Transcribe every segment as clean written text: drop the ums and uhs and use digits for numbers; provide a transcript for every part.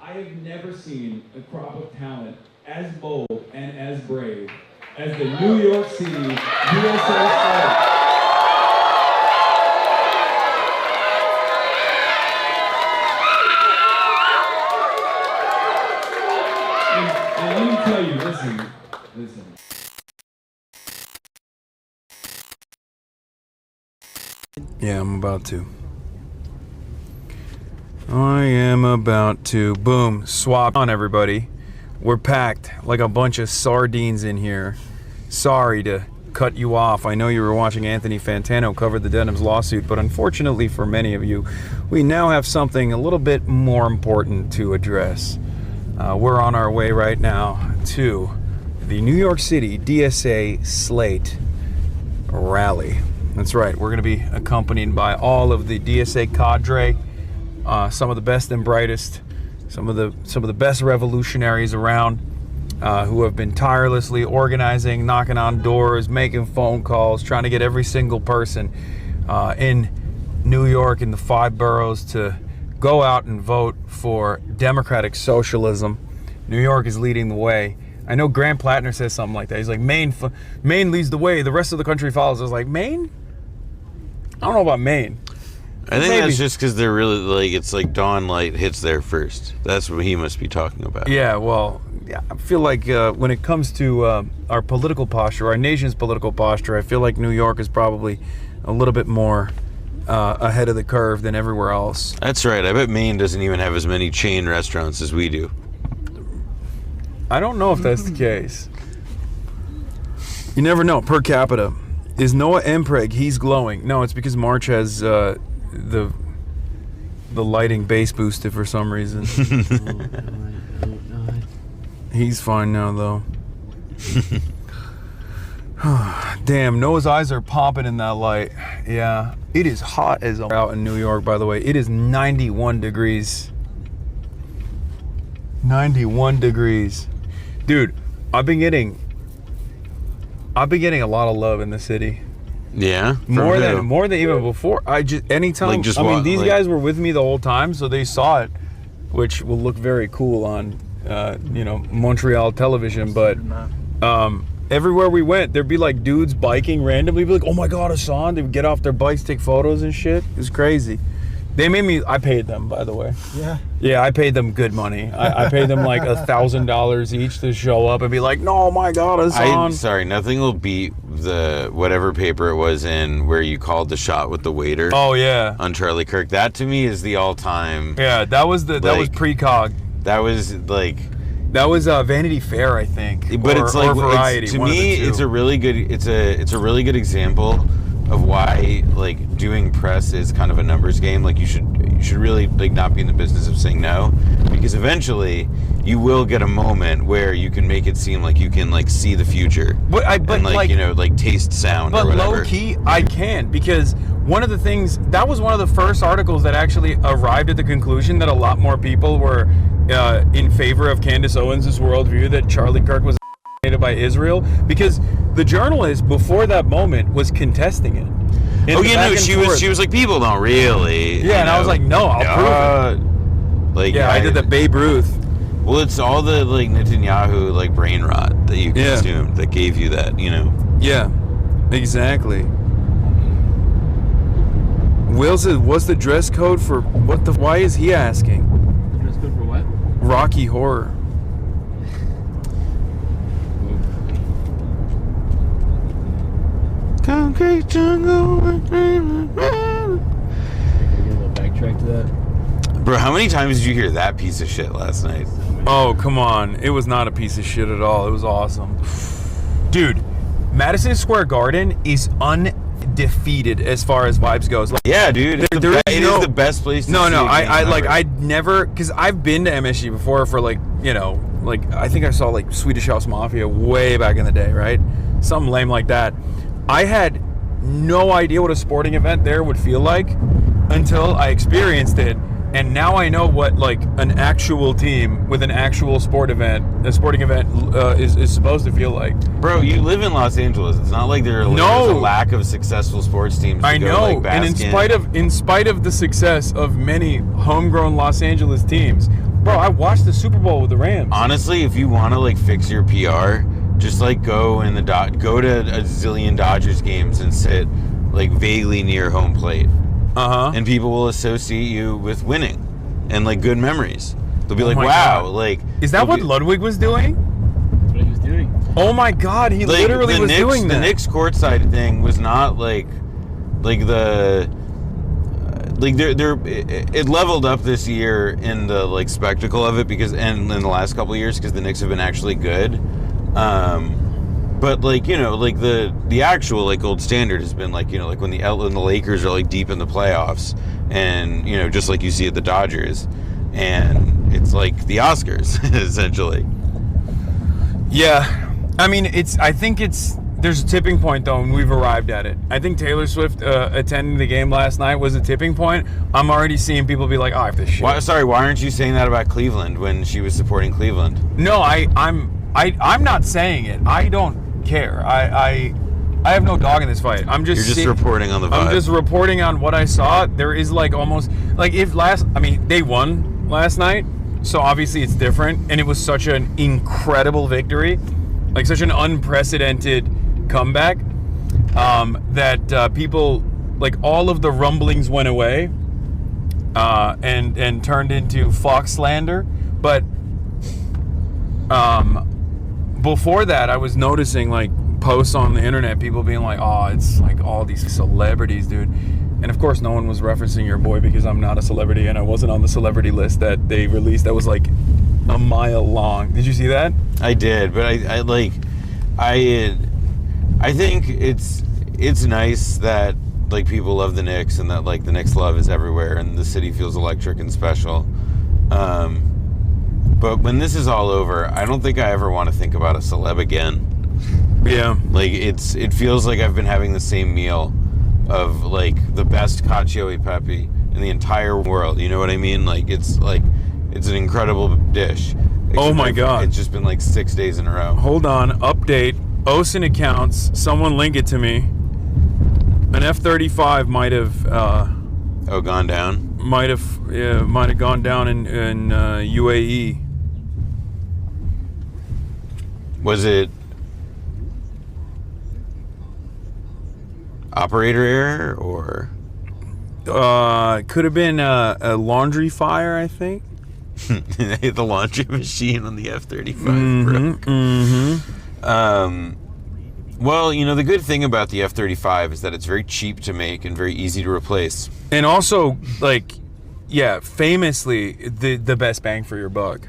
I have never seen a crop of talent as bold and as brave as the New York City DSA slate. And let me tell you, listen. Yeah, I'm about to. I am about to. Boom. Swap on, everybody. We're packed like a bunch of sardines in here. Sorry to cut you off. I know you were watching Anthony Fantano cover the Denims lawsuit, but unfortunately for many of you, we now have something a little bit more important to address. We're on our way right now to the New York City DSA Slate rally. That's right. We're going to be accompanied by all of the DSA cadre, some of the best and brightest, some of the best revolutionaries around, who have been tirelessly organizing, knocking on doors, making phone calls, trying to get every single person in New York in the 5 boroughs to go out and vote for democratic socialism. New York is leading the way. I know Grant Plattner says something like that. He's like, Maine leads the way, the rest of the country follows. I was like, Maine? I don't know about Maine. I think Maybe. that's just because they're really, like, it's like dawn light hits there first. That's what he must be talking about. Yeah, well, yeah, I feel like when it comes to our political posture, our nation's political posture, I feel like New York is probably a little bit more ahead of the curve than everywhere else. That's right. I bet Maine doesn't even have as many chain restaurants as we do. I don't know if that's the case. You never know. Per capita. Is Noah Empreg, he's glowing. No, it's because March has the lighting base boosted for some reason. He's fine now, though. Damn, Noah's eyes are popping in that light. Yeah, it is hot as out in New York, by the way. It is 91 degrees. 91 degrees. Dude, I've been getting a lot of love in the city. Yeah? More than even before. Anytime. These guys were with me the whole time, so they saw it, which will look very cool on, Montreal television. But everywhere we went, there'd be like dudes biking randomly, be like, "Oh my God, Hasan!" They would get off their bikes, take photos and shit. It was crazy. They made me. I paid them, by the way. Yeah. Yeah, I paid them good money. I paid them like $1,000 each to show up and be like, "No, my God, Hasan." I'm sorry, nothing will beat the whatever paper it was in where you called the shot with the waiter. Oh yeah. On Charlie Kirk. That to me is the all-time. Yeah, that was precog. That was like. That was Vanity Fair, I think. But it's like Variety. To me, it's a really good. It's a really good example of why like doing press is kind of a numbers game. Like you should really like not be in the business of saying no, because eventually you will get a moment where you can make it seem like you can like see the future. But taste sound. But or whatever. Low key, I can't, because one of the things that was one of the first articles that actually arrived at the conclusion that a lot more people were in favor of Candace Owens' worldview that Charlie Kirk was by Israel, because the journalist before that moment was contesting it. She was like, people don't really. Yeah, and I was like, no, I'll prove it. I did the Babe Ruth. Well, it's all the like Netanyahu like brain rot that you consumed that gave you that, Yeah, exactly. Will says, what's the dress code for why is he asking? The dress code for what? Rocky Horror. Concrete jungle. Can we get a little backtrack to that? Bro, how many times did you hear that piece of shit last night? Oh, come on. It was not a piece of shit at all. It was awesome. Dude, Madison Square Garden is undefeated as far as vibes goes. Like, yeah, dude. It is the best place to see I'd never, because I've been to MSG before for I think I saw like Swedish House Mafia way back in the day, right? Something lame like that. I had no idea what a sporting event there would feel like until I experienced it. And now I know what like an actual team with an actual sporting event is supposed to feel like. Bro, you live in Los Angeles. It's not like there's a lack of successful sports teams. I know, and in spite of the success of many homegrown Los Angeles teams, Bro, I watched the Super Bowl with the Rams. Honestly, if you want to like fix your PR, just like go to a zillion Dodgers games and sit like vaguely near home plate. And people will associate you with winning and like good memories. They'll be like, wow, God. like... Is that what Ludwig was doing? That's what he was doing. Oh my God, he like, literally was doing that. The Knicks courtside thing was not like the... Like it leveled up this year in the like spectacle of it and in the last couple of years because the Knicks have been actually good. But like, you know, like the actual like gold standard has been like, you know, like when the Lakers are like deep in the playoffs and, you know, just like you see at the Dodgers, and it's like the Oscars essentially. Yeah. I mean, I think there's a tipping point though, and we've arrived at it. I think Taylor Swift attending the game last night was a tipping point. I'm already seeing people be like, "Oh, I have to shit." Why aren't you saying that about Cleveland when she was supporting Cleveland? No, I'm not saying it. I don't care. I have no dog in this fight. You're just reporting on the vibe. I'm just reporting on what I saw. There is like almost like they won last night, so obviously it's different, and it was such an incredible victory, like such an unprecedented comeback, that people, like, all of the rumblings went away and turned into Fox slander. But before that, I was noticing like posts on the internet, people being like, "Oh, it's like all these celebrities, dude." And of course, no one was referencing your boy because I'm not a celebrity and I wasn't on the celebrity list that they released. That was like a mile long. Did you see that? I did, but I think it's nice that like people love the Knicks and that like the Knicks love is everywhere and the city feels electric and special. But when this is all over, I don't think I ever want to think about a celeb again. Yeah. Like it feels like I've been having the same meal of like the best cacio e pepe in the entire world. You know what I mean? Like it's an incredible dish. Oh my God. It's just been like 6 days in a row. Hold on. Update. OSIN accounts. Someone link it to me. An F-35 might have... gone down? Might have gone down in UAE. Was it operator error or? Could have been a laundry fire, I think. The laundry machine on the F-35 broke. Well, you know, the good thing about the F-35 is that it's very cheap to make and very easy to replace. And also, like, yeah, famously, the best bang for your buck.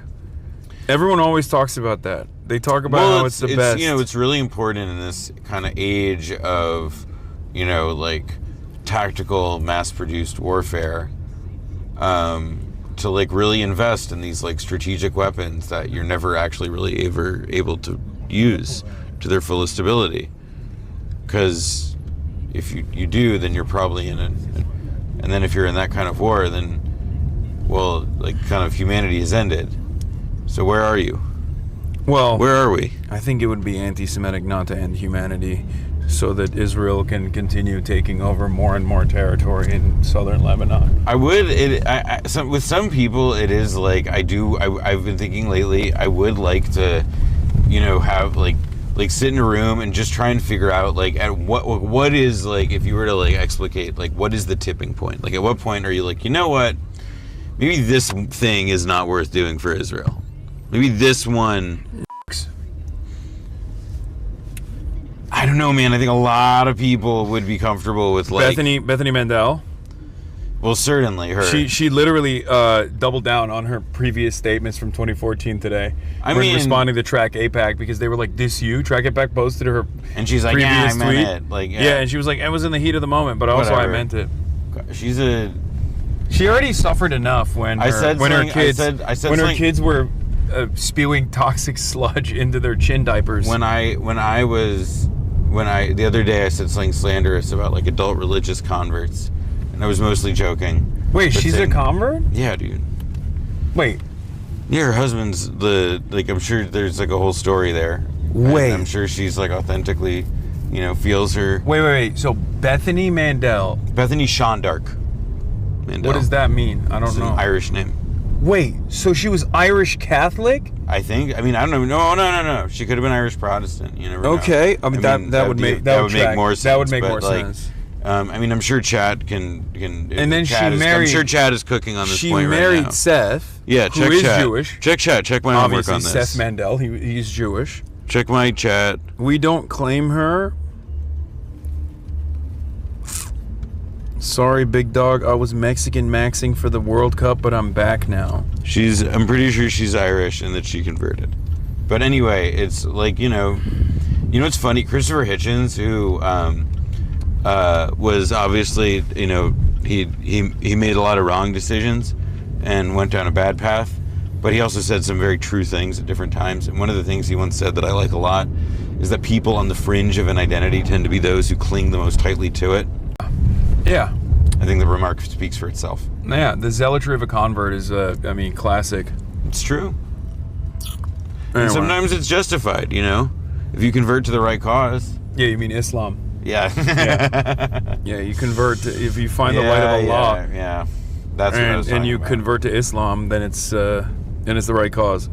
Everyone always talks about that. They talk about how it's the best. You know, it's really important in this kind of age of, you know, like, tactical, mass-produced warfare, to, like, really invest in these, like, strategic weapons that you're never actually really ever able to use to their fullest ability. Because if you do, then you're probably in it. And then if you're in that kind of war, then, well, like, kind of humanity is ended. So where are you? Well, where are we? I think it would be anti-Semitic not to end humanity so that Israel can continue taking over more and more territory in southern Lebanon. With some people, it is like, I've been thinking lately, I would like to, you know, have, like sit in a room and just try and figure out, like, at what is, like, if you were to, like, explicate, like, what is the tipping point? Like, at what point are you like, you know what? Maybe this thing is not worth doing for Israel. Maybe this one... I don't know, man. I think a lot of people would be comfortable with, like... Bethany Mandel. Well, certainly her. She literally doubled down on her previous statements from 2014 today. I mean, responding to Track APAC because they were like, "This you?" Track APAC posted her. And she's like, "Yeah, I meant it." Like, yeah, and she was like, "It was in the heat of the moment, but also whatever. I meant it." She already suffered enough when her kids were spewing toxic sludge into their chin diapers. The other day I said something slanderous about, like, adult religious converts. And I was mostly joking. Wait, she's a convert? Yeah, dude. Wait. Yeah, her husband's I'm sure there's, like, a whole story there. Wait. And I'm sure she's, like, authentically, you know, feels her. Wait. So Bethany Mandel. Bethany Shondark Mandel. What does that mean? I don't know. It's an Irish name. Wait, so she was Irish Catholic? I think. I mean, I don't know. No. She could have been Irish Protestant. You never know. Okay. I mean, that would make more sense. That would make more like, sense. I mean, I'm sure Chad can. And then I'm sure Chad is cooking on this point right now. She married Seth. Yeah, who is Chad. Jewish. Check Chad. Check my homework on this. Obviously, Seth Mandel. He's Jewish. Check my chat. We don't claim her. Sorry, big dog. I was Mexican maxing for the World Cup, but I'm back now. I'm pretty sure she's Irish and that she converted. But anyway, it's like, it's funny. Christopher Hitchens, who was obviously, he made a lot of wrong decisions and went down a bad path. But he also said some very true things at different times. And one of the things he once said that I like a lot is that people on the fringe of an identity tend to be those who cling the most tightly to it. Yeah. I think the remark speaks for itself. Yeah, the zealotry of a convert is, classic. It's true. Anyway. And sometimes it's justified, If you convert to the right cause. Yeah, you mean Islam. Yeah. Yeah, you convert to, if you find the light of Allah. Yeah. That's what I was talking and you about. convert to Islam, then it's the right cause.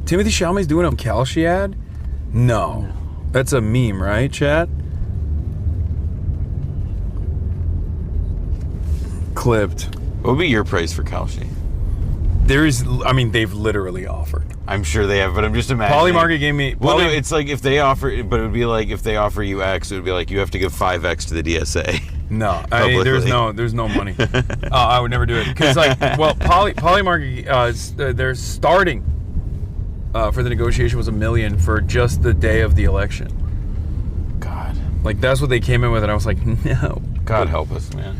Timothy Chalamet's doing a Kalshi ad? No. That's a meme, right, chat? Clipped. What would be your price for Kalshi? They've literally offered. I'm sure they have, but I'm just imagining. Polymarket gave me... Well, no, it's like if they offer... But it would be like if they offer you X, it would be like you have to give 5X to the DSA. No. There's no money. I would never do it. Because, Polymarket, they're starting for the negotiation was $1 million for just the day of the election. God. Like, that's what they came in with, and I was like, no. God help us, man.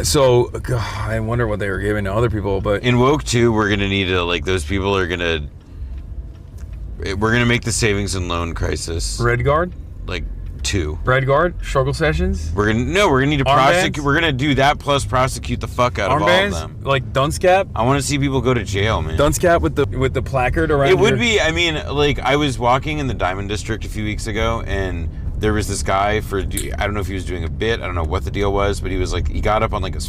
So, God, I wonder what they were giving to other people, but... In Woke 2, we're going to need to, those people are going to... We're going to make the savings and loan crisis... Red Guard? 2. Red Guard? Struggle sessions? We're going to need to prosecute... We're going to do that plus prosecute the fuck out of all of them. Like Dunce-Cap? I want to see people go to jail, man. Dunce-Cap with the placard around It would be... I was walking in the Diamond District a few weeks ago, and... There was this guy I don't know if he was doing a bit, I don't know what the deal was, but he was he got up on a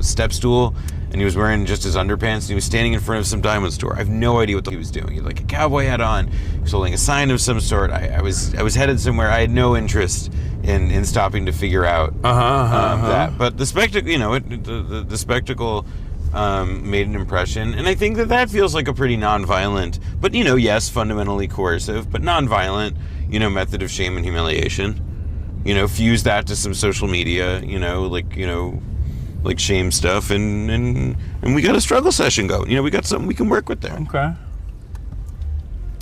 step stool and he was wearing just his underpants and he was standing in front of some diamond store. I have no idea what he was doing. He had a cowboy hat on, he was holding a sign of some sort. I was headed somewhere. I had no interest in stopping to figure out that. But the spectacle, the spectacle made an impression, and I think that feels like a pretty non-violent, but yes, fundamentally coercive, but non-violent, method of shame and humiliation. Fuse that to some social media, shame stuff, and we got a struggle session going. We got something we can work with there. Okay.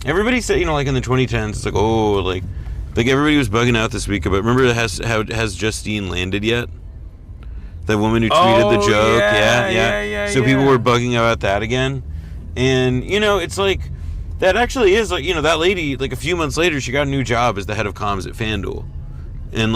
Everybody said, in the 2010s, it's everybody was bugging out this week about. Remember, has Justine landed yet? That woman who tweeted the joke, yeah. So people were bugging about that again, and it's that actually is that lady. A few months later, she got a new job as the head of comms at FanDuel, and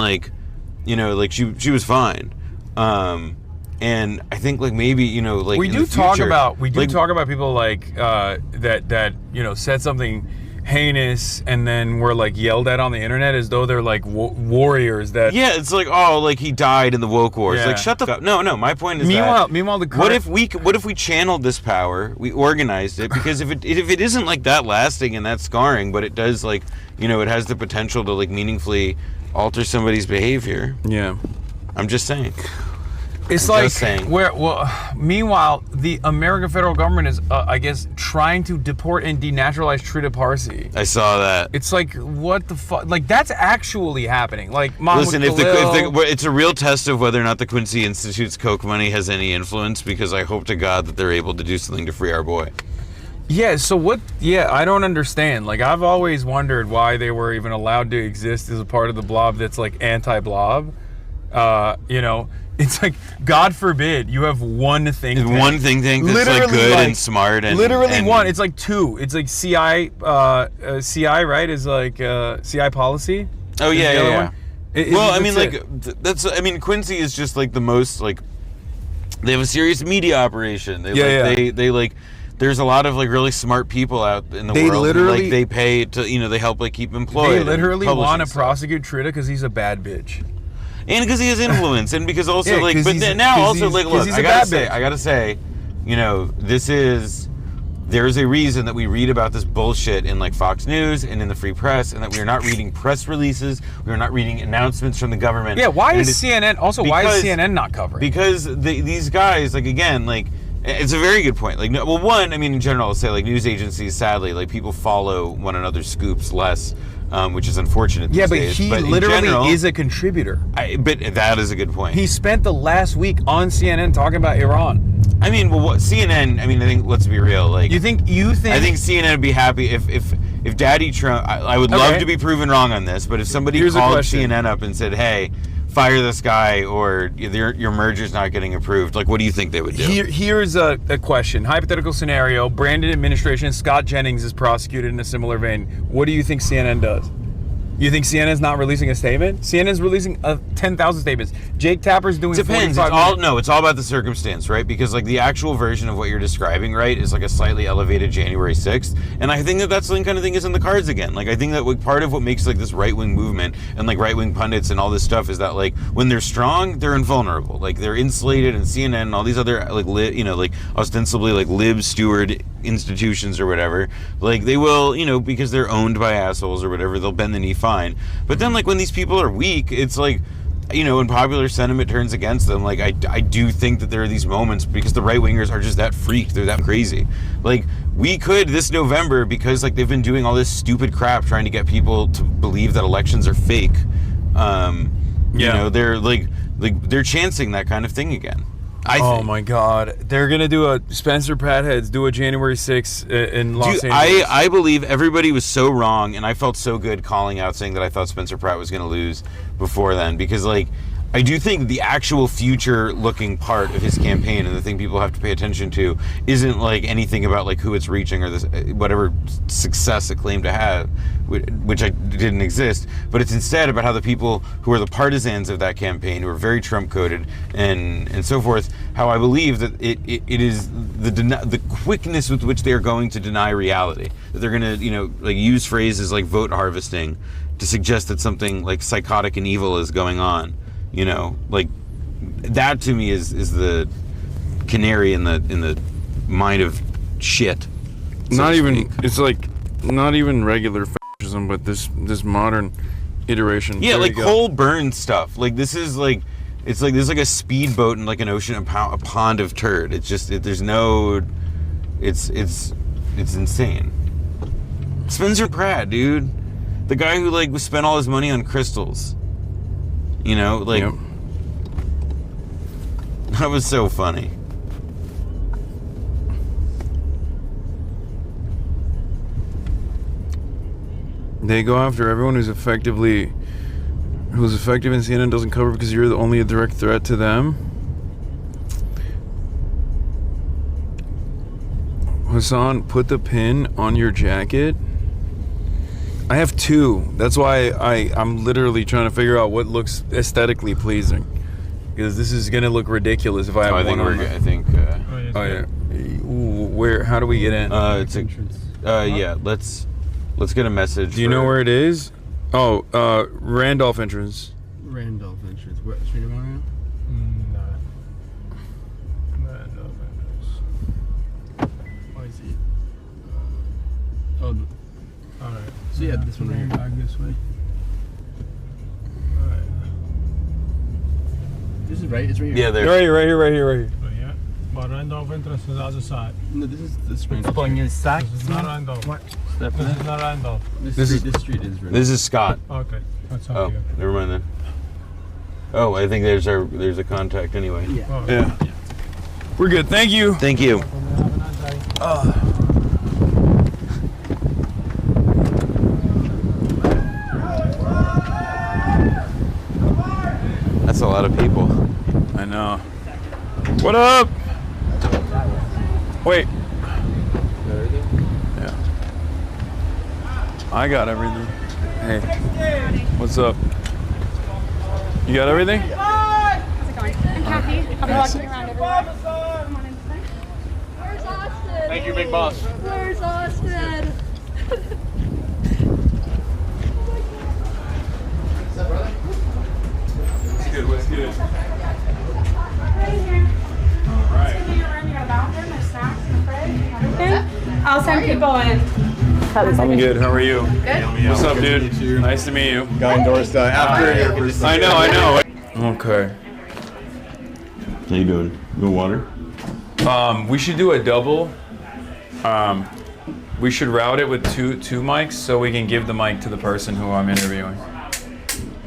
she was fine. And I think maybe we do talk about people that said something heinous and then were yelled at on the internet as though they're warriors that he died in the woke wars. Yeah. Shut the fuck. No, my point is meanwhile the current... what if we channeled this power, we organized it, because if it isn't that lasting and that scarring, but it does it has the potential to meaningfully alter somebody's behavior. Yeah. I'm just saying. It's meanwhile, the American federal government is, I guess, trying to deport and denaturalize Trita Parsi. I saw that. It's what the fuck? That's actually happening. Listen, if it's a real test of whether or not the Quincy Institute's Coke money has any influence, because I hope to God that they're able to do something to free our boy. Yeah, so what? Yeah, I don't understand. I've always wondered why they were even allowed to exist as a part of the blob that's anti-blob. It's God forbid you have one think tank. One think tank that's good and smart and one. It's two. It's CI, right? Is CI policy. Oh yeah. That's Quincy is just the most they have a serious media operation. They there's a lot of really smart people out in the world. Literally, they pay to they help keep employed. They literally want to prosecute Trita because he's a bad bitch. And because he has influence, and because also Yeah, like, 'cause but he's- then now 'cause also he's- like, 'cause look, he's a I bad gotta bitch. say, you know, there's a reason that we read about this bullshit in like Fox News and in the free press, and that we are not reading press releases, we are not reading announcements from the government. Yeah, why And is CNN also? Why is CNN not covering? Because these guys, like, again, like, it's a very good point. Like, no, well, one, I mean, in general, I'll say like news agencies, sadly, like people follow one another's scoops less, which is unfortunate. Yeah, these but days. he in literally general, is a contributor. But that is a good point. He spent the last week on CNN talking about Iran. I mean, well, what CNN? I mean, I think let's be real. Like, You think? I think CNN would be happy if Daddy Trump. I would love Okay. to be proven wrong on this, but if somebody Here's a called question. CNN up and said, "Hey, fire this guy," or your merger's not getting approved, like, what do you think they would do? Here's a question. Hypothetical scenario. Brandon administration. Scott Jennings is prosecuted in a similar vein. What do you think CNN does? You think CNN's not releasing a statement? CNN's releasing 10,000 statements. Jake Tapper's doing Depends. 45 It's all about the circumstance, right? Because like the actual version of what you're describing, right, is like a slightly elevated January 6th, and I think that kind of thing is in the cards again. Like I think that like, part of what makes like this right wing movement and like right wing pundits and all this stuff is that like when they're strong, they're invulnerable. Like they're insulated, and CNN and all these other like like ostensibly like lib steward institutions or whatever, like they will, because they're owned by assholes or whatever, they'll bend the knee fine. But then like when these people are weak, it's like, when popular sentiment turns against them, like I do think that there are these moments because the right wingers are just that freaked, they're that crazy. Like we could this November, because like they've been doing all this stupid crap trying to get people to believe that elections are fake. They're they're chancing that kind of thing again. Oh think. my God! They're gonna do a Spencer Pratt heads do a January 6th in Los Dude, Angeles. I believe everybody was so wrong, and I felt so good calling out saying that I thought Spencer Pratt was going to lose before then, because like I do think the actual future-looking part of his campaign and the thing people have to pay attention to isn't like anything about like who it's reaching or this whatever success it claimed to have, which didn't exist. But it's instead about how the people who are the partisans of that campaign, who are very Trump-coded and so forth, how I believe that it is the quickness with which they are going to deny reality. That they're going to like use phrases like vote harvesting to suggest that something like psychotic and evil is going on. Like that to me is the canary in the mine of shit. Not even it's like not even regular fascism, but this modern iteration. Yeah, There like you go. coal burn stuff. Like this is like it's like there's like a speedboat in like an ocean, a pond of turd. It's just there's no. It's insane. Spencer Pratt, dude, the guy who like spent all his money on crystals. Yep. That was so funny. They go after everyone who's effective in CNN doesn't cover because you're the only direct threat to them. Hasan, put the pin on your jacket. I have two. That's why I'm literally trying to figure out what looks aesthetically pleasing. Because this is gonna look ridiculous if I have I think one on. I think. Oh yeah. Ooh, where? How do we get in? It's a. Yeah. Let's get a message. Do you know where it is? Oh, Randolph entrance. Randolph entrance. What street am I on? No. Randolph entrance. Oh, I see. Alright. So yeah, this one right here. Back this way. Alright. This is right. It's right here. Yeah, there. Right here. So yeah. But Randolph entrance is the other side. No, this is the street. This is not Randolph. What? This is not Randolph. This street is Randolph. This is Scott. Okay. That's Oh, okay. never mind then. Oh, I think there's a contact anyway. Yeah. Oh, Yeah. We're good. Thank you. Thank you. Have a nice day. That's a lot of people. I know. What up? Wait. Yeah. I got everything. Hey. What's up? You got everything? How's it going? I'm Kathy. I'll be walking around everywhere. Come on inside. Where's Austin? Thank you, big boss. Where's Austin? good? What's good? Right here. Alright. It's in your room. You got a bathroom, there's snacks in the fridge, everything. I'll send people in. I'm good. How are you? Good. What's up, dude? Nice to meet you. Got endorsed after your first. I know. Okay. How you doing? No water? We should do a double. We should route it with two mics so we can give the mic to the person who I'm interviewing.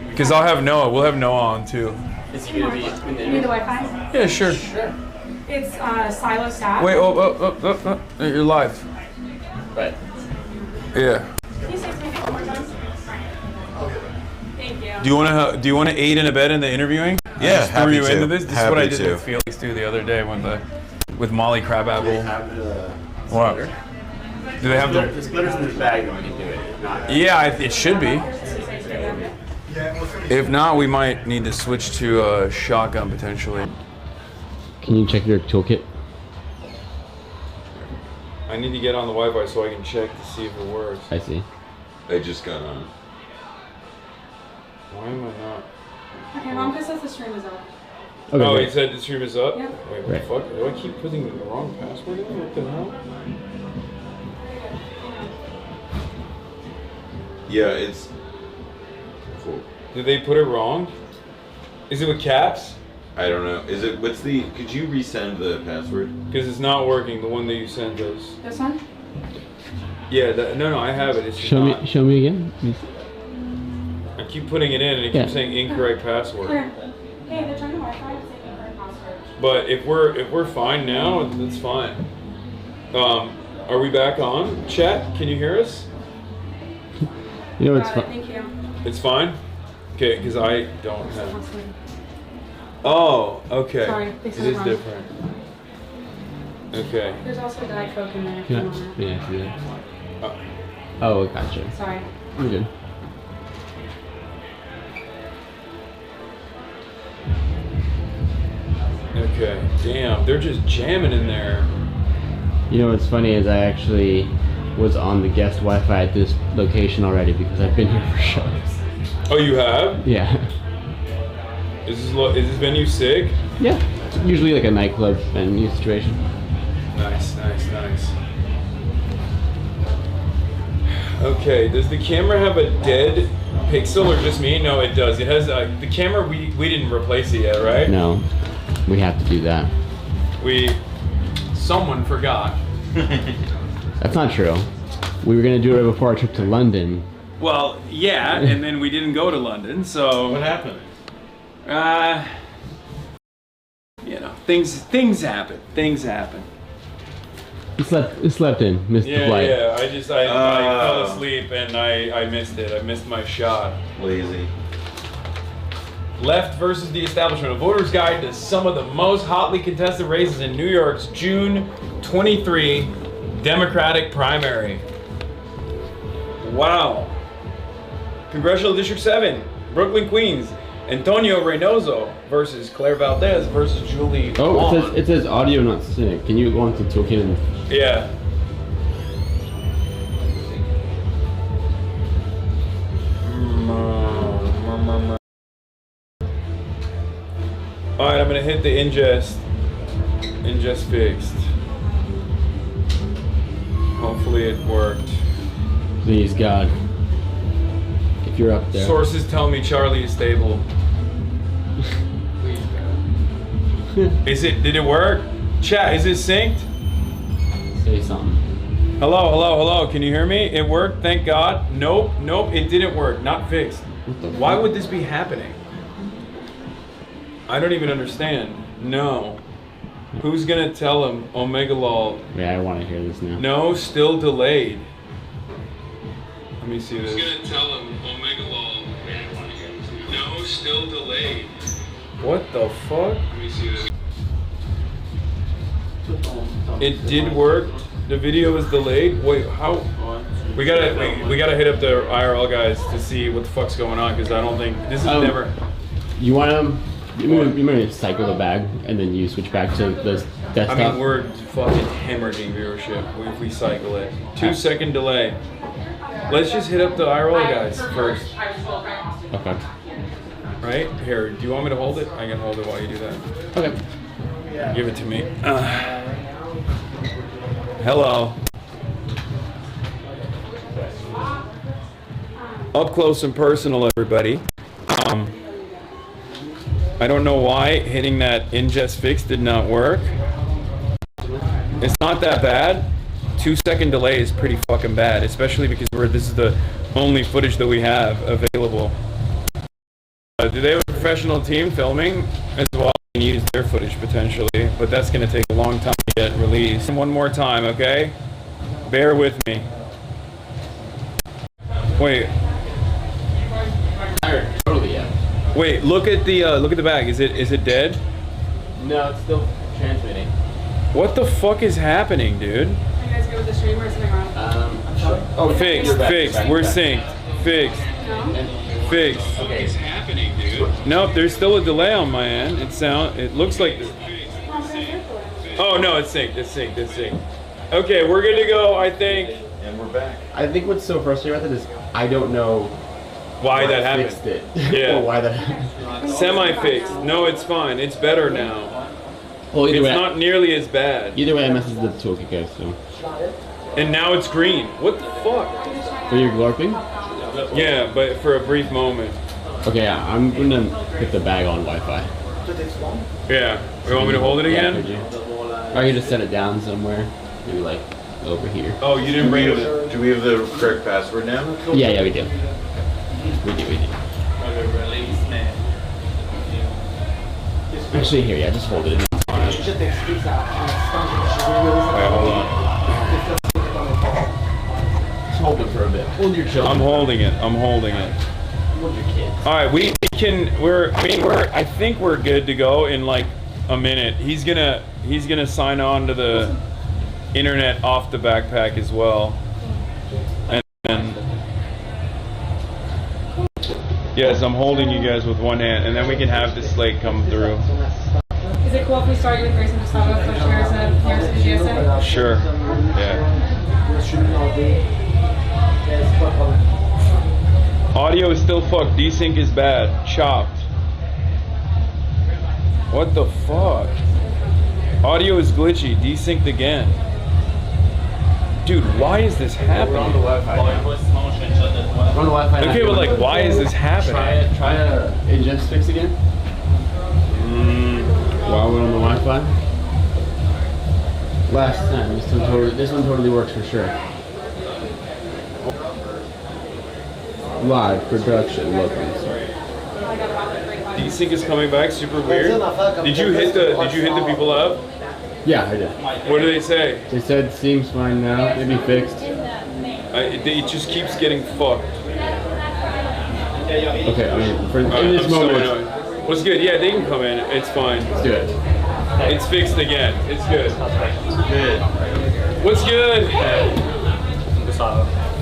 Because I'll have Noah. We'll have Noah on too. Is he gonna be in the You need the Wi-Fi? Yeah, sure. It's Silo Stat. Wait. Oh. You're live. Right. Yeah. Can you say something one more time? Thank you. Do you want to aid and abet in the interviewing? Yeah, Just threw happy you to. into this. This is what I Happy did to. with Felix too the other day with Molly Crabapple. What? Do they have The splitter's in the bag when you do it. Not Yeah, it should be. If not, we might need to switch to a shotgun potentially. Can you check your toolkit? I need to get on the Wi-Fi so I can check to see if it works. I see. I just got on. Why am I not? Okay, Mom just says the stream is up. Okay. Oh, great. he said the stream is up? Yeah. Wait, what Right. the fuck? Do I keep putting the wrong password in? What the hell? Yeah, it's cool. Did they put it wrong? Is it with caps? I don't know. Is it? What's the? Could you resend the password? Because it's not working, the one that you sent us. This one? Yeah, no, I have it. It's just Show not. me. Show me again. Let me see. I keep putting it in and it Yeah. keeps saying incorrect password. Here. Hey, they're trying to Wi-Fi. It's saying incorrect password. But if we're fine now, that's fine. Are we back on? Chat, can you hear us? You know what's Got it, fun? thank you. It's fine? Okay, because I don't have. Oh, okay. Sorry, they It said it is wrong. different. Okay. There's also a Diet Coke in there if you Yeah. want it. Yeah. I see that. Uh, Oh, gotcha. Sorry. I'm good. okay. Damn, they're just jamming in there. You know what's funny is I actually was on the guest Wi-Fi at this location already because I've been here for shows. Oh, you have? Yeah. Is this venue sick? Yeah. It's usually like a nightclub venue situation. Nice. Okay, does the camera have a dead pixel or just me? No, it does. It has the camera. We didn't replace it yet, right? No, we have to do that. Someone forgot. That's not true. We were gonna do it right before our trip to London. Well, yeah, and then we didn't go to London, so What happened? you know, things happen. Things happen. We slept in, missed the Yeah, flight. yeah. I fell asleep and I missed it. I missed my shot. Lazy. Left versus the establishment, a voter's guide to some of the most hotly contested races in New York's June 23 Democratic primary. Wow. Congressional District 7, Brooklyn, Queens. Antonio Reynoso versus Claire Valdez versus Julie Oh, Vaughn. it says audio not sync. Can you go on to toolkit and Yeah. Alright, I'm gonna hit the ingest. Ingest fixed. Hopefully it worked. please God, if you're up there. Sources tell me Charlie is stable. Did it work? Chat, is it synced? Say something. Hello, can you hear me? It worked, thank God. Nope, it didn't work, not fixed. Why would this be happening? I don't even understand. No. Who's gonna tell him Omega Lol? Yeah, I want to hear this now. No, still delayed. Let me see this. Who's gonna tell him Omega Lol? No, still delayed. What the fuck? Let me see this. It did work. The video is delayed. Wait, how? We gotta hit up the IRL guys to see what the fuck's going on because I don't think this is never. You want to? You might cycle the bag and then you switch back to the desktop. I mean, we're fucking hemorrhaging viewership if we cycle it. 2-second delay. Let's just hit up the IRL guys first. Okay. right? Here, do you want me to hold it? I can hold it while you do that. Okay. Give it to me. Hello. Up close and personal, everybody. I don't know why hitting that ingest fix did not work. It's not that bad. 2-second delay is pretty fucking bad, especially because this is the only footage that we have available. Do they have a professional team filming as well? Can use their footage potentially, but that's going to take a long time to get released. One more time, okay? Bear with me. Wait. Totally, yeah. Wait. Look at the bag. Is it dead? No, it's still transmitting. What the fuck is happening, dude? Are you guys good with the stream or something wrong? Oh, Fixed. We're synced. Fixed. Fixed. Okay. What's happening, dude? Nope, there's still a delay on my end. It looks like. Oh no, it's synced. It's synced. Okay, we're good to go, I think. And we're back. I think what's so frustrating about that is I don't know Why that happened? fixed it. Yeah. Or why that happened. Semi-fixed. No, it's fine. It's better now. Well, either It's way, not nearly as bad. either way, I messaged the toolkit guys. So, And now it's green. What the fuck? for your glorping. Yeah, but for a brief moment. Okay, yeah, I'm gonna put the bag on Wi-Fi. Yeah. You want me to hold it Yeah, again? could you? Or you just set it down somewhere, maybe like over here. Oh, you didn't bring it. Do we have the correct password now? Yeah, we do. We do. Actually, here, yeah, just hold it. Wait, hold on. Just hold it for a bit. Hold your children. I'm holding it. Hold your kids. All right, I think we're good to go in like a minute. He's gonna sign on to the internet off the backpack as well. And yes, I'm holding you guys with one hand, and then we can have this slate come through. Is it cool if we start you with Grace and just have a push yours and yours to DSA? Sure. Yeah. Audio is still fucked. Desync is bad. Chopped. What the fuck? Audio is glitchy. Desynced again. Dude, why is this happening? Run the Wi-Fi. Okay, but like, why is this happening? Try to ingest fix again. While we're on the Wi-Fi. Last time, this one totally works for sure. Live production looking. Desync is coming back. Super weird. Did you hit the people up? Yeah, I did. What do they say? They said seems fine now. Maybe fixed. It just keeps getting fucked. Okay, I mean, in this I'm so moment, annoyed. What's good? Yeah, they can come in. It's fine. let's do it. It's fixed again. It's good. Good. What's good?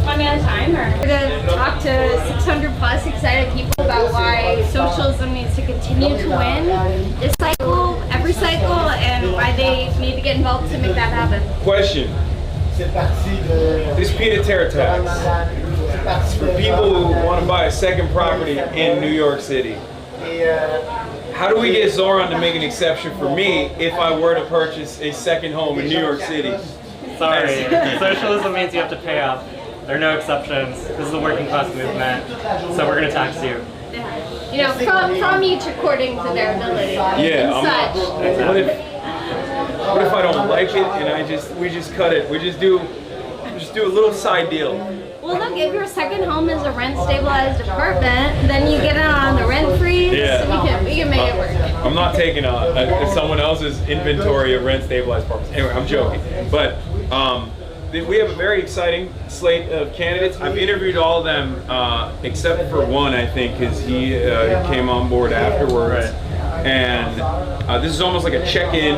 1 at a time, or? We're going to talk to 600 plus excited people about why socialism needs to continue to win this cycle, every cycle, and why they need to get involved to make that happen. Question. This pied-à-terre tax is for people who want to buy a second property in New York City. How do we get Zoran to make an exception for me if I were to purchase a second home in New York City? Sorry, socialism means you have to pay up. There are no exceptions. This is a working class movement, so we're going to tax you. You know, from each according to their ability. Yeah, and such. What if I don't like it and we just cut it? We just do a little side deal. Well, look, if your second home is a rent-stabilized apartment, then you get it on the rent freeze. Yeah. So we can make it work. I'm not taking someone else's inventory of rent-stabilized apartments. Anyway, I'm joking. But we have a very exciting slate of candidates. I've interviewed all of them except for one, I think, because he came on board afterwards. Right. And this is almost like a check-in.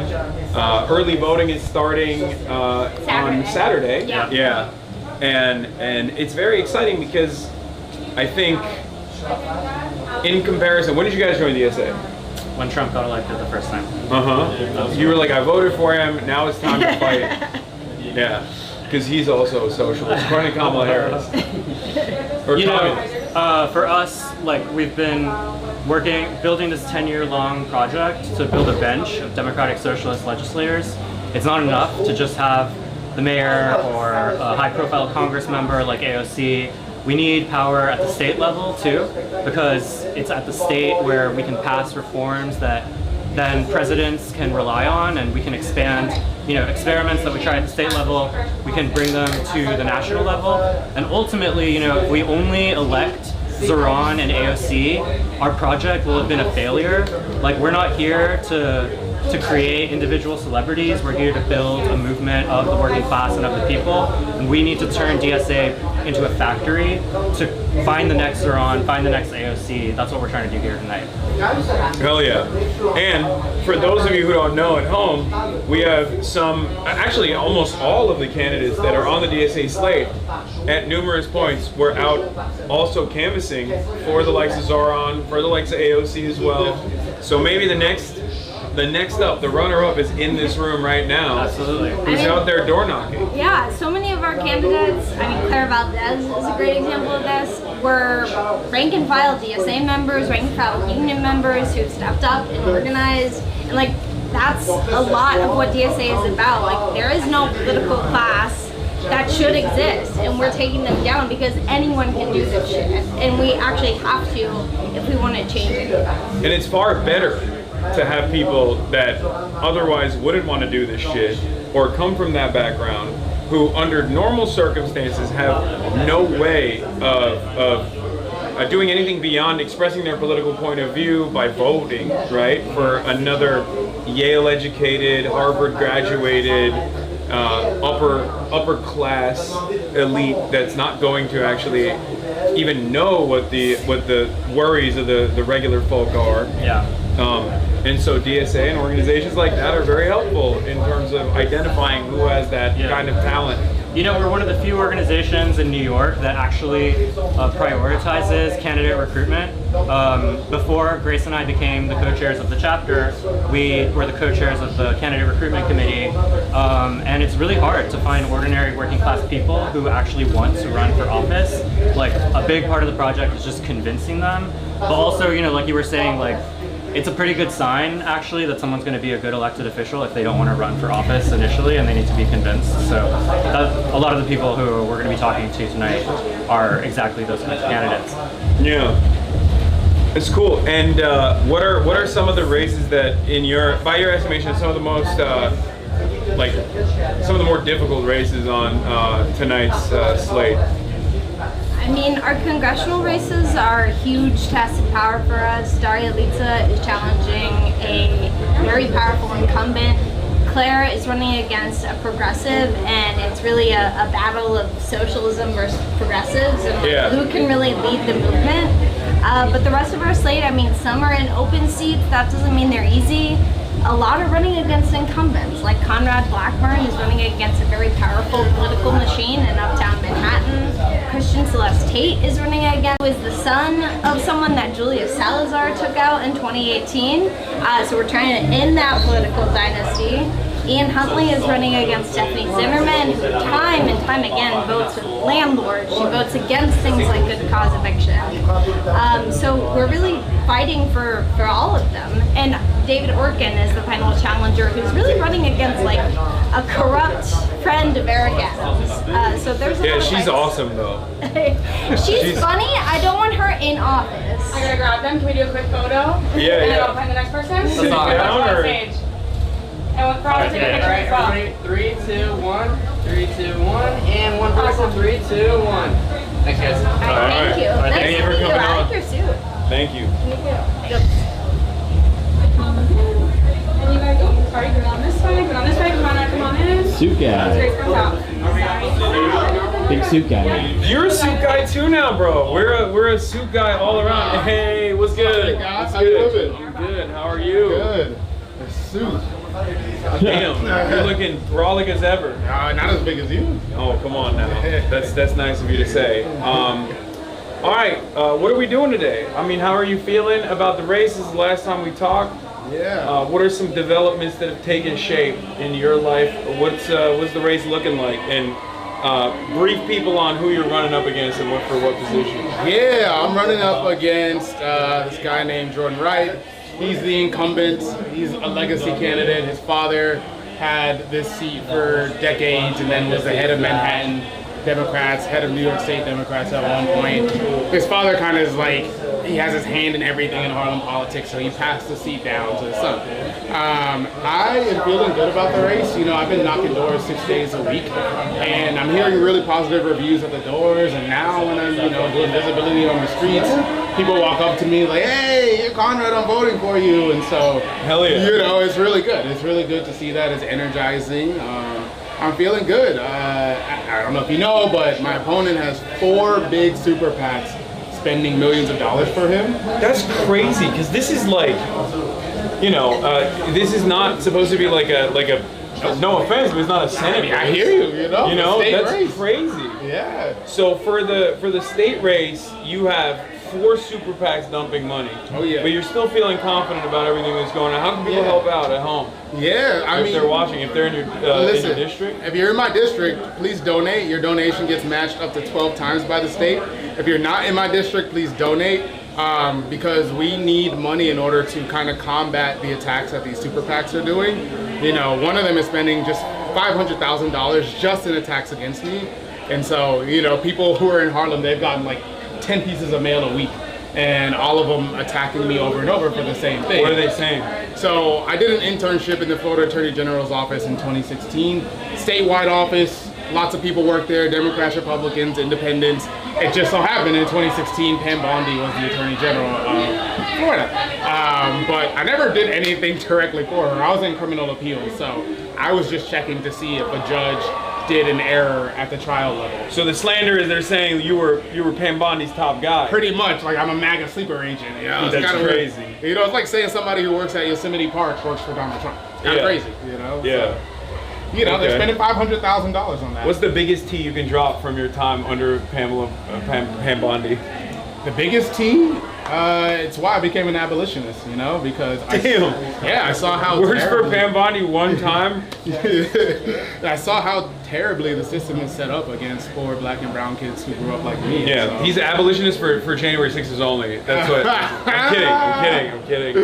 Early voting is starting on Saturday. Yeah. And it's very exciting because I think in comparison, when did you guys join DSA? When Trump got elected the first time. You were like, I voted for him, now it's time to fight. Yeah, because he's also a socialist. According to Kamala Harris. Or You know, communist. for us, like we've been building this 10-year-long project to build a bench of democratic socialist legislators. It's not enough to just have the mayor or a high-profile Congress member like AOC. We need power at the state level too, because it's at the state where we can pass reforms that then presidents can rely on, and we can expand, experiments that we try at the state level, we can bring them to the national level. And ultimately, if we only elect Zoran and AOC, our project will have been a failure. Like, we're not here to create individual celebrities. We're here to build a movement of the working class and of the people. And we need to turn DSA into a factory to find the next Zoran, find the next AOC. That's what we're trying to do here tonight. Hell yeah. And for those of you who don't know at home, we have actually almost all of the candidates that are on the DSA slate at numerous points were out also canvassing for the likes of Zoran, for the likes of AOC as well. So maybe the next up, the runner-up is in this room right now. Absolutely. Who's out there door knocking. Yeah, so many of our candidates, Claire Valdez is a great example of this, were rank and file DSA members, rank and file union members who stepped up and organized. And that's a lot of what DSA is about. There is no political class that should exist, and we're taking them down because anyone can do this shit. And we actually have to if we want to change it. And it's far better to have people that otherwise wouldn't want to do this shit or come from that background who under normal circumstances have no way of doing anything beyond expressing their political point of view by voting, right, for another Yale educated, Harvard graduated, upper class elite that's not going to actually even know what the worries of the regular folk are. Yeah. And so DSA and organizations like that are very helpful in terms of identifying who has that kind of talent. We're one of the few organizations in New York that actually prioritizes candidate recruitment. Before Grace and I became the co-chairs of the chapter, we were the co-chairs of the candidate recruitment committee. And it's really hard to find ordinary working class people who actually want to run for office. A big part of the project is just convincing them. But also, like you were saying, it's a pretty good sign, actually, that someone's going to be a good elected official if they don't want to run for office initially and they need to be convinced. So a lot of the people who we're going to be talking to tonight are exactly those kinds of candidates. Yeah, it's cool. And what are some of the races that, by your estimation, some of the most some of the more difficult races on tonight's slate? Our congressional races are a huge test of power for us. Daria Litsa is challenging a very powerful incumbent. Claire is running against a progressive, and it's really a battle of socialism versus progressives and who can really lead the movement. But the rest of our slate, some are in open seats. That doesn't mean they're easy. A lot are running against incumbents, like Conrad Blackburn is running against a very powerful political machine in uptown Manhattan. Christian Celeste Tate is running against, who is the son of someone that Julia Salazar took out in 2018. So we're trying to end that political dynasty. Ian Huntley is running against Stephanie Zimmerman, who time and time again votes with landlords. She votes against things like good cause eviction. So we're really fighting for all of them. And David Orkin is the final challenger, who's really running against a corrupt friend of Eric Adams. So there's she's awesome though. she's funny. I don't want her in office. I gotta grab them. Can we do a quick photo? Yeah, and then I'll find the next person. Sit down or? And we'll probably take a picture as well. 3, 2, 1. 3, 2, 1. And one person. 3, 2, 1. Thanks, guys. All right, thank you. Nice Thank you for to meet you. coming I on. like your suit. Thank you. And you guys go. Sorry, get on this way. Get on this way. Come on in. Suit guy. Grace comes out. Big suit guy now. You're a suit guy too now, bro. We're a suit guy all around. Hey, what's good? How you living? I'm good. How are you? Good. A suit. Damn, you're looking brolic as ever. Not as big as you. Oh, come on now. That's nice of you to say. All right, what are we doing today? How are you feeling about the races? The last time we talked. Yeah. What are some developments that have taken shape in your life? What's the race looking like? And brief people on who you're running up against and for what position. Yeah, I'm running up against this guy named Jordan Wright. He's the incumbent. He's a legacy candidate. His father had this seat for decades and then was the head of Manhattan Democrats, head of New York State Democrats at one point. His father kind of is like, he has his hand in everything in Harlem politics, so he passed the seat down to his son. I am feeling good about the race. You know, I've been knocking doors 6 days a week, and I'm hearing really positive reviews at the doors, and now when I'm, you know, doing visibility on the streets, people walk up to me like, hey, Conrad, I'm voting for you, and so, hell yeah. You know, it's really good. It's really good to see that. It's energizing. I'm feeling good. I don't know if you know, but my opponent has 4 big super PACs spending millions of dollars for him. That's crazy, because this is like, you know, this is not supposed to be like a no offense, but it's not a Senate race. I hear you, you know that's race. crazy. Yeah. So for the state race, you have 4 super PACs dumping money. Oh yeah. But you're still feeling confident about everything that's going on. How can people help out at home? Yeah, I mean, if they're watching, if they're in your district. If you're in my district, please donate. Your donation gets matched up to 12 times by the state. If you're not in my district, please donate. Because we need money in order to kind of combat the attacks that these super PACs are doing. You know, one of them is spending just $500,000 just in attacks against me. And so, you know, people who are in Harlem, they've gotten like 10 pieces of mail a week, and all of them attacking me over and over for the same thing. What are they saying? So I did an internship in the Florida Attorney General's office in 2016, statewide office. Lots of people work there, Democrats, Republicans, independents. It just so happened in 2016, Pam Bondi was the Attorney General of Florida. But I never did anything directly for her. I was in criminal appeals, so I was just checking to see if a judge did an error at the trial level. So the slander is they're saying you were Pam Bondi's top guy. Pretty much, like I'm a MAGA sleeper agent. You know, that's crazy. Weird. You know, it's like saying somebody who works at Yosemite Park works for Donald Trump. It's kind of crazy, you know? Yeah. So, you know, they're spending $500,000 on that. What's the biggest tea you can drop from your time under Pam Bondi? The biggest tea? It's why I became an abolitionist, you know, because I saw how works for Pam Bondi one time. I saw how terribly the system is set up against poor black and brown kids who grew up like me. Yeah, so. He's an abolitionist for January 6th only. That's what. I'm kidding.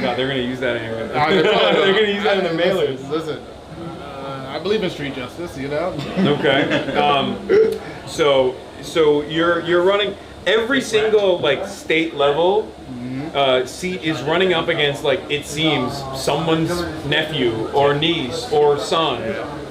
God, they're gonna use that anyway. They're gonna use that in the mailers. Listen. I believe in street justice, you know. Okay. So you're running every single like state level seat is running up against, like, it seems, someone's nephew or niece or son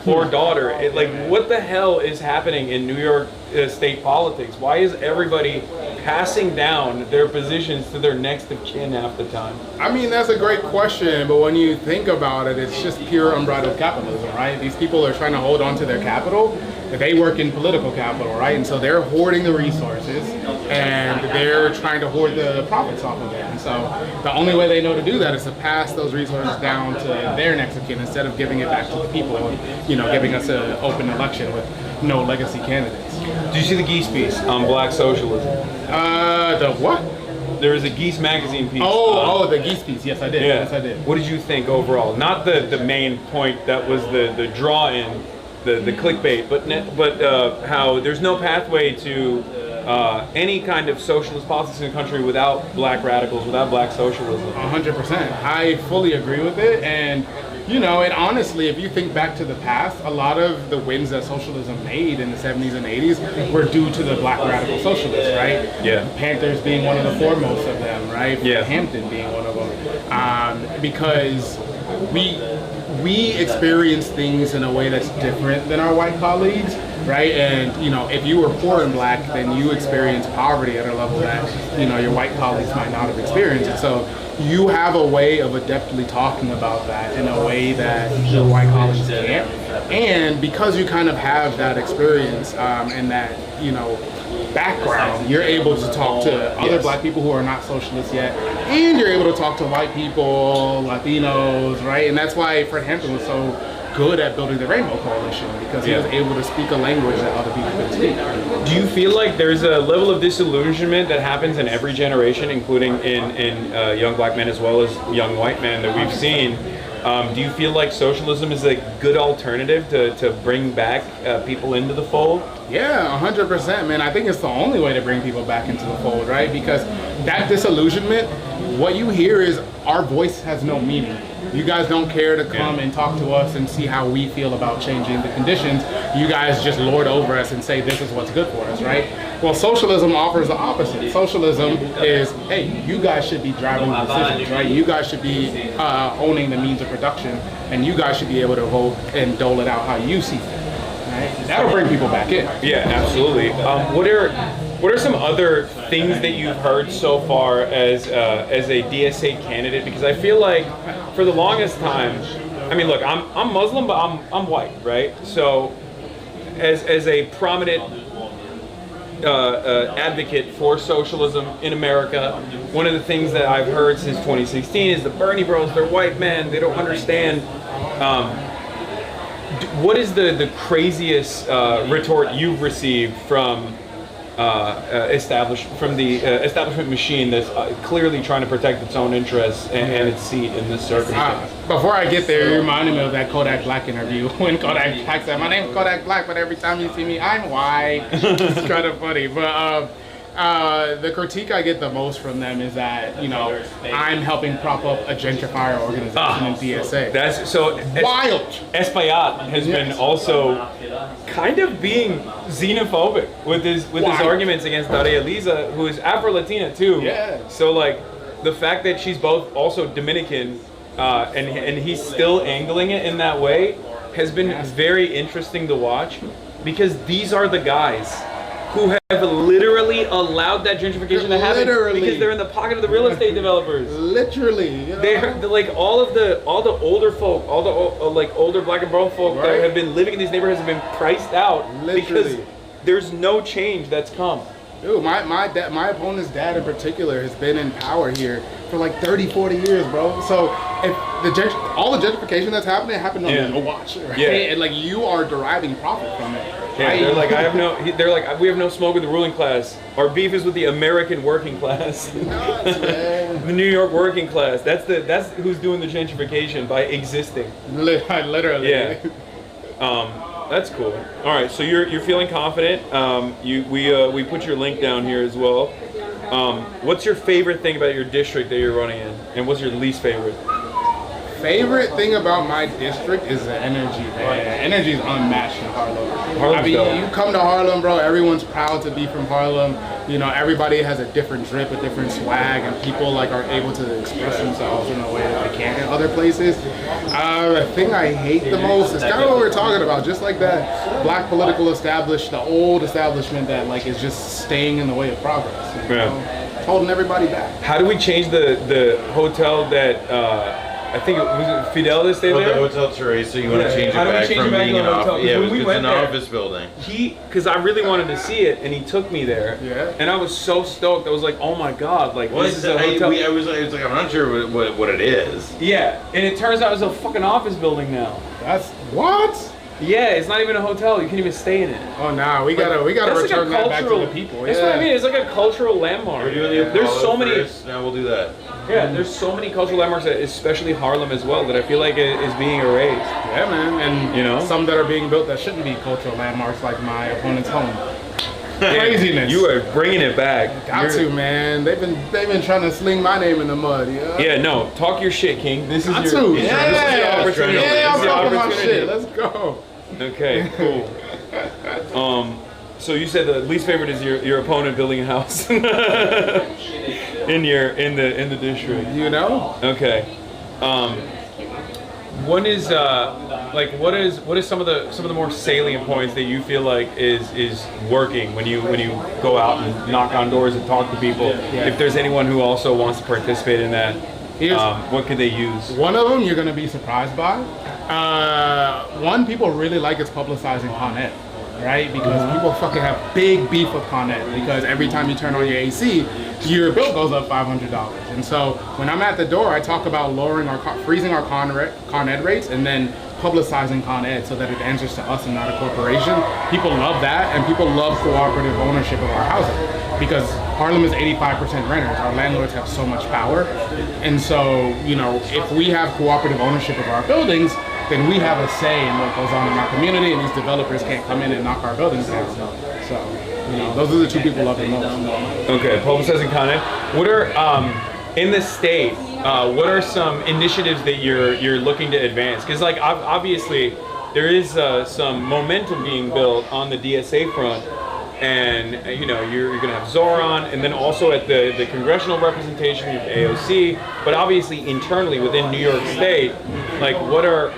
or daughter. Like, what the hell is happening in New York state politics? Why is everybody passing down their positions to their next of kin half the time? I mean, that's a great question, but when you think about it, it's just pure unbridled capitalism, right? These people are trying to hold on to their capital. They work in political capital, right? And so they're hoarding the resources and they're trying to hoard the profits off of it. And so the only way they know to do that is to pass those resources down to their next of kin instead of giving it back to the people and, you know, giving us an open election with no legacy candidates. Did you see the Geese piece on Black socialism? The what? There was a Geese magazine piece. The Geese piece. Yes, I did. Yeah. Yes, I did. What did you think overall? Not the main point that was the draw-in, the clickbait, but how there's no pathway to any kind of socialist politics in the country without black radicals, without black socialism. 100%. I fully agree with it. And, you know, and honestly, if you think back to the past, a lot of the wins that socialism made in the 70s and 80s were due to the black radical socialists, right? Yeah. Panthers being one of the foremost of them, right? Yeah. Hampton being one of them. Because we experience things in a way that's different than our white colleagues, right? And, you know, if you were poor and black, then you experience poverty at a level that, you know, your white colleagues might not have experienced. And so you have a way of adeptly talking about that in a way that your white colleagues can't. And because you kind of have that experience and that, you know, background, you're able to talk to other black people who are not socialists yet, and you're able to talk to white people, Latinos, right? And that's why Fred Hampton was so good at building the Rainbow Coalition, because he was able to speak a language that other people couldn't speak. Do you feel like there's a level of disillusionment that happens in every generation, including in young black men as well as young white men, that we've seen, Do you feel like socialism is a good alternative to bring back people into the fold? Yeah, 100%, man. I think it's the only way to bring people back into the fold, right? Because that disillusionment, what you hear is our voice has no meaning. You guys don't care to come and talk to us and see how we feel about changing the conditions. You guys just lord over us and say this is what's good for us, right? Well, socialism offers the opposite. Socialism is, hey, you guys should be driving the decisions, right? You guys should be owning the means of production, and you guys should be able to vote and dole it out how you see fit. Right? That'll bring people back in. Yeah, absolutely. What are some other things that you've heard so far as a DSA candidate? Because I feel like for the longest time, I mean, look, I'm Muslim, but I'm white, right? So as a prominent advocate for socialism in America, one of the things that I've heard since 2016 is the Bernie Bros, they're white men, they don't understand. What is the craziest retort you've received from the establishment machine that's clearly trying to protect its own interests and its seat in this circumstance? Before I get there, you reminded me of that Kodak Black interview when Kodak Black said, "My name's Kodak Black, but every time you see me, I'm white." It's kind of funny, but the critique I get the most from them is that, you know, I'm helping prop up a gentrifier organization in DSA. That's so wild. Espaillat has been also kind of being xenophobic with his arguments against Daria Liza, who is Afro-Latina too. Yeah. So like the fact that she's both also Dominican and he's still angling it in that way has been very interesting to watch, because these are the guys who have literally allowed that gentrification to happen because they're in the pocket of the real estate developers. Literally, you know? They're like all the older folk, all the like older black and brown folk that have been living in these neighborhoods have been priced out because there's no change that's come. Dude, my opponent's dad in particular has been in power here for like 30, 40 years, bro. So if all the gentrification that's happening happened on your watch, right? Yeah. And like you are deriving profit from it. Yeah, Right? they're like, they're like, we have no smoke with the ruling class. Our beef is with the American working class. The New York working class. That's who's doing the gentrification by existing. Literally. Yeah. That's cool. All right, so you're feeling confident. We put your link down here as well. What's your favorite thing about your district that you're running in, and what's your least favorite? Favorite thing about my district is the energy, man. Energy is unmatched in Harlem. Harlem's I mean, dope. you come to Harlem, bro, everyone's proud to be from Harlem. You know, everybody has a different drip, a different swag, and people like are able to express themselves in a way that they can't in other places. The thing I hate the most is kind of what we're talking about, just like that black political the old establishment that like is just staying in the way of progress. You know? Holding everybody back. How do we change the hotel that I think it was Fidel that stayed there? The Hotel Teresa, you want to change it back from being an office? Yeah, it's an office building. Because I really wanted to see it, and he took me there. Yeah. And I was so stoked. I was like, oh my god, like this is a hotel. I was like, I'm not sure what it is. Yeah, and it turns out it's a fucking office building now. That's what? Yeah, it's not even a hotel. You can't even stay in it. Oh no, we gotta return that back to the people. That's what I mean. It's like a cultural landmark. We're doing the There's so many. first. Now we'll do that. Yeah, there's so many cultural landmarks, especially Harlem as well, that I feel like is being erased. Yeah, man, and you know, some that are being built that shouldn't be cultural landmarks, like my opponent's home. Craziness. You are bringing it back. Got to, man. They've been trying to sling my name in the mud. Yeah. Yeah, no. Talk your shit, King. This is Got your. to. This is your opportunity. Yeah, I'm talking my opportunity. shit. Let's go. Okay, cool. So you said the least favorite is your opponent building a house in the district. You know? Okay. What is some of the more salient points that you feel like is working when you go out and knock on doors and talk to people? Yeah. If there's anyone who also wants to participate in that, what could they use? One of them you're gonna be surprised by. One, people really like it's publicizing Con Ed, right? Because people fucking have big beef with Con Ed, because every time you turn on your AC, your bill goes up $500. And so when I'm at the door, I talk about freezing our Con Ed rates and then publicizing Con Ed so that it answers to us and not a corporation. People love that, and people love cooperative ownership of our housing because Harlem is 85% renters. Our landlords have so much power, and so if we have cooperative ownership of our buildings, then we have a say in what goes on in our community, and these developers can't come in and knock our buildings down. So, those are the two people love the most. Okay, publicizing Con Ed. What are in the state? What are some initiatives that you're looking to advance? Because like obviously there is some momentum being built on the DSA front, and you're going to have Zoran, and then also at the congressional representation you have AOC, but obviously internally within New York State, like what are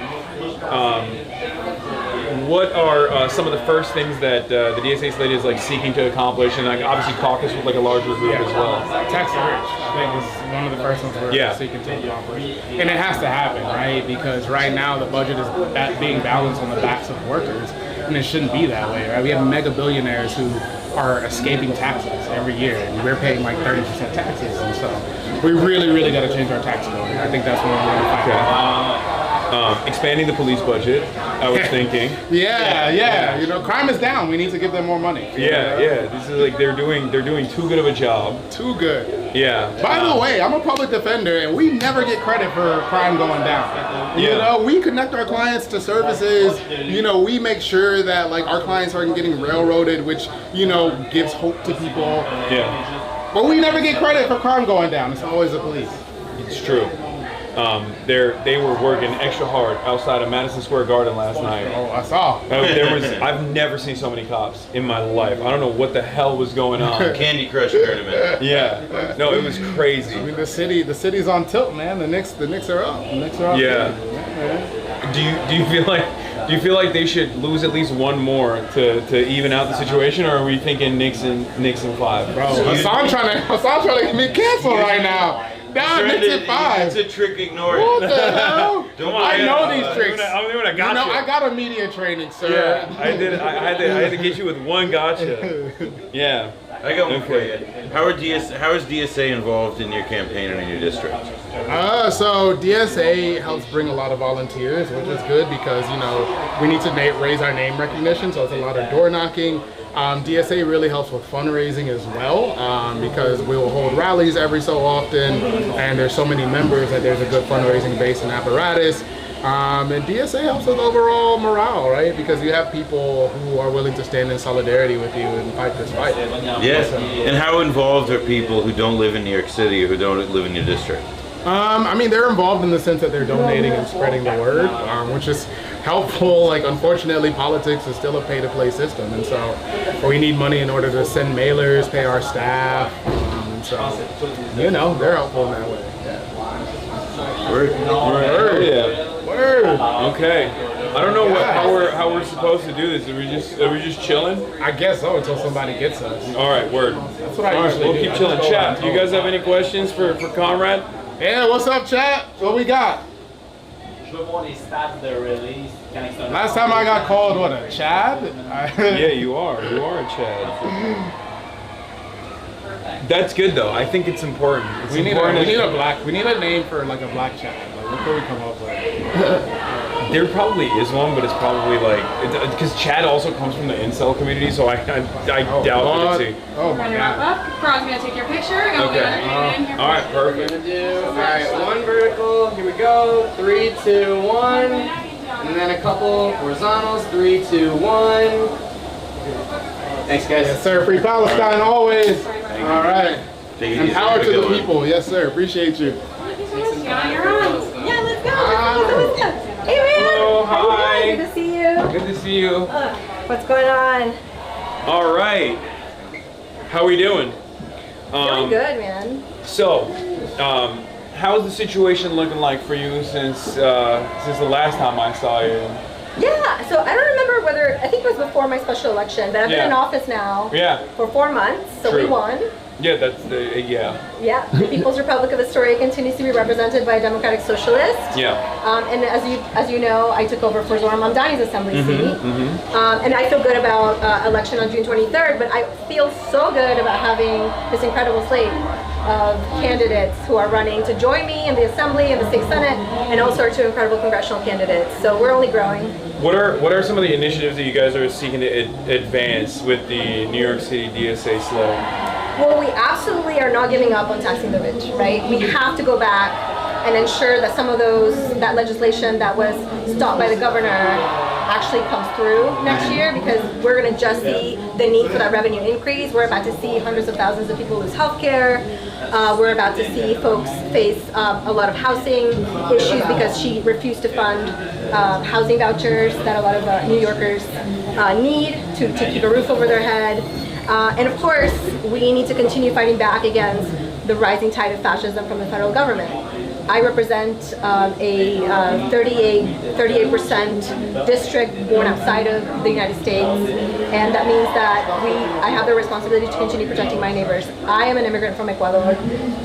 some of the first things that the DSA slate is like seeking to accomplish, and like obviously caucus with like a larger group as well? Tax the rich, I think, is one of the first ones we're seeking to accomplish, and it has to happen, right? Because right now the budget is being balanced on the backs of workers, and it shouldn't be that way, right? We have mega billionaires who are escaping taxes every year, and we're paying like 30% taxes, and so we really got to change our tax code. I think that's what we're going to fight. Expanding the police budget, I was thinking. Yeah. Crime is down. We need to give them more money. Yeah. This is like they're doing too good of a job. Too good. Yeah. By the way, I'm a public defender, and we never get credit for crime going down. We connect our clients to services. We make sure that like our clients aren't getting railroaded, which gives hope to people. Yeah. But we never get credit for crime going down. It's always the police. It's true. They were working extra hard outside of Madison Square Garden last night. Oh, I saw. I've never seen so many cops in my life. I don't know what the hell was going on. Candy Crush tournament. Yeah. No, it was crazy. I mean, the city's on tilt, man. The Knicks are up. The Knicks are up. Yeah. Do you feel like they should lose at least one more to even out the situation, or are we thinking Knicks and 5? Bro, Hasan trying to get me canceled right now. Nah, Knicks at 5. It's a trick, ignore it. What the hell? I know these tricks. I'm doing a gotcha. I got a media training, sir. Yeah, I did. I had to get you with one gotcha. Yeah. I got one for you. How is DSA involved in your campaign and in your district? So DSA helps bring a lot of volunteers, which is good because we need to raise our name recognition. So it's a lot of door knocking. DSA really helps with fundraising as well because we will hold rallies every so often, and there's so many members that there's a good fundraising base and apparatus. And DSA helps with overall morale, right? Because you have people who are willing to stand in solidarity with you and fight this fight. Yes. And how involved are people who don't live in New York City or who don't live in your district? I mean, they're involved in the sense that they're donating and spreading the word, which is helpful. Like, unfortunately, politics is still a pay-to-play system, and so we need money in order to send mailers, pay our staff. So, they're helpful in that way. Word. Yeah. Word. Okay. I don't know how we're supposed to do this. Are we just chilling? I guess so, until somebody gets us. All right, word. That's what I usually do. We'll keep chilling. Chat, do you guys have any questions for Conrad? Yeah, what's up, chat? What we got? Last time I got called, what, a Chad? Yeah, you are. You are a Chad. That's good though. I think it's important. We need a name for like a black Chad. Like, what can we come up with? There probably is one, but it's probably like because Chad also comes from the incel community, so I doubt that it's Oh my God. Carl's gonna take your picture. Okay. All right, perfect. All right, one vertical. Here we go. 3, 2, 1, and then a couple horizontals. 3, 2, 1. Thanks, guys. Yes, sir. Free Palestine always. All right. And power to the people. Yes, sir. Appreciate you. Yeah, let's go. Hey, man. Hello, hi. Good to see you. Good to see you. What's going on? All right. How we doing? Doing good, man. So, how's the situation looking like for you since the last time I saw you? Yeah, so I don't remember whether, I think it was before my special election, but I've been in office now for 4 months, so we won. Yeah, that's the, Yeah, the People's Republic of Astoria continues to be represented by a Democratic Socialist. Yeah. And as you know, I took over for Zoran Mamdani's assembly seat. And I feel good about election on June 23rd, but I feel so good about having this incredible slate. of candidates who are running to join me in the Assembly and the State Senate, and also our 2 incredible congressional candidates. So we're only growing. What are some of the initiatives that you guys are seeking to advance with the New York City DSA slogan? Well, we absolutely are not giving up on taxing the rich, right? We have to go back and ensure that some of that legislation that was stopped by the governor actually comes through next year, because we're going to just see the need for that revenue increase. We're about to see hundreds of thousands of people lose health care. We're about to see folks face a lot of housing issues because she refused to fund housing vouchers that a lot of New Yorkers need to keep a roof over their head. And of course, we need to continue fighting back against the rising tide of fascism from the federal government. I represent a 38% district born outside of the United States, and that means that I have the responsibility to continue protecting my neighbors. I am an immigrant from Ecuador,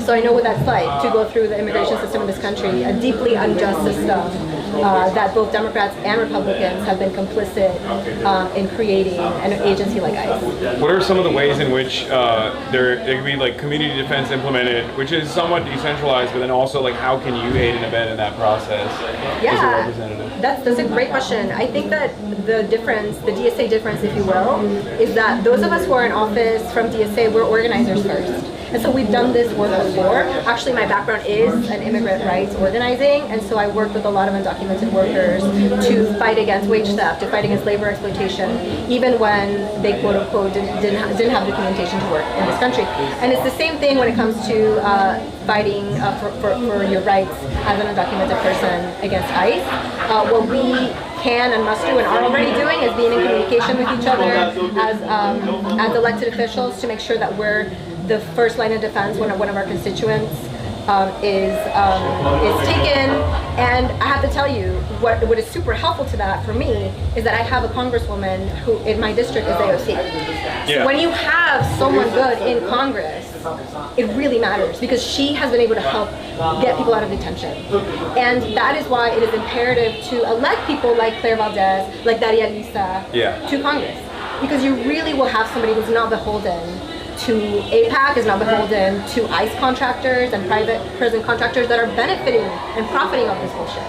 so I know what that's like to go through the immigration system in this country, a deeply unjust system that both Democrats and Republicans have been complicit in creating an agency like ICE. What are some of the ways in which there could be like community defense implemented, which is somewhat decentralized, but then also like how can you aid and abet in that process as a representative? That's a great question. I think that the difference, the DSA difference, if you will, is that those of us who are in office from DSA, we're organizers first. And so we've done this work before. Actually, my background is in immigrant rights organizing, and so I worked with a lot of undocumented workers to fight against wage theft, to fight against labor exploitation, even when they quote unquote didn't have documentation to work in this country. And it's the same thing when it comes to fighting for your rights as an undocumented person against ICE. What we can and must do and are already doing is being in communication with each other as elected officials to make sure that we're the first line of defense when one of our constituents is taken. And I have to tell you, what is super helpful to that for me is that I have a congresswoman who in my district is AOC. So when you have someone good in Congress, it really matters because she has been able to help get people out of detention. And that is why it is imperative to elect people like Claire Valdez, like Daria Lisa to Congress. Because you really will have somebody who's not beholden to APAC, is not beholden to ICE contractors and private prison contractors that are benefiting and profiting off this bullshit.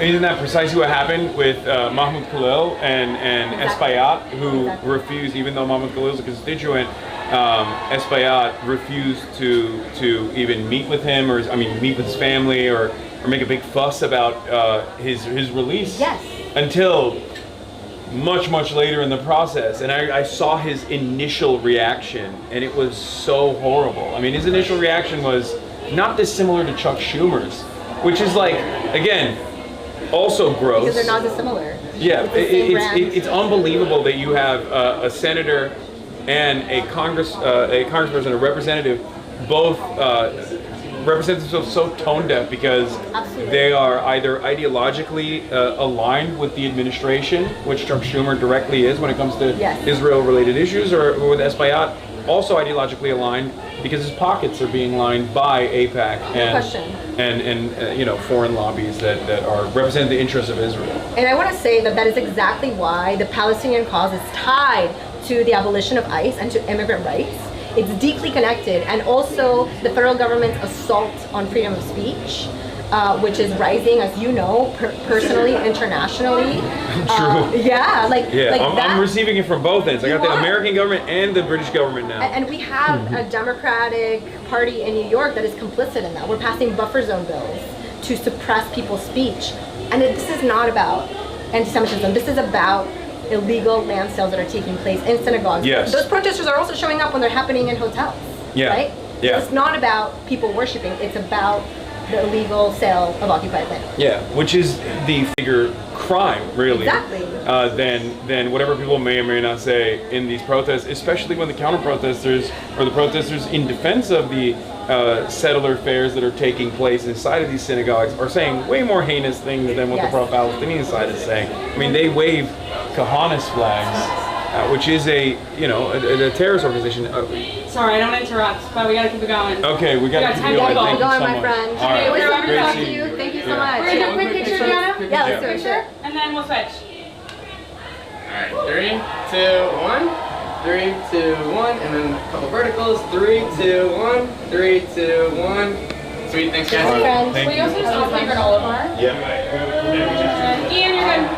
Isn't that precisely what happened with Mahmoud Khalil and Espaillat, who refused, even though Mahmoud Khalil is a constituent, Espaillat refused to even meet with him, meet with his family, or make a big fuss about his release until much later in the process. And I saw his initial reaction, and it was so horrible. I mean, his initial reaction was not dissimilar to Chuck Schumer's, which is like, again, also gross. Because they're not dissimilar. Yeah, it's unbelievable that you have a senator and a congressperson, a representative, both represent themselves so tone deaf because they are either ideologically aligned with the administration, which Chuck Schumer directly is when it comes to Israel-related issues, or with Espaillat, also ideologically aligned because his pockets are being lined by AIPAC and foreign lobbies that are representing the interests of Israel. And I want to say that is exactly why the Palestinian cause is tied to the abolition of ICE and to immigrant rights. It's deeply connected, and also the federal government's assault on freedom of speech, which is rising, as you know, personally, internationally. True. I'm receiving it from both ends. I got the American government and the British government now. And we have a Democratic Party in New York that is complicit in that. We're passing buffer zone bills to suppress people's speech. And this is not about anti-Semitism. This is about illegal land sales that are taking place in synagogues. Those protesters are also showing up when they're happening in hotels, right? It's not about people worshiping, it's about the illegal sale of occupied land. Which is the bigger crime, really, than whatever people may or may not say in these protests, especially when the counter-protesters or the protesters in defense of the settler fairs that are taking place inside of these synagogues are saying way more heinous things than what the pro-Palestinian side is saying. I mean, they wave Kahanis flags, which is a terrorist organization. Sorry, I don't want to interrupt, but we gotta keep it going. Okay, we gotta keep it going. Keep it going, my friend. All right. It was so good to talk to Great you. Thank you so much. We're gonna do a quick picture, Gianna? Yeah, let's do it. And then we'll switch. Alright, 3, 2, 1. 3, 2, 1, and then a couple verticals. 3, 2, 1, 3, 2, 1. Sweet, thanks guys. Will you also just offer your granola bar? Yeah. Ian, you're good.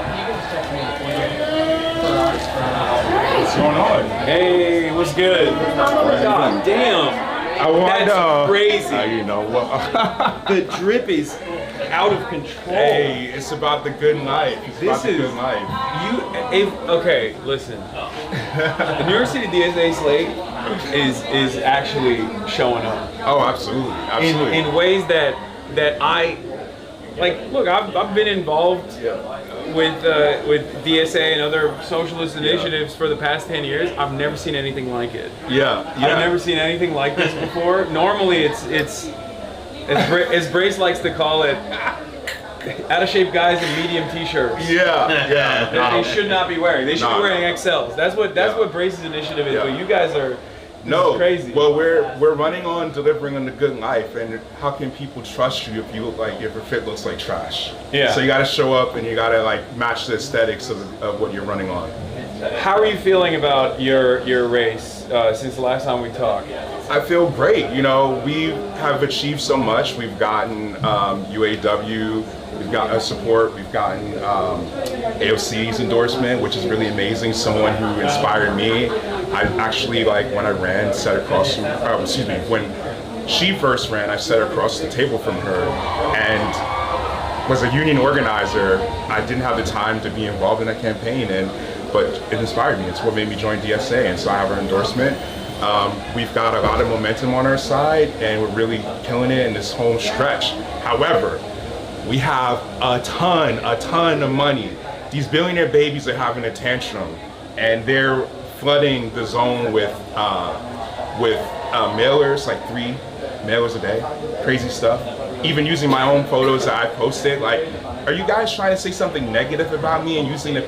What's going on? Hey, what's good? God damn. I want That's crazy. You know what? The drip is out of control. Hey, it's about the good life. It's about the good life. Okay, listen. The New York City DSA slate is actually showing up. Oh, absolutely, absolutely. In ways that I like. Look, I've been involved with DSA and other socialist initiatives for the past 10 years. I've never seen anything like it. Yeah. I've never seen anything like this before. Normally, it's as Brace likes to call it, out of shape guys in medium t-shirts. Yeah. That they should not be wearing. They should be wearing XLs. That's what Brace's initiative is. Yeah. But you guys are crazy. Well, we're running on delivering on the good life, and how can people trust you if you look like if your fit looks like trash? Yeah. So you got to show up and you got to like match the aesthetics of what you're running on. How are you feeling about your race since the last time we talked? I feel great. You know, we have achieved so much. We've gotten UAW, we've gotten support, we've gotten AOC's endorsement, which is really amazing. Someone who inspired me. I actually, like, when I ran, sat across, when she first ran, I sat across the table from her and was a union organizer. I didn't have the time to be involved in that campaign, but it inspired me. It's what made me join DSA, and so I have her endorsement. We've got a lot of momentum on our side, and we're really killing it in this home stretch. However, we have a ton of money. These billionaire babies are having a tantrum, and they're flooding the zone with mailers, like 3 mailers a day, crazy stuff. Even using my own photos that I posted, like, are you guys trying to say something negative about me and using the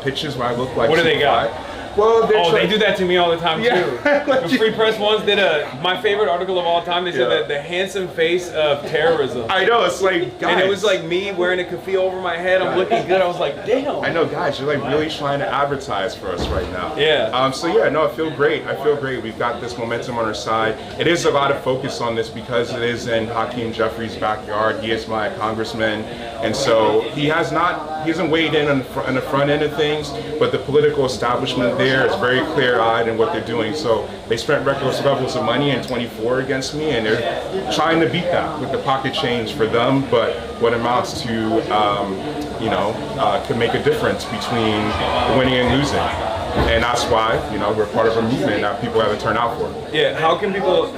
pictures where I look like? What do they got? Well, they do that to me all the time too. The Free Press once did my favorite article of all time. They said that the handsome face of terrorism. I know, it's like, guys. And it was like me wearing a keffiyeh over my head. I'm looking good. I was like, damn. I know, guys, you're like really trying to advertise for us right now. Yeah. So yeah, no, I feel great. We've got this momentum on our side. It is a lot of focus on this because it is in Hakeem Jeffries' backyard. He is my congressman, and so he hasn't weighed in on the front end of things, but the political establishment there is very clear-eyed in what they're doing. So they spent reckless levels of money in 24 against me, and they're trying to beat that with the pocket change for them, but what amounts to, could make a difference between winning and losing. And that's why, we're part of a movement that people have to turn out for. Yeah, how can people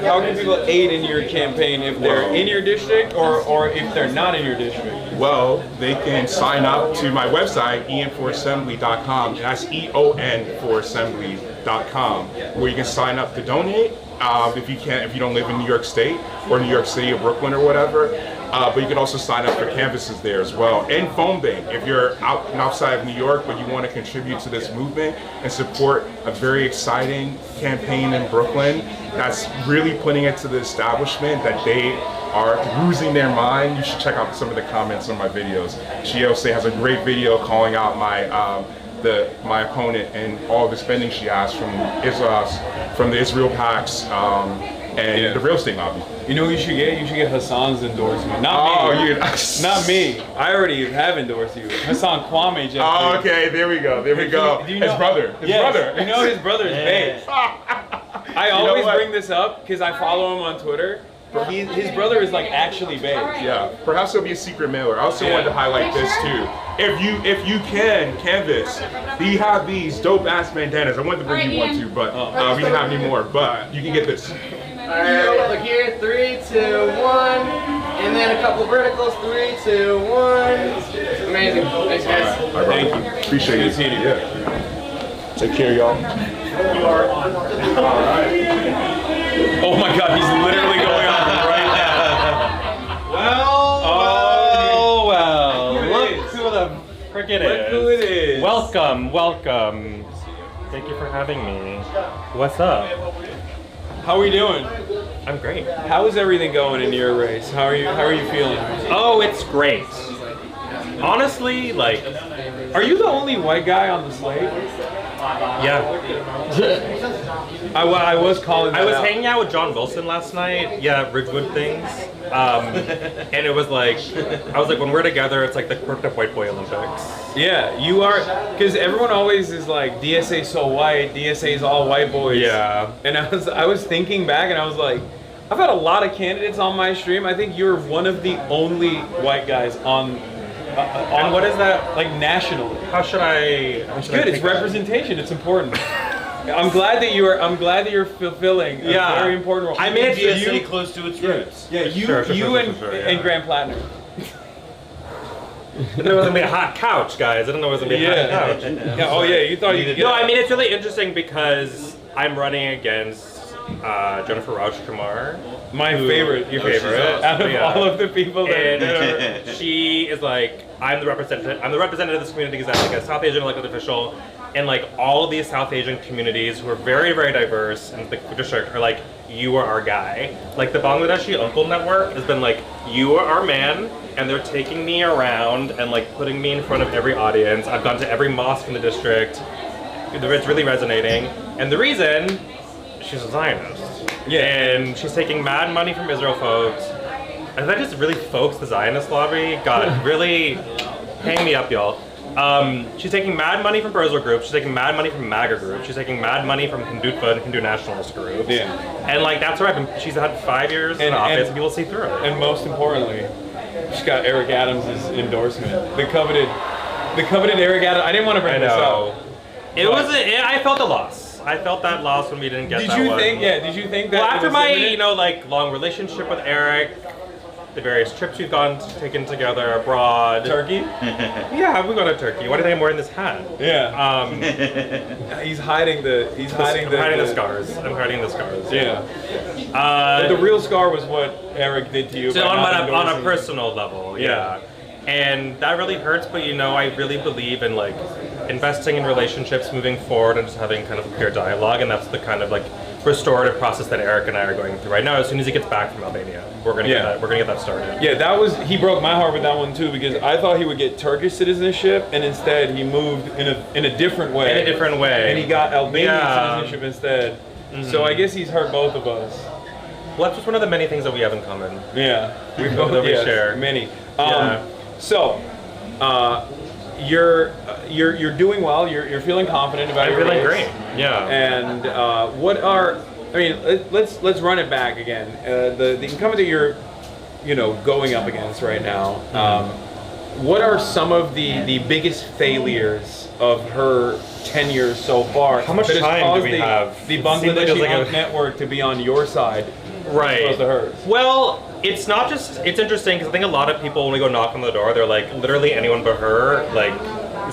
aid in your campaign if they're in your district or if they're not in your district? Well, they can sign up to my website, eon4assembly.com, and that's EON4assembly.com, where you can sign up to donate if you don't live in New York State or New York City or Brooklyn or whatever. But you can also sign up for canvases there as well. And phone bank, if you're outside of New York but you want to contribute to this movement and support a very exciting campaign in Brooklyn that's really putting it to the establishment that they are losing their mind, you should check out some of the comments on my videos. Chiose has a great video calling out my opponent and all the spending she has from the Israel PACs and the real estate lobby. You know who you should get? You should get Hasan's endorsement. Not me. Not me. I already have endorsed you. Hasan Kwame just. Oh, okay. There we go. There we go. Do you know, his brother. You know his brother is based. I always bring this up because I follow him on Twitter. His brother is like actually based. Yeah. Perhaps it'll be a secret mailer. I also wanted to highlight this too. If you can canvas, we have these dope ass bandanas. I wanted to bring you one too, but we didn't have any more. But you can get this. Alright, look here, 3, 2, 1, and then a couple verticals, 3, 2, 1. Amazing. Thanks, guys. Thank you. Appreciate it. Yeah. Take care, y'all. Oh my God, he's literally going on right now. Well, look who the frick it is. Look who it is. Welcome. Thank you for having me. What's up? How are we doing? I'm great. How is everything going in your race? How are you feeling? Oh, it's great. Honestly, like, Are you the only white guy on the slate? yeah. I was calling that I was out. hanging out with John Wilson last night. Yeah, Ridgewood things. And it was like, I was like, when we're together, it's like the quirked up white boy Olympics. Yeah, you are, because everyone always is like, DSA's so white, DSA's all white boys. Yeah. And I was thinking back and I was like, I've had a lot of candidates on my stream. I think you're one of the only white guys on And what is that? Like nationally. How should I? It's good. It's representation. It's important. I'm glad that you're fulfilling a very important role. I made You- DSA close to its roots. Yeah, and Grand Platinum. I didn't know it was gonna be a hot couch, guys. I didn't know it was gonna be a hot couch. Yeah. Oh yeah, you thought you could get. No, I mean it's really interesting because I'm running against Jennifer Rauch Kumar. My favorite. Your favorite. Out of all of the people that And she is like, I'm the representative of this community because I'm like a South Asian elected official, and like all of these South Asian communities who are very, very diverse in the district are like, you are our guy. Like the Bangladeshi Uncle Network has been like, you are our man, and they're taking me around and like putting me in front of every audience. I've gone to every mosque in the district. It's really resonating, and the reason, she's a Zionist. Yeah, and she's taking mad money from Israel folks. And that just really folks the Zionist lobby. God, really hang me up, y'all. She's taking mad money from Israel groups. She's taking mad money from MAGA groups. She's taking mad money from Hindutva and Hindu nationalist groups. Yeah. And like that's where she's had 5 years in office, and people see through it. And most importantly, she's got Eric Adams' endorsement. The coveted Eric Adams. I didn't want to bring this up. I felt the loss. I felt that loss when we didn't get that one. Did you think that? Well, after my, imminent? like long relationship with Eric, the various trips we've taken together abroad. Turkey? Yeah, we go to Turkey. Why do you think I'm wearing this hat? Yeah. He's hiding the scars. I'm hiding the scars. Yeah. But the real scar was what Eric did to you. So on a personal level, yeah. And that really hurts, but I really believe in like investing in relationships moving forward and just having kind of a clear dialogue, and that's the kind of like restorative process that Eric and I are going through right now. As soon as he gets back from Albania, we're gonna get that started. Yeah, he broke my heart with that one too, because I thought he would get Turkish citizenship, and instead he moved in a different way. And he got Albanian citizenship instead. Mm-hmm. So I guess he's hurt both of us. Well, that's just one of the many things that we have in common. Yeah, we both share many. So, you're doing well. You're feeling confident about your feeling race. great. Yeah. And let's run it back again. The incumbent that you're, going up against right now. What are some of the biggest failures of her tenure so far? How much time do we have? The Bangladeshi network to be on your side, right? As opposed to hers. Well, it's not just. It's interesting because I think a lot of people, when we go knock on the door, they're like, literally anyone but her, like,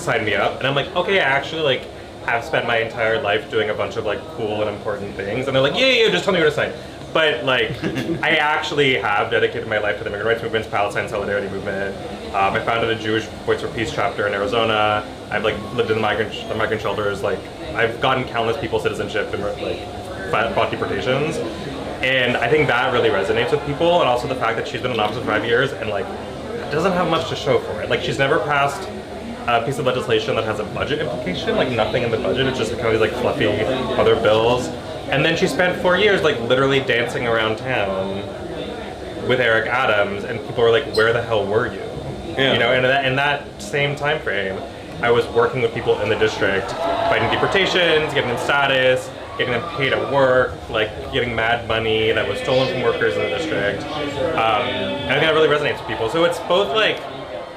sign me up, and I'm like, okay, I actually like have spent my entire life doing a bunch of like cool and important things, and they're like, yeah, just tell me where to sign. But like, I actually have dedicated my life to the immigrant rights movement, Palestine solidarity movement. I founded a Jewish Voice for Peace chapter in Arizona. I've like lived in the migrant shelters. Like, I've gotten countless people's citizenship and like fought deportations. And I think that really resonates with people, and also the fact that she's been in office for 5 years and like doesn't have much to show for it. Like, she's never passed a piece of legislation that has a budget implication, like nothing in the budget. It's just kind of these like fluffy other bills. And then she spent 4 years like literally dancing around town with Eric Adams, and people were like, "Where the hell were you?" Yeah. And in that same time frame, I was working with people in the district, fighting deportations, getting them status, getting them paid at work, like getting mad money that was stolen from workers in the district. And I think that really resonates with people. So it's both like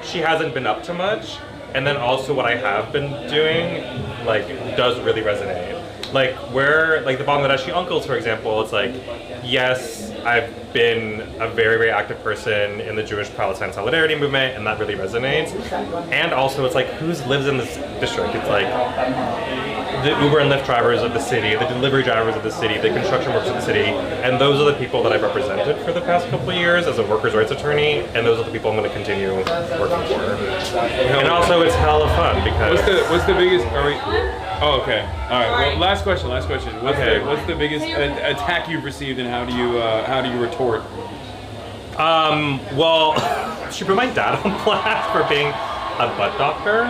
she hasn't been up to much, and then also what I have been doing like does really resonate. Like where, like the Bangladeshi uncles, for example, it's like, yes, I've been a very, very active person in the Jewish Palestine solidarity movement, and that really resonates. And also it's like, who lives in this district? It's like the Uber and Lyft drivers of the city, the delivery drivers of the city, the construction workers of the city, and those are the people that I've represented for the past couple of years as a workers' rights attorney, and those are the people I'm going to continue working for. And also it's hella fun because... What's the biggest... Oh, okay. All right. Well, last question. What's the biggest attack you've received, and how do you retort? Well, she put my dad on blast for being a butt doctor,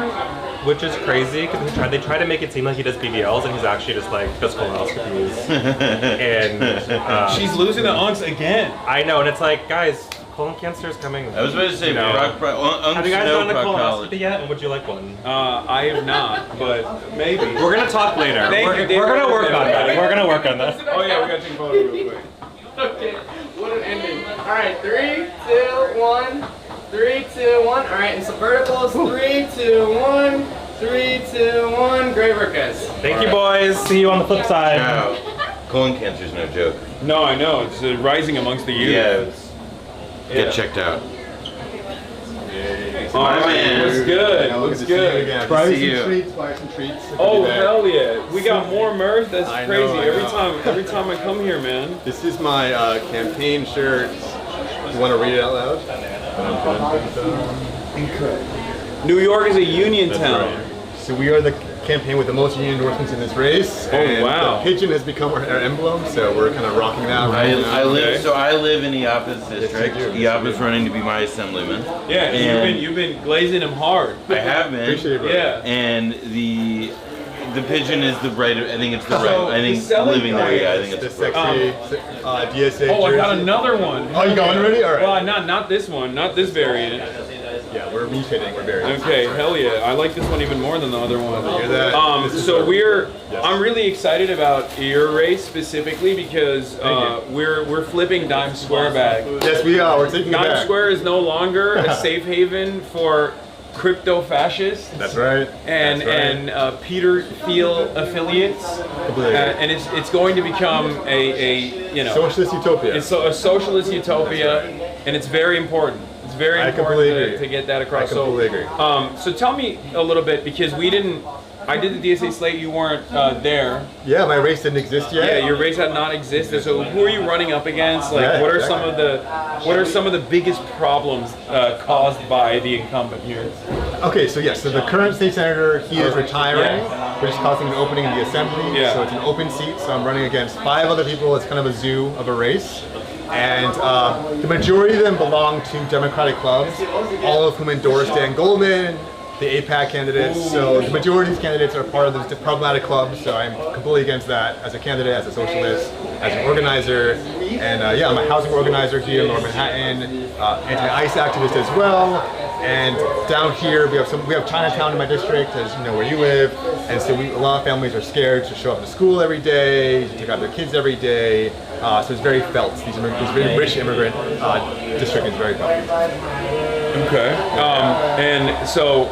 which is crazy because they try to make it seem like he does BBLs and he's actually just like does colonoscopies. And she's losing the unks again. I know, and it's like, guys, colon cancer is coming. I was about to say, have you guys done a colonoscopy yet? And would you like one? I have not, but maybe. We're gonna talk later. We're gonna work on that. We're gonna work on that. Oh yeah, we gotta take a photo real quick. Okay, what an ending. All right, 3, 2, 1. 3, 2, 1. All right, and some verticals. 3, 2, 1. 3, 2, 1. Great work, guys. Thank you, boys. See you on the flip side. Colon cancer's no joke. No, I know. It's rising amongst the youth. Yeah. Get checked out. Oh man, looks good. Looks good. Buy some treats. Buy some treats. Oh hell yeah! We got more merch. That's crazy. Every time I come here, man. This is my campaign shirt. You want to read it out loud? Okay. New York is a union town. Right. So we are the campaign with the most union endorsements in this race. Oh and wow! The pigeon has become our emblem, so we're kind of rocking that. I live in Iapa's district. Iapa's running to be my assemblyman. Yeah, and you've been glazing him hard. I have been. Appreciate it, yeah. And the pigeon is the right. I think it's the right. I think living there. Yeah, I think it's the sexy DSA. Oh, I got another one. Oh, you got one already? All right. Well, not this one. Not this variant. Yeah, we're mutating. We're very. Okay, hell yeah! I like this one even more than the other one. Hear that? I'm really excited about your race specifically because we're flipping Dime Square back. Yes, we are. We're taking it Dime back. Square is no longer a safe haven for crypto fascists. That's right. And Peter Thiel affiliates. And it's going to become a socialist utopia. It's a socialist utopia, and it's very important. It's very important to get that across. I completely agree. So tell me a little bit because I did the DSA slate. You weren't there. Yeah, my race didn't exist yet. Yeah, your race had not existed. So who are you running up against? Like, what are some of the biggest problems caused by the incumbent here? Okay, so yes, so the current state senator, he is retiring, which is causing an opening in the assembly. Yeah. So it's an open seat. So I'm running against 5 other people. It's kind of a zoo of a race. And the majority of them belong to Democratic clubs, all of whom endorse Dan Goldman, the APAC candidates. So the majority of these candidates are part of those problematic clubs. So I'm completely against that as a candidate, as a socialist, as an organizer. And I'm a housing organizer here in Lower Manhattan, anti-ICE activist as well. And down here we have Chinatown in my district, as you know where you live. And so a lot of families are scared to show up to school every day, to take out their kids every day. So it's very felt. This very rich immigrant district is very felt. Okay. And so,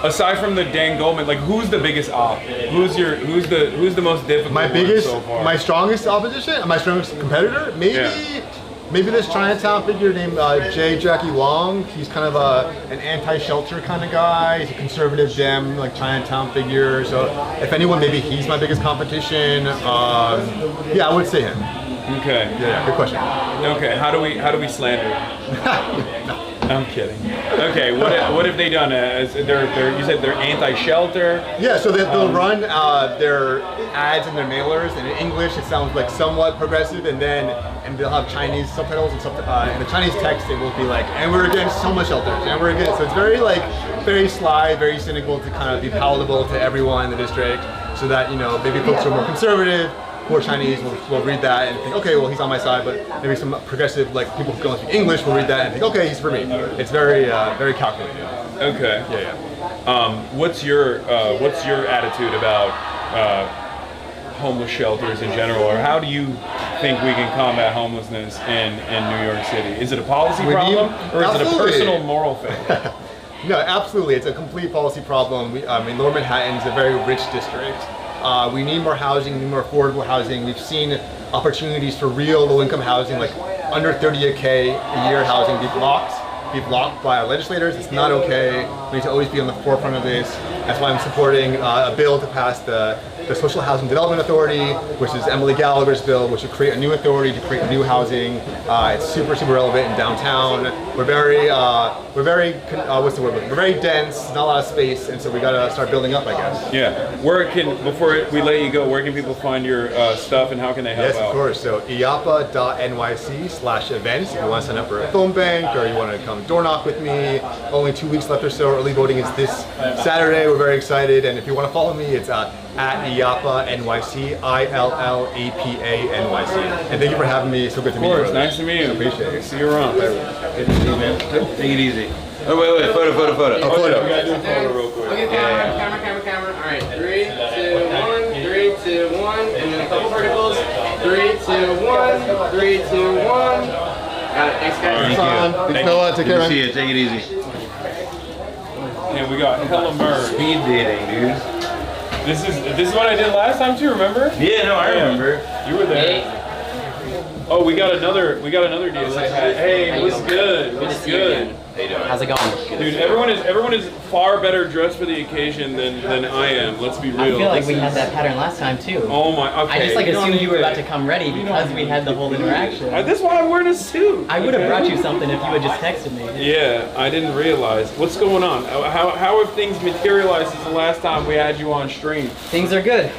aside from the Dan Goldman, like who's the biggest op? Who's the most difficult? My one biggest, so far? my strongest opposition, my strongest competitor, maybe this Chinatown figure named Jackie Long. He's kind of an anti-shelter kind of guy. He's a conservative Dem, like Chinatown figure. So if anyone, maybe he's my biggest competition. I would say him. Okay. Yeah, good question. Okay, how do we slander? I'm kidding. Okay, what have they done? You said they're anti-shelter. Yeah, so they'll run their ads and their mailers, and in English it sounds like somewhat progressive, and they'll have Chinese subtitles and in the Chinese text it will be like, and we're against homeless shelters, and we're against. So it's very sly, very cynical to kind of be palatable to everyone in the district, so that maybe folks who are more conservative, who are Chinese will read that and think, okay, well he's on my side, but maybe some progressive, like people who don't speak English, will read that and think, okay, he's for me. It's very calculated. Okay. Yeah. What's your attitude about homeless shelters in general, or how do you think we can combat homelessness in New York City? Is it a policy problem, or is it a personal moral thing? No, absolutely. It's a complete policy problem. Lower Manhattan is a very rich district. We need more housing, we need more affordable housing. We've seen opportunities for real low-income housing, like under $30K a year housing, be blocked by our legislators. It's not okay. We need to always be on the forefront of this. That's why I'm supporting a bill to pass the Social Housing Development Authority, which is Emily Gallagher's bill, which would create a new authority to create new housing. It's super relevant in downtown. We're very dense, not a lot of space, and so we gotta start building up, I guess. Yeah. Before we let you go, where can people find your stuff, and how can they help out? Yes, of course. So iapa.nyc/events if you want to sign up for a phone bank or you want to come door knock with me. Only 2 weeks left or so early voting is this Saturday. We're very excited, and if you want to follow me, it's at ILLAPA NYC, ILLAPA NYC. And thank you for having me. It's so good to meet you. Of course, nice to meet you. Appreciate it. See you around. Good to see you, man. Take it easy. Oh, wait, photo. Oh, photo. We gotta do a photo real quick. Okay, camera. All right, 3, 2, 1, 3, 2, 1, and then a couple verticals. 3, 2, 1, 3, 2, 1. Got it. Thanks, guys. Hasan, big fella. Take care, man. See you. Take it easy. Yeah, we got hella merch. Speed dating, dude. This is what I did last time too. Remember? Yeah, no, I remember. You were there. Oh, we got another DSA hat. Hey, what's good? What's good? How's it going? Dude, everyone is far better dressed for the occasion than I am. Let's be real. I feel like we had that pattern last time too. Oh my. Okay. I just assumed you were about to come ready because we had the whole interaction. That's why I'm wearing a suit. I would have brought you something if you had just texted me. Yeah, I didn't realize. What's going on? How have things materialized since the last time we had you on stream? Things are good.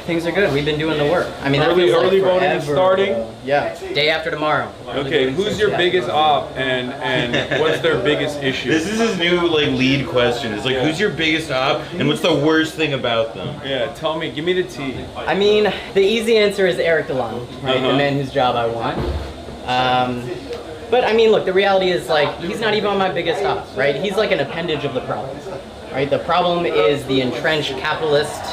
We've been doing the work. I mean, early voting is starting. Yeah, day after tomorrow. Okay, who's your biggest op and what's their biggest issue? This is his new lead question. It's like, who's your biggest op and what's the worst thing about them? Yeah, tell me. Give me the tea. I mean, the easy answer is Eric DeLong, right? The man whose job I want. But I mean, look, the reality is he's not even my biggest op, right? He's like an appendage of the problem. Right? The problem is the entrenched capitalist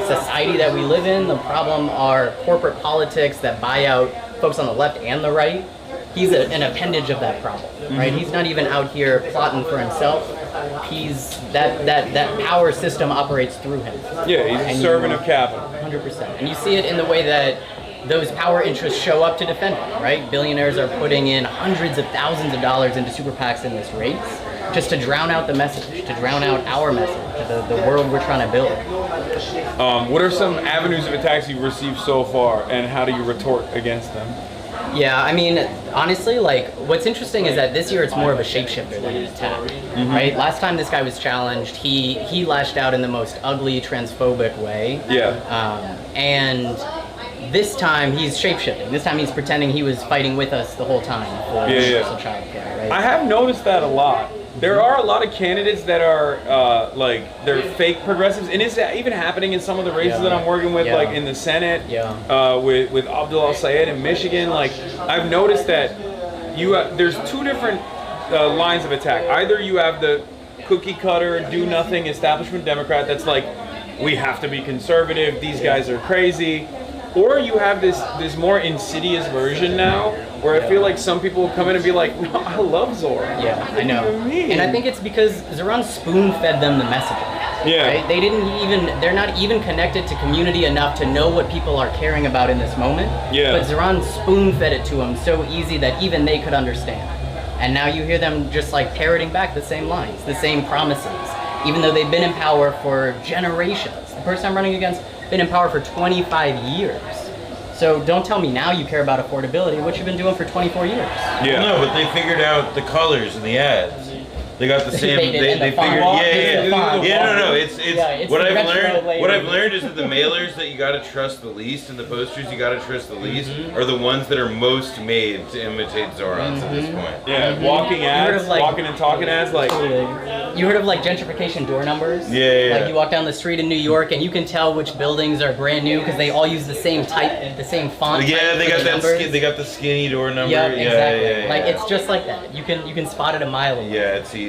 society that we live in. The problem are corporate politics that buy out folks on the left and the right. He's an appendage of that problem, right? He's not even out here plotting for himself. He's that power system operates through him. Yeah, he's a servant of capital. 100%. And you see it in the way that those power interests show up to defend him, right? Billionaires are putting in hundreds of thousands of dollars into super PACs in this race just to drown out the message, to drown out our message, the world we're trying to build. What are some avenues of attacks you've received so far, and how do you retort against them? Yeah, I mean, honestly, what's interesting is that this year it's more of a shapeshifter than an attack, right? Last time this guy was challenged, he lashed out in the most ugly, transphobic way. Yeah. And this time he's shapeshifting. This time he's pretending he was fighting with us the whole time for universal childcare, right? I have noticed that a lot. There are a lot of candidates that are they're fake progressives, and it's even happening in some of the races that I'm working with, like in the Senate, with Abdullah Sayed in Michigan. I've noticed that there's two different lines of attack. Either you have the cookie cutter, do nothing establishment Democrat that's like, we have to be conservative, these guys are crazy. Or you have this more insidious version now, where I feel like some people will come in and be like, no, I love Zora. Yeah, I know. And I think it's because Zoran spoon-fed them the messaging. Yeah. Right? They're not even connected to community enough to know what people are caring about in this moment. Yeah. But Zoran spoon-fed it to them so easy that even they could understand. And now you hear them just parroting back the same lines, the same promises, even though they've been in power for generations. The person I'm running against been in power for 25 years. So don't tell me now you care about affordability, what you've been doing for 24 years. Yeah. No, but they figured out the colors in the ads. They got the same. They figured. No. It's what I've learned. What I've learned is that the mailers that you got to trust the least, and the posters you got to trust the least, are the ones that are most made to imitate Zorans at this point. Yeah, walking ads, walking and talking ads, You heard of gentrification door numbers? Yeah. You walk down the street in New York and you can tell which buildings are brand new because they all use the same type, the same font. Yeah, type they got that. numbers. They got the skinny door number. Yeah, exactly. Yeah. It's just like that. You can spot it a mile away. Yeah, it's easy. 100%.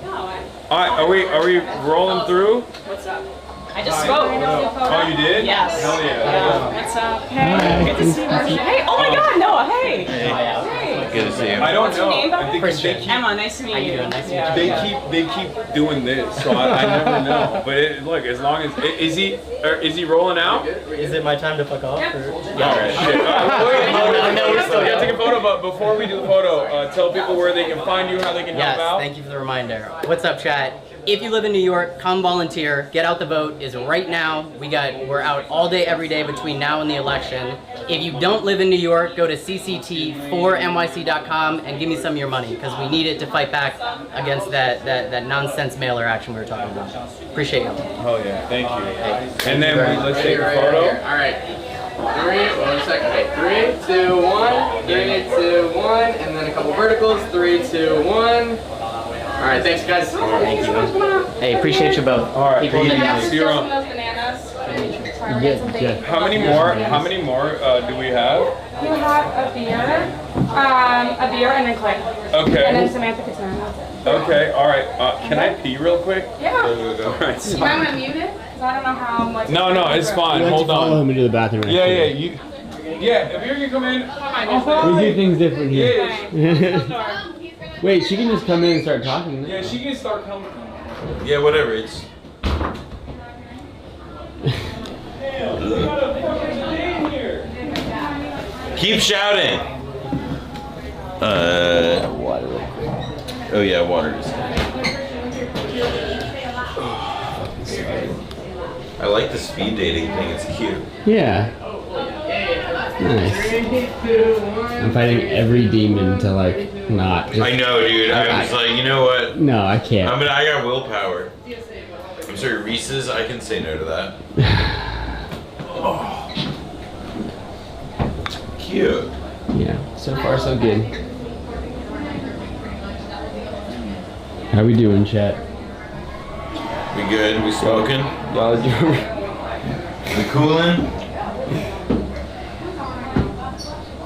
All right, are we rolling through? What's up? I just spoke. Oh, you did? Yes. Hell yeah. What's up? Hey, good to see you. Hey, oh my God, Noah. Hey. Hey. Good to see you. I don't What's your name, know. though? I think they keep, Emma, nice to meet you. Nice to meet you. They keep doing this, so I never know. But look, as long as is he rolling out? Is it my time to fuck off? Or? Yeah. All right, shit. We're still gonna take a photo, but before we do the photo, tell people where they can find you, how they can help out. Thank you for the reminder. What's up, chat? If you live in New York, come volunteer. Get out the vote is right now. We're out all day, every day between now and the election. If you don't live in New York, go to cct4nyc.com and give me some of your money because we need it to fight back against that nonsense mailer action we were talking about. Appreciate you. Oh yeah, thank you. And then let's take a photo. All right. 1 second. Okay, 3, 2, 1. 3, 2, 1, and then a couple verticals. 3, 2, 1. All right, thanks guys. Thank you. Hey, appreciate you both. All right, People see you Those around. bananas. Yeah. How many more do we have? You have a beer and then Clay. Okay. And then Samantha Katana. Okay, all right. Can I pee real quick? Yeah. All right. You might want to mute it, because I don't know how much. No, it's fine. Hold Follow on. him into the bathroom. Yeah, if you can come in. We do things different here. Wait, she can just come in and start talking. Yeah, she can start coming. Yeah, whatever. It's. Keep shouting. Water. Oh yeah, water. I like the speed dating thing. It's cute. Yeah. Nice. I'm fighting every demon to like not. I know, dude. I was like, you know what? No, I can't. I got willpower. I'm sorry, Reese's. I can say no to that. Oh. Cute. Yeah. So far, so good. How we doing, chat? We good? We smoking? Y'all doing? We cooling?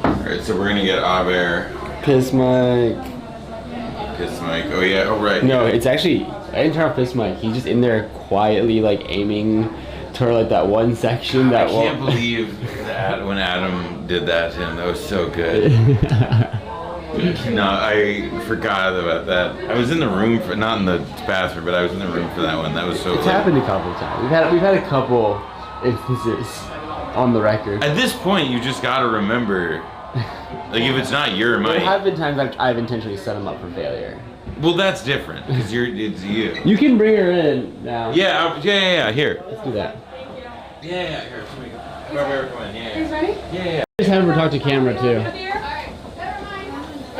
Alright, so we're gonna get Aber. Piss Mike. Piss Mike. Oh yeah, oh right. No, it's actually, I didn't turn off Piss Mike. He's just in there quietly like aiming toward like that one section that I can't believe that when Adam did that to him. That was so good. No, I forgot about that. I was in the room for, not in the bathroom, but I was in the room for that one. That was so It's good. happened a couple of times. We've had a couple instances on the record. At this point, you just gotta remember, like if it's not your There mic. have been times I've intentionally set him up for failure. Well, that's different because it's you. You can bring her in now. Yeah, yeah. Here. Let's do that. Yeah. Here. Whoever come in. Yeah. Who's ready? Yeah. Just have her talk to camera too.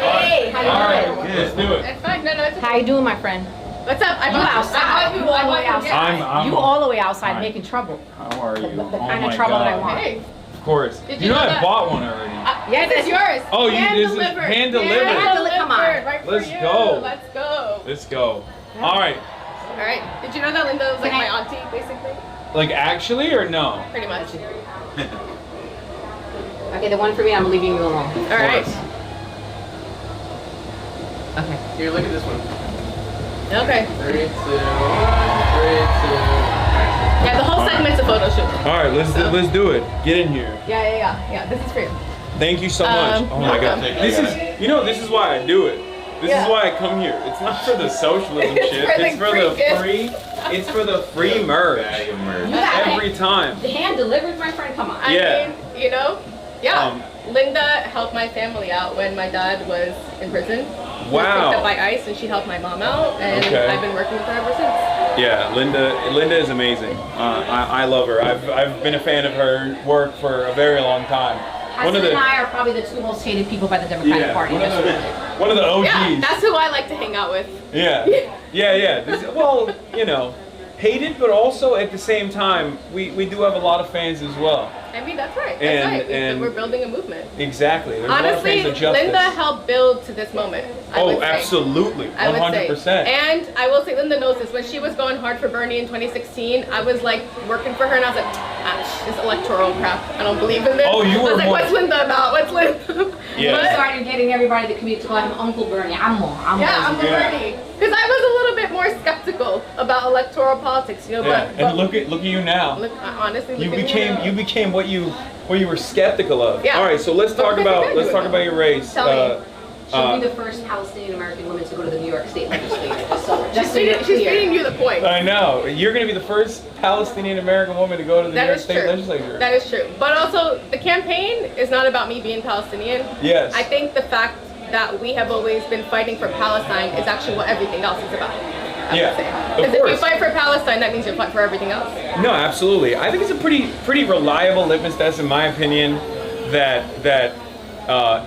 Hey, how you doing? Good. Let's do it. It's fine. No, it's okay. How you doing, my friend? What's up? You outside. You all the way outside. You all the way outside Hi. making trouble. How are you? The Oh kind of my trouble that I God. want. Hey. Of course. Did You you know know I that- bought one already. Yes, This is yours. Oh, you Hand this is delivered. hand delivered. Come on. Right for Let's you. go. Let's go. Let's go. All right. All right. Did you know that Linda was like my auntie, basically? Like actually or no? Pretty much. Okay, the one for me, I'm leaving you alone. All right. Okay. Here, look at this one. Okay. 3, 2, 1. 3, 2. Yeah, the whole segment's a photo shoot. All right, let's do it. Get in here. Yeah. This is for you. Thank you so much. Oh my God. This is this is why I do it. This is why I come here. It's not for the socialism shit. It's for the free. It's for the free merch. Every time. The hand delivered, my friend. Come on. I mean, you know, yeah. Um, Linda helped my family out when my dad was in prison. He was Wow. picked up by ICE, and she helped my mom out, and Okay. I've been working with her ever since. Yeah, Linda is amazing. I love her. I've been a fan of her work for a very long time. Hasan and I are probably the two most hated people by the Democratic Party. one of the OGs. Yeah, that's who I like to hang out with. Yeah. Well, hated, but also at the same time, we do have a lot of fans as well. I mean, that's right. And We're building a movement. Exactly. There's Honestly, a lot of fans of justice. Linda helped build to this moment. I would say. Absolutely. 100%. And I will say, Linda knows this. When she was going hard for Bernie in 2016, I was like working for her, and I was like, this electoral crap. I don't believe in this. Oh, you I were was like, more- what's Linda about? What's Linda? Yeah. We started getting everybody in the community to call him Uncle Bernie. I'm Uncle Bernie. Because I was a little bit more skeptical about electoral politics, Yeah. but And look at you now. honestly, You look at me became now. you became what you were skeptical of. Yeah. All right, so let's talk about your race. Tell me. She'll be the first Palestinian American woman to go to the New York State Legislature. Just so you're She's clear. feeding you the point. I know. You're going to be the first Palestinian American woman to go to the New That York is State true. Legislature. That is true. But also, the campaign is not about me being Palestinian. Yes. I think the fact that we have always been fighting for Palestine is actually what everything else is about. Yeah, Because of if you course. fight for Palestine, that means you fight for everything else. No, absolutely. I think it's a pretty reliable litmus test, in my opinion, that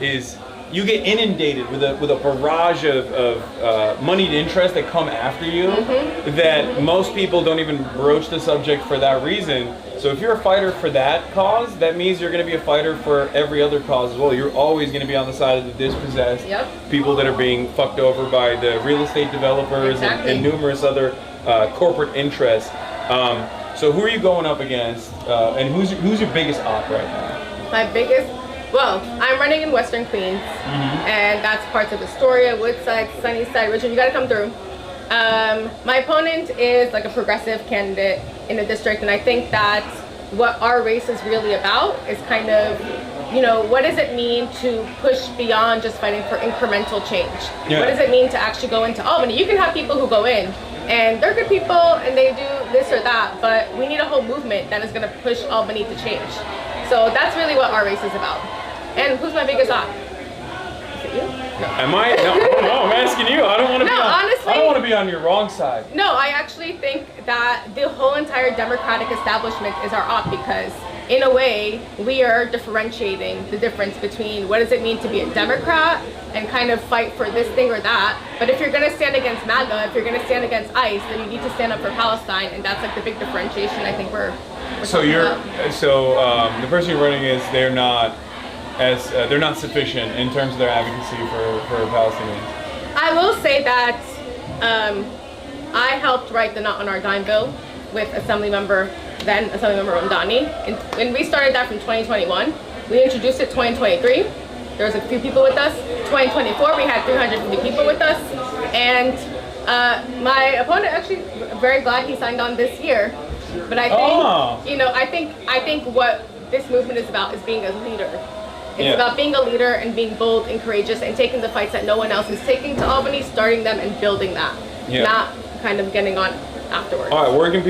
is you get inundated with a barrage of moneyed interests that come after you that most people don't even broach the subject for that reason. So if you're a fighter for that cause, that means you're going to be a fighter for every other cause as well. You're always going to be on the side of the dispossessed, people that are being fucked over by the real estate developers and numerous other corporate interests. So who are you going up against, and who's your biggest op right now? My biggest, well, I'm running in Western Queens, and that's parts of Astoria, Woodside, Sunnyside, Richmond. You got to come through. My opponent is like a progressive candidate in the district, and I think that what our race is really about is kind of, you know, what does it mean to push beyond just fighting for incremental change? Yeah. What does it mean to actually go into Albany? You can have people who go in and they're good people and they do this or that, but we need a whole movement that is going to push Albany to change. So that's really what our race is about. And who's my biggest op? Is it you? Am I? No, I'm asking you. I don't want to No, be on, honestly- I don't want to be on your wrong side. No, I actually think that the whole entire Democratic establishment is our op, because in a way we are differentiating the difference between what does it mean to be a Democrat and kind of fight for this thing or that. But if you're going to stand against MAGA, if you're going to stand against ICE, then you need to stand up for Palestine, and that's like the big differentiation I think we're So talking you're about. the person you're running is they're not sufficient in terms of their advocacy for Palestinians. I will say that I helped write the Not on Our Dime bill with Assemblymember Ramdani. And when we started that from 2021, we introduced it 2023. There was a few people with us. 2024, we had 350 people with us. And my opponent, actually, very glad he signed on this year. But I think, you know, I think what this movement is about is being a leader. It's about being a leader and being bold and courageous and taking the fights that no one else is taking to Albany, starting them and building that, not kind of getting on afterwards. All right, how can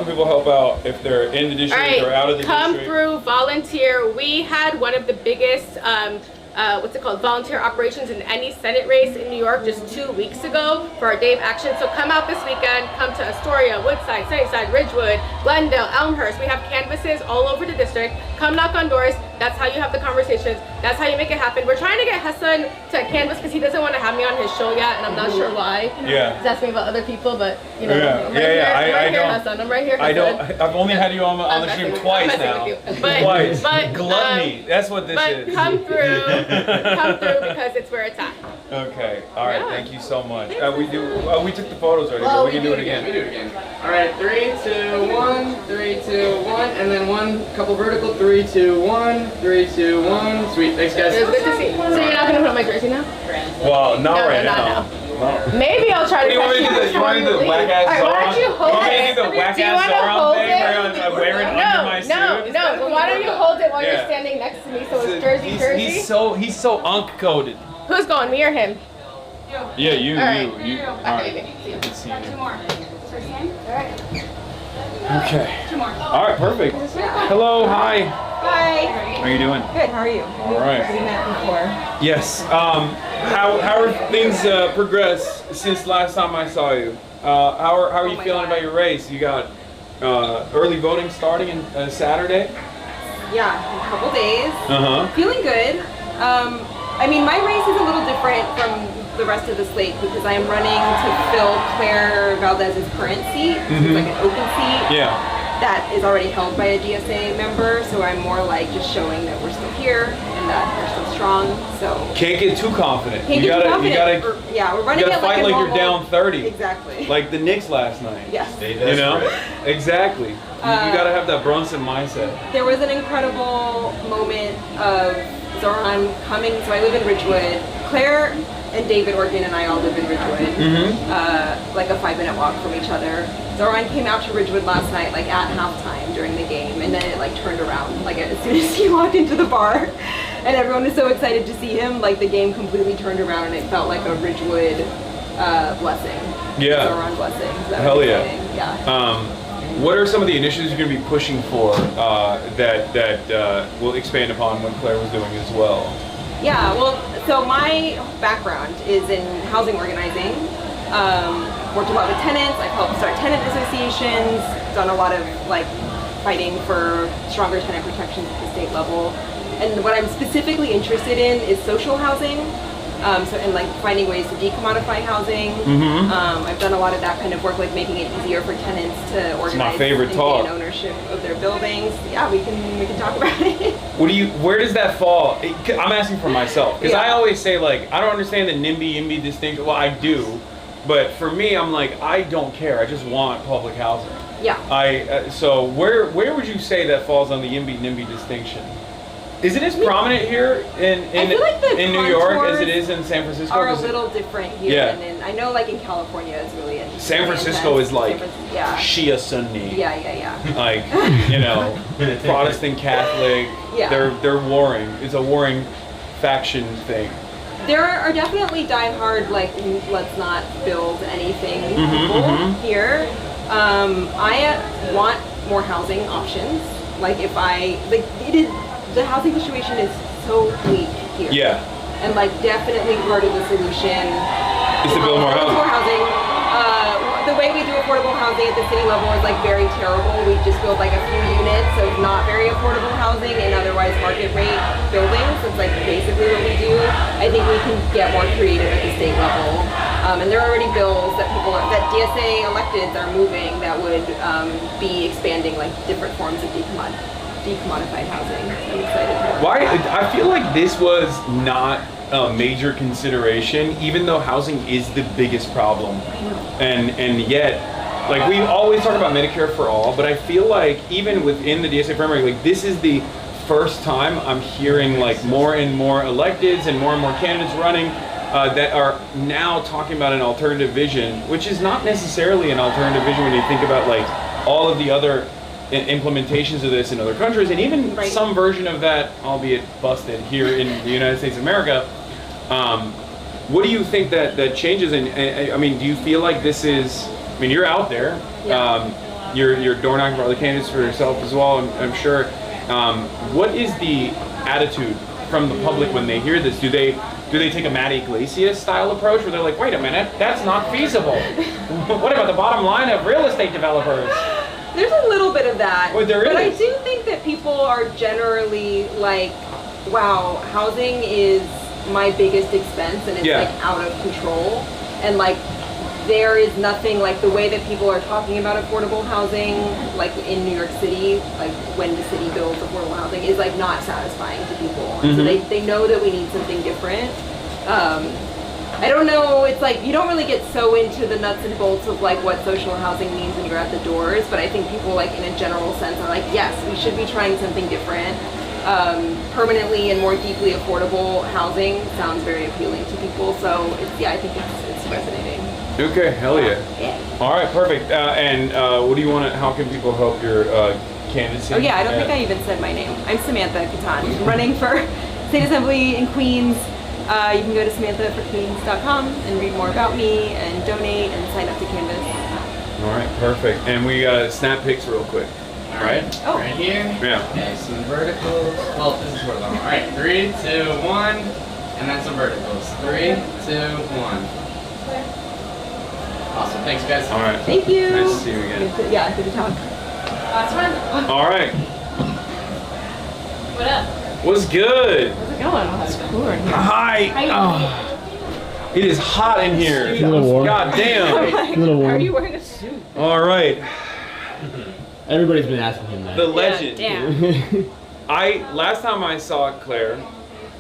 people help out if they're in the district or out of the come district? through, volunteer. We had one of the biggest volunteer operations in any Senate race in New York just 2 weeks ago for our Day of Action. So come out this weekend, come to Astoria, Woodside, Sunnyside, Ridgewood, Glendale, Elmhurst. We have canvases all over the district. Come knock on doors. That's how you have the conversations. That's how you make it happen. We're trying to get Hasan to canvas because he doesn't want to have me on his show yet, and I'm not sure why. Yeah. He's asking about other people, but you know. Yeah. I'm right here, I don't. Hasan. I'm right here, Hasan. I don't. I've only had you on the stream twice now. Twice. But Gluttony. That's what this is. Come through. Come through because it's where it's at. Okay. All right. Thank you so much. We took the photos already, but we can do it again. We do it again. All right, 3, 2, 1, 3, 2, 1, and then one couple vertical. 3, 2, 1, 3, 2, 1. Sweet. Thanks, guys. It was good to see. So you're not gonna put on my jersey now? Well, not No, right not now. No. Maybe I'll try to. You want me to do the whack ass Alright, why don't you hold You want me it? to do the whack Do you ass wanna Zoran hold thing it? where I'm wearing under my suit? No. But why don't you hold it while you're Yeah. standing next to me so it's jersey? He's so unk coded. Who's going, me or him? Yeah, you. All right. All right. Okay. Good to see you. Two more. All right. Okay. Two more. All right, perfect. Hello, hi. Hi. How are you doing? Good. How are you? All right. We met before. Yes. How are things progressed since last time I saw you? How are you feeling about your race? You got early voting starting in Saturday. Yeah, in a couple days. Feeling good. I mean, my race is a little different from the rest of the slate because I am running to fill Claire Valdez's current seat. So it's like an open seat. Yeah. That is already held by a DSA member, so I'm more like just showing that we're still here and that we're still strong. So Can't get too confident. Can't you get too gotta, confident. You gotta. Yeah, we're running You gotta it like fight a like normal, you're down 30. Exactly. Like the Knicks last night. Yes. You know? Exactly. You gotta have that Brunson mindset. There was an incredible moment of Zoran coming. So I live in Ridgewood. Claire and David Organ and I all live in Ridgewood. Like a 5-minute walk from each other. Zoran came out to Ridgewood last night, like at halftime during the game, and then it like turned around, like as soon as he walked into the bar, and everyone was so excited to see him. Like the game completely turned around, and it felt like a Ridgewood blessing. Yeah. Zoran blessing. So that Hell was yeah. exciting. Yeah. What are some of the initiatives you're going to be pushing for that will expand upon what Claire was doing as well? Yeah, well, so my background is in housing organizing. Worked a lot with tenants. I've helped start tenant associations, done a lot of like fighting for stronger tenant protections at the state level. And what I'm specifically interested in is social housing. And like finding ways to decommodify housing. I've done a lot of that kind of work, like making it easier for tenants to organize my favorite and talk. gain ownership of their buildings. Yeah, we can talk about it. Where does that fall? I'm asking for myself, because I always say, like, I don't understand the NIMBY distinction. Well, I do, but for me, I'm like, I don't care. I just want public housing. Yeah. So where would you say that falls on the NIMBY distinction? Is it as prominent here in I feel like the New York as it contours is in San Francisco? are a little different here, Yeah. and in, I know like in California it's really interesting. San Francisco is like yeah. Shia Sunni. Yeah. Like, you know, Protestant Catholic. Yeah. They're warring. It's a warring faction thing. There are definitely diehard, like, let's not build anything people here. I want more housing options. Like, the housing situation is so bleak here. Yeah. And, like, definitely part of the solution is to build more housing. The way we do affordable housing at the city level is, like, very terrible. We just build, like, a few units of not very affordable housing in otherwise market rate buildings. It's, like, basically what we do. I think we can get more creative at the state level. And there are already bills that that DSA electeds are moving that would be expanding, like, different forms of decommodified housing. I'm excited. Why? I feel like this was not a major consideration, even though housing is the biggest problem. And yet, like, we always talk about Medicare for all, but I feel like even within the DSA framework, like, this is the first time I'm hearing like more and more electeds and more candidates running that are now talking about an alternative vision, which is not necessarily an alternative vision when you think about like all of the other implementations of this in other countries, and even some version of that, albeit busted, here in the United States of America. What do you think that changes? And I mean, do you feel like this is? I mean, you're out there. You're door knocking for other candidates, for yourself as well. I'm sure. What is the attitude from the public when they hear this? Do they take a Matt Iglesias style approach, where they're like, wait a minute, that's not feasible? What about the bottom line of real estate developers? There's a little bit of that. Well, there but is. I do think that people are generally like, wow, housing is my biggest expense and it's like out of control. And like, there is nothing like the way that people are talking about affordable housing, like in New York City, like when the city builds affordable housing, is like not satisfying to people. And so they know that we need something different. I don't know, it's like you don't really get so into the nuts and bolts of like what social housing means when you're at the doors, but I think people like in a general sense are like, yes, we should be trying something different. Permanently and more deeply affordable housing sounds very appealing to people, so I think it's resonating. Okay, hell yeah. All right, perfect. And what do you want to, how can people help your candidacy? Oh yeah, I don't think I even said my name. I'm Samantha Katan, I'm running for State Assembly in Queens. You can go to SamanthaForQueens.com and read more about me and donate and sign up to Canvas. All right, perfect. And we snap pics real quick. All right. Oh. Right here. Yeah. Okay, some verticals. Well, this is horizontal. All right. 3, 2, 1, and then some verticals. 3, 2, 1. Awesome. Thanks, guys. All right. Thank you. Nice to see you again. Yeah, good to talk. That's fun. All right. What up? What's good? How's it going? Oh, it's cooler in here. Hi. Oh, it is hot in here. It's a little warm. God damn. A little warm. Are you wearing a suit? All right. Everybody's been asking him that. The legend. Damn. Last time I saw Claire,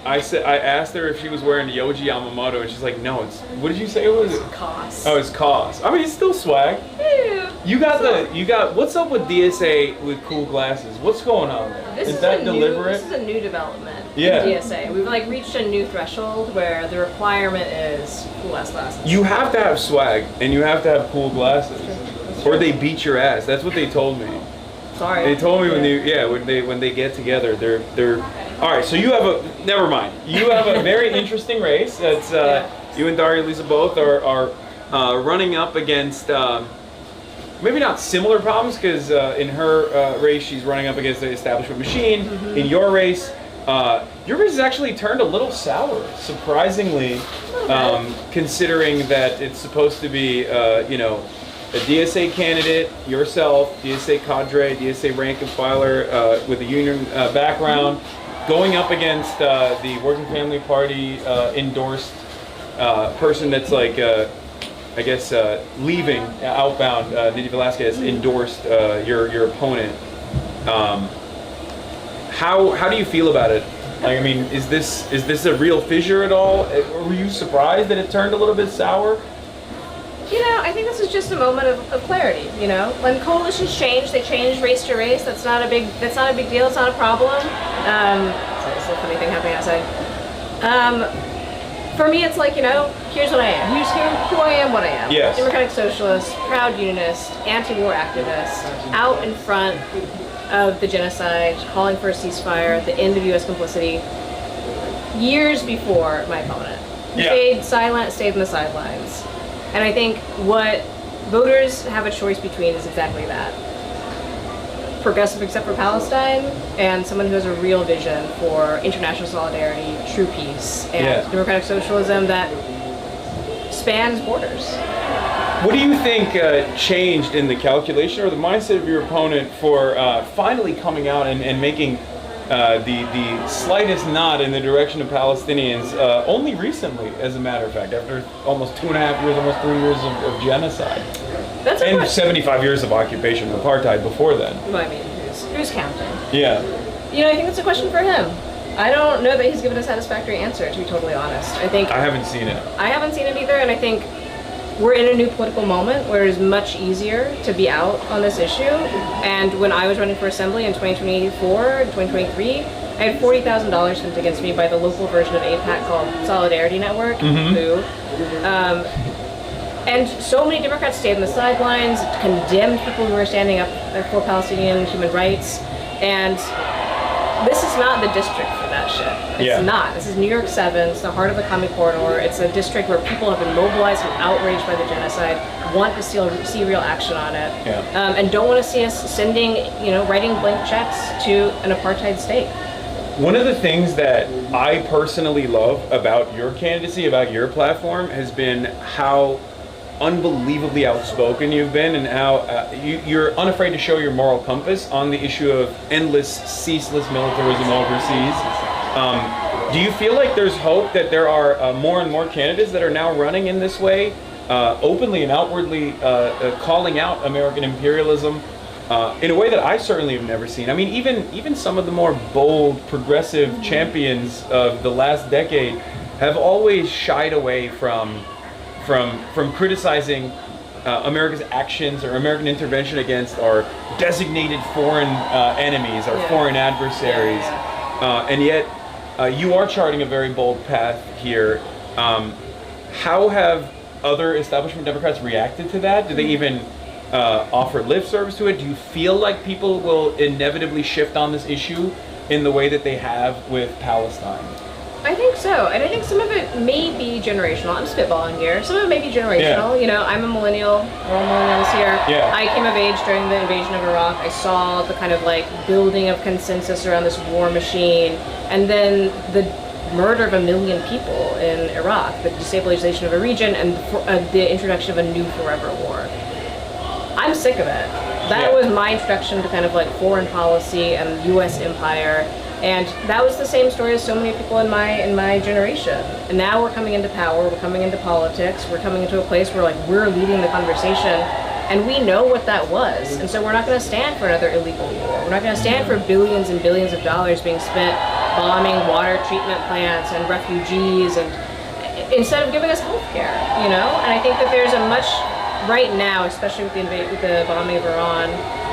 I asked her if she was wearing the OG Yamamoto, and she's like, no, it's, what did you say it was? Cost. Oh, it's COS. I mean, it's still swag. Yeah. You got what's up with DSA with cool glasses? What's going on there? This is that deliberate? This is a new development Yeah. in DSA. We've like reached a new threshold where the requirement is cool ass glasses. You have to have swag, and you have to have cool glasses, or they beat your ass. That's what they told me. Sorry. They told me when they get together, they're all right. So you have never mind. You have a very interesting race. That's you and Daria Lisa both are running up against maybe not similar problems, because in her race she's running up against the establishment machine. In your race has actually turned a little sour, surprisingly, considering that it's supposed to be a DSA candidate, yourself, DSA cadre, DSA rank and filer with a union background, going up against the Working Family Party endorsed person that's like, I guess, leaving outbound, Nidhi Velasquez endorsed your opponent. How do you feel about it? Like, I mean, is this a real fissure at all? Were you surprised that it turned a little bit sour? You know, I think this is just a moment of clarity. You know, when coalitions change, they change race to race. That's not a big deal. It's not a problem. Sorry, it's a funny thing happening outside. For me, it's like, you know, here's what I am. Here's who I am, what I am. Yes. Democratic socialist, proud unionist, anti-war activist, out in front of the genocide, calling for a ceasefire, the end of U.S. complicity, years before my opponent. Stayed silent, stayed in the sidelines. And I think what voters have a choice between is exactly that. Progressive except for Palestine, and someone who has a real vision for international solidarity, true peace, and democratic socialism that spans borders. What do you think changed in the calculation or the mindset of your opponent for finally coming out and making the slightest nod in the direction of Palestinians only recently, as a matter of fact, after almost 2.5 years, almost 3 years of genocide? That's and 75 years of occupation of apartheid before then. Well, I mean, who's counting? Yeah. You know, I think that's a question for him. I don't know that he's given a satisfactory answer, to be totally honest. I haven't seen it. I haven't seen it either, and I think we're in a new political moment where it's much easier to be out on this issue. And when I was running for assembly in 2024 and 2023, I had $40,000 spent against me by the local version of AIPAC called Solidarity Network, WHO. And so many Democrats stayed on the sidelines, condemned people who were standing up for Palestinian human rights. And this is not the district for that shit. It's not. This is New York 7. It's the heart of the Common Corridor. It's a district where people have been mobilized and outraged by the genocide, want to see real action on it, and don't want to see us sending, writing blank checks to an apartheid state. One of the things that I personally love about your candidacy, about your platform, has been how unbelievably outspoken you've been, and how you're unafraid to show your moral compass on the issue of endless, ceaseless militarism overseas. Do you feel like there's hope that there are more and more candidates that are now running in this way, openly and outwardly calling out American imperialism in a way that I certainly have never seen? I mean, even some of the more bold, progressive champions of the last decade have always shied away from criticizing America's actions or American intervention against our designated foreign enemies, our foreign adversaries. And yet, you are charting a very bold path here. How have other establishment Democrats reacted to that? Do they even offer lip service to it? Do you feel like people will inevitably shift on this issue in the way that they have with Palestine? I think so, and I think some of it may be generational. I'm spitballing here. Some of it may be generational. I'm a millennial. We're all millennials here. I came of age during the invasion of Iraq. I saw the kind of building of consensus around this war machine, and then the murder of 1 million people in Iraq, the destabilization of a region, and the introduction of a new forever war. I'm sick of it. That was my introduction to kind of foreign policy and U.S. empire. And that was the same story as so many people in my generation. And now we're coming into power, we're coming into politics, we're coming into a place where we're leading the conversation, and we know what that was. And so we're not going to stand for another illegal war. We're not going to stand for billions and billions of dollars being spent bombing water treatment plants and refugees, and instead of giving us health care, And I think that there's a much, right now, especially with the bombing of Iran,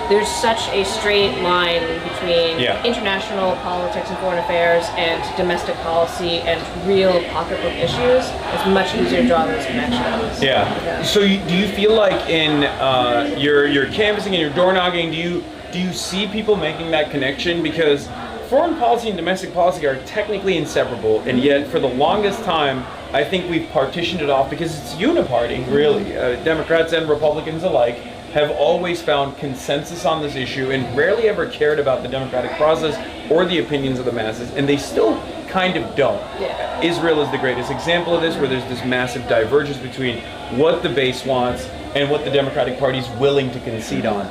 there's such a straight line between international politics and foreign affairs and domestic policy and real pocketbook issues. It's much easier to draw those connections. So do you feel like in your canvassing and your door knocking, do you see people making that connection? Because foreign policy and domestic policy are technically inseparable, and yet for the longest time, I think we've partitioned it off because it's uniparty, really. Democrats and Republicans alike have always found consensus on this issue and rarely ever cared about the democratic process or the opinions of the masses, and they still kind of don't. Israel is the greatest example of this, where there's this massive divergence between what the base wants and what the Democratic Party is willing to concede on.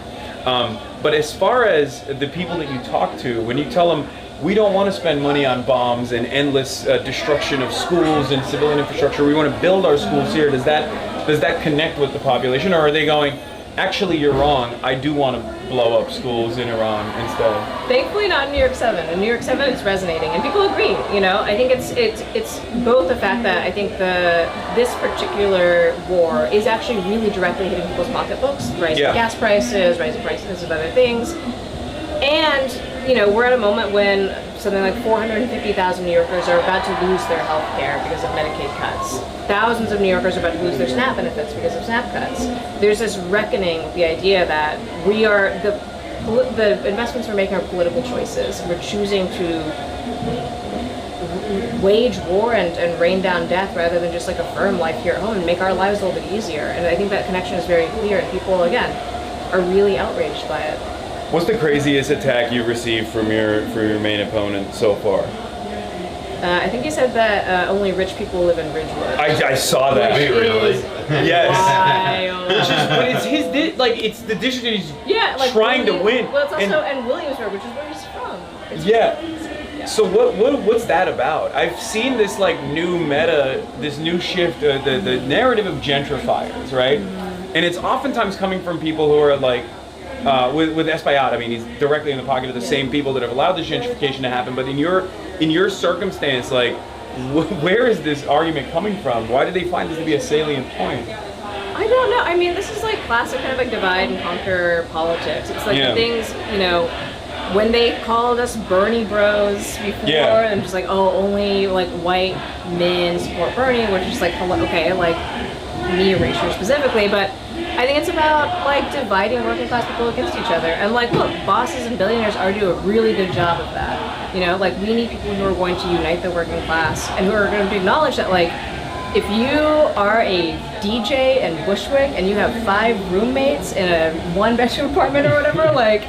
But as far as the people that you talk to, when you tell them we don't want to spend money on bombs and endless destruction of schools and civilian infrastructure. We want to build our schools here. Does that connect with the population, or are they going, actually, you're wrong. I do want to blow up schools in Iran instead. Thankfully, not in New York 7. In New York 7, it's resonating, and people agree. You know, I think it's both the fact that I think this particular war is actually really directly hitting people's pocketbooks, rising gas prices, rising prices of other things, and you know, we're at a moment when something like 450,000 New Yorkers are about to lose their health care because of Medicaid cuts. Thousands of New Yorkers are about to lose their SNAP benefits because of SNAP cuts. There's this reckoning with the idea that we are, the investments we're making are political choices. We're choosing to wage war and rain down death rather than just like affirm life here at home and make our lives a little bit easier. And I think that connection is very clear, and people, again, are really outraged by it. What's the craziest attack you've received from your main opponent so far? I think you said that only rich people live in Ridgewood. I saw that. Wait, really? Yes. Wild. But it's his it's the district that he's trying to win. Well, it's also and Williamsburg, which is where he's from. It's Yeah. So what's that about? I've seen this like new meta, this new shift, the narrative of gentrifiers, right? And it's oftentimes coming from people who are like, with Espaillat, I mean, he's directly in the pocket of the same people that have allowed this gentrification to happen. But in your circumstance, like, where is this argument coming from? Why did they find this to be a salient point? I don't know. I mean, this is like classic kind of like divide and conquer politics. It's like the things, you know, when they called us Bernie bros before, and just like, oh, only like white men support Bernie, which is like, okay, like me erasure specifically, but I think it's about like dividing working class people against each other. And like, look, bosses and billionaires are doing a really good job of that. You know, like we need people who are going to unite the working class and who are going to acknowledge that, like, if you are a DJ and Bushwick and you have 5 roommates in a 1-bedroom apartment or whatever, like,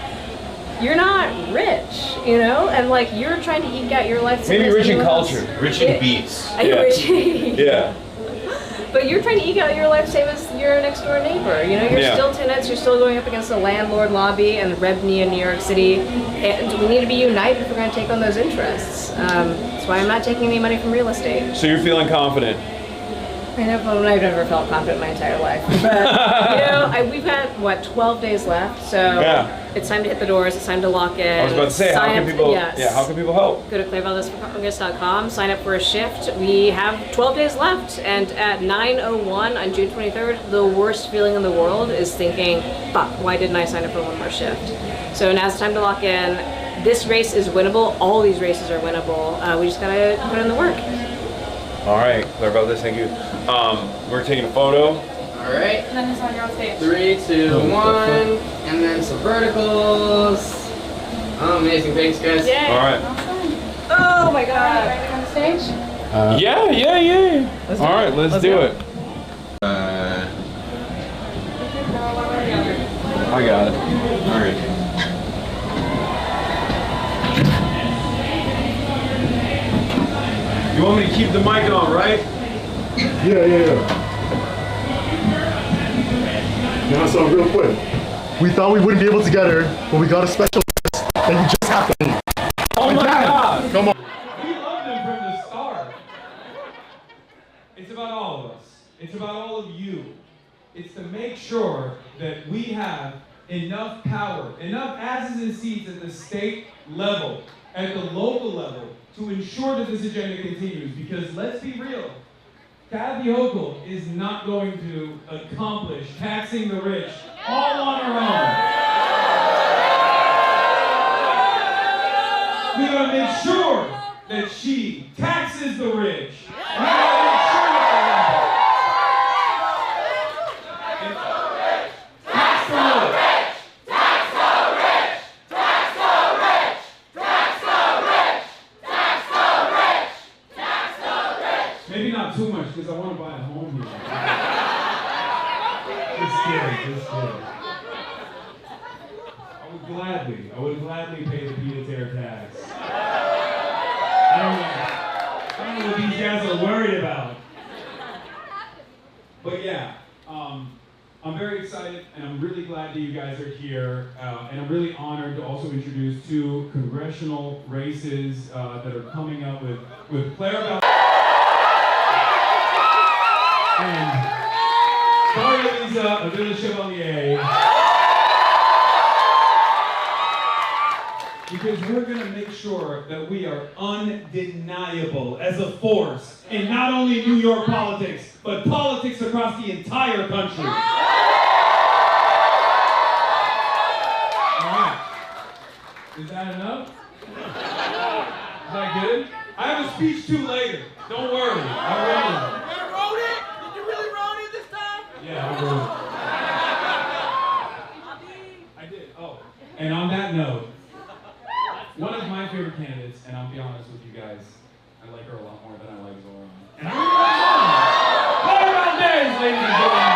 you're not rich, you know? And like, you're trying to eke out your life. Maybe rich in culture. Rich in beats. Yeah. But you're trying to eke out your life same as your next door neighbor. You know, you're still tenants, you're still going up against the landlord lobby and the REBNY in New York City. And we need to be united if we're going to take on those interests. That's why I'm not taking any money from real estate. So you're feeling confident? I've never felt confident my entire life. But, you know, we've got, 12 days left, so it's time to hit the doors, it's time to lock in. I was about to say, how can people help? Go to ClearValdez.com, sign up for a shift. We have 12 days left, and at 9:01 on June 23rd, the worst feeling in the world is thinking, fuck, why didn't I sign up for one more shift? So now's the time to lock in. This race is winnable, all these races are winnable. We just gotta put in the work. All right, Claire Valdez, thank you. We're taking a photo. All right. And then it's on your own stage. 3, 2, 1, and then some verticals. Oh, amazing! Thanks, guys. Yay. All right. Oh my God! Ready on the stage? Yeah. All right, let's do it. I got it. All right. You want me to keep the mic on, right? Yeah. Now, so real quick, we thought we wouldn't be able to get her, but we got a special guest that you just have to meet. Oh my God! Come on. We loved him from the start. It's about all of us. It's about all of you. It's to make sure that we have enough power, enough asses and seats at the state level, at the local level, to ensure that this agenda continues. Because let's be real, Kathy Hochul is not going to accomplish taxing the rich all on her own. We're going to make sure that she taxes the rich. We're going to make sure that tax the rich. Maybe not too much, because I want to buy a home here. Just kidding. I would gladly pay the pied-a-terre tax. I don't know what these guys are worried about. But yeah, I'm very excited, and I'm really glad that you guys are here, and I'm really honored to also introduce two congressional races that are coming up with Claire and Maria Avila Chevalier. Because we're going to make sure that we are undeniable as a force in not only New York politics, but politics across the entire country. All right. Is that enough? Is that good? I have a speech too later. Don't worry. I wrote it. You wrote it? Did you really wrote it this time? Yeah, I wrote it. I did. Oh. And on that note, one of my favorite candidates, and I'll be honest with you guys, I like her a lot more than I like Zoran. And I really like Zoran. Claire Valdez, ladies and gentlemen.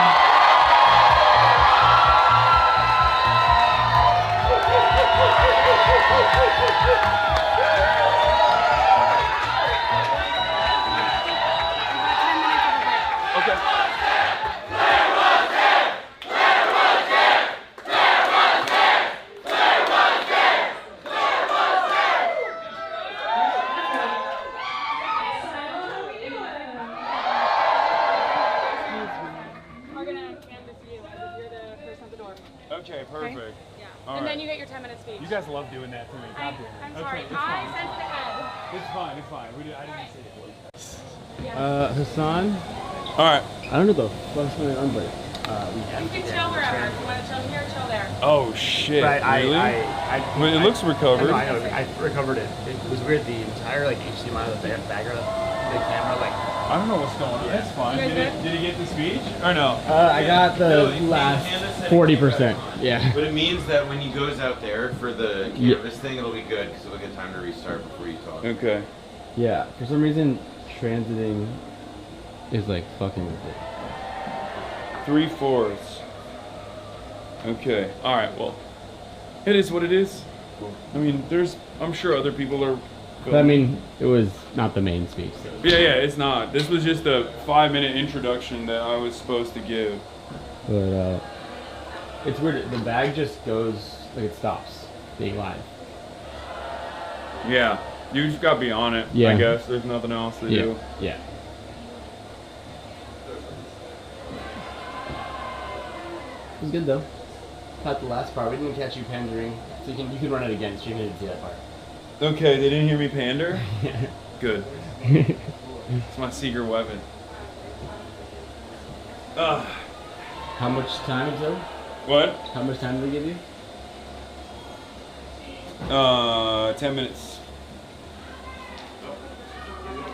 Okay, perfect. Yeah. All And right. then you get your 10-minute speech. You guys love doing that to me. God damn it. I'm sorry. Okay, it's I fine. sent it ahead. It's fine. It's fine. I didn't say it. Hasan? All right. I don't know the fuck's going on, but we have You can chill wherever. If you want to chill here, chill there. Oh shit! But really? But it looks recovered. I know. I recovered it. It was weird. The entire like HDMI of the background, the camera, like. I don't know what's going on. That's fine. Did he get the speech or no? I got the last 40%. Yeah. But it means that when he goes out there for the canvas thing, it'll be good because it'll get time to restart before you talk. Okay. Yeah. For some reason, transiting is like fucking with it. 3/4. Okay. All right. Well, it is what it is. I mean, I'm sure other people are. But I mean, it was not the main speech. So. Yeah, it's not. This was just a 5-minute introduction that I was supposed to give. But it's weird. The bag just goes like it stops being live. Yeah, you just gotta be on it. Yeah. I guess there's nothing else to do. Yeah. It was good though. Not the last part. We didn't catch you pandering, so you can run it again. So you can see that part. Okay, they didn't hear me pander? Good. It's my secret weapon. How much time is there? What? How much time did they give you? 10 minutes.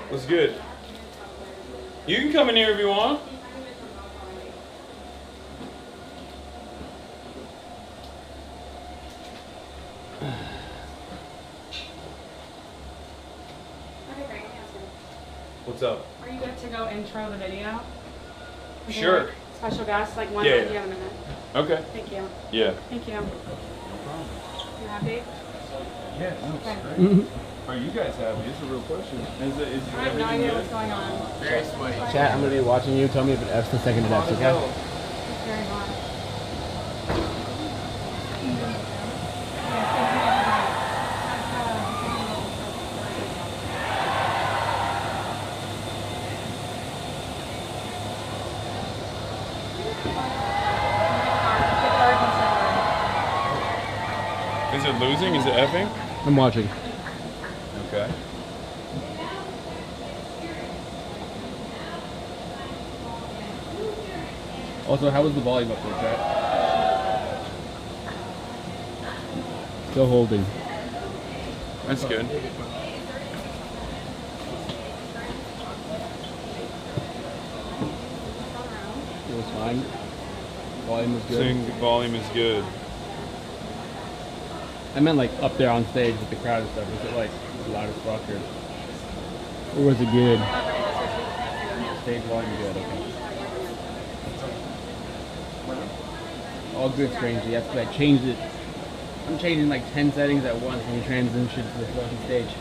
What's good? You can come in here if you want. What's up? Are you good to go intro the video? Is Sure. there, like, special guests, like one Yeah, at the yeah. other minute. Okay. Thank you. Yeah. Thank you. No problem. You happy? Yeah, no, Okay. it's great. Are you guys happy? It's a real question. Is I have no everything idea good? what's going on. Very sweaty. Chat, I'm gonna be watching you. Tell me if it F's the second it F's, okay? It's very hot. Is it losing? Is it effing? I'm watching. Okay. Also, how was the volume up there, chat? Still holding. That's good. It was fine. Volume was good. Saying the volume is good. I meant like up there on stage with the crowd and stuff. Was it like loud as fuck or was it good? Stage volume good, okay. All good strangely. That's I changed it. I'm changing like 10 settings at once when you transition to the fucking stage.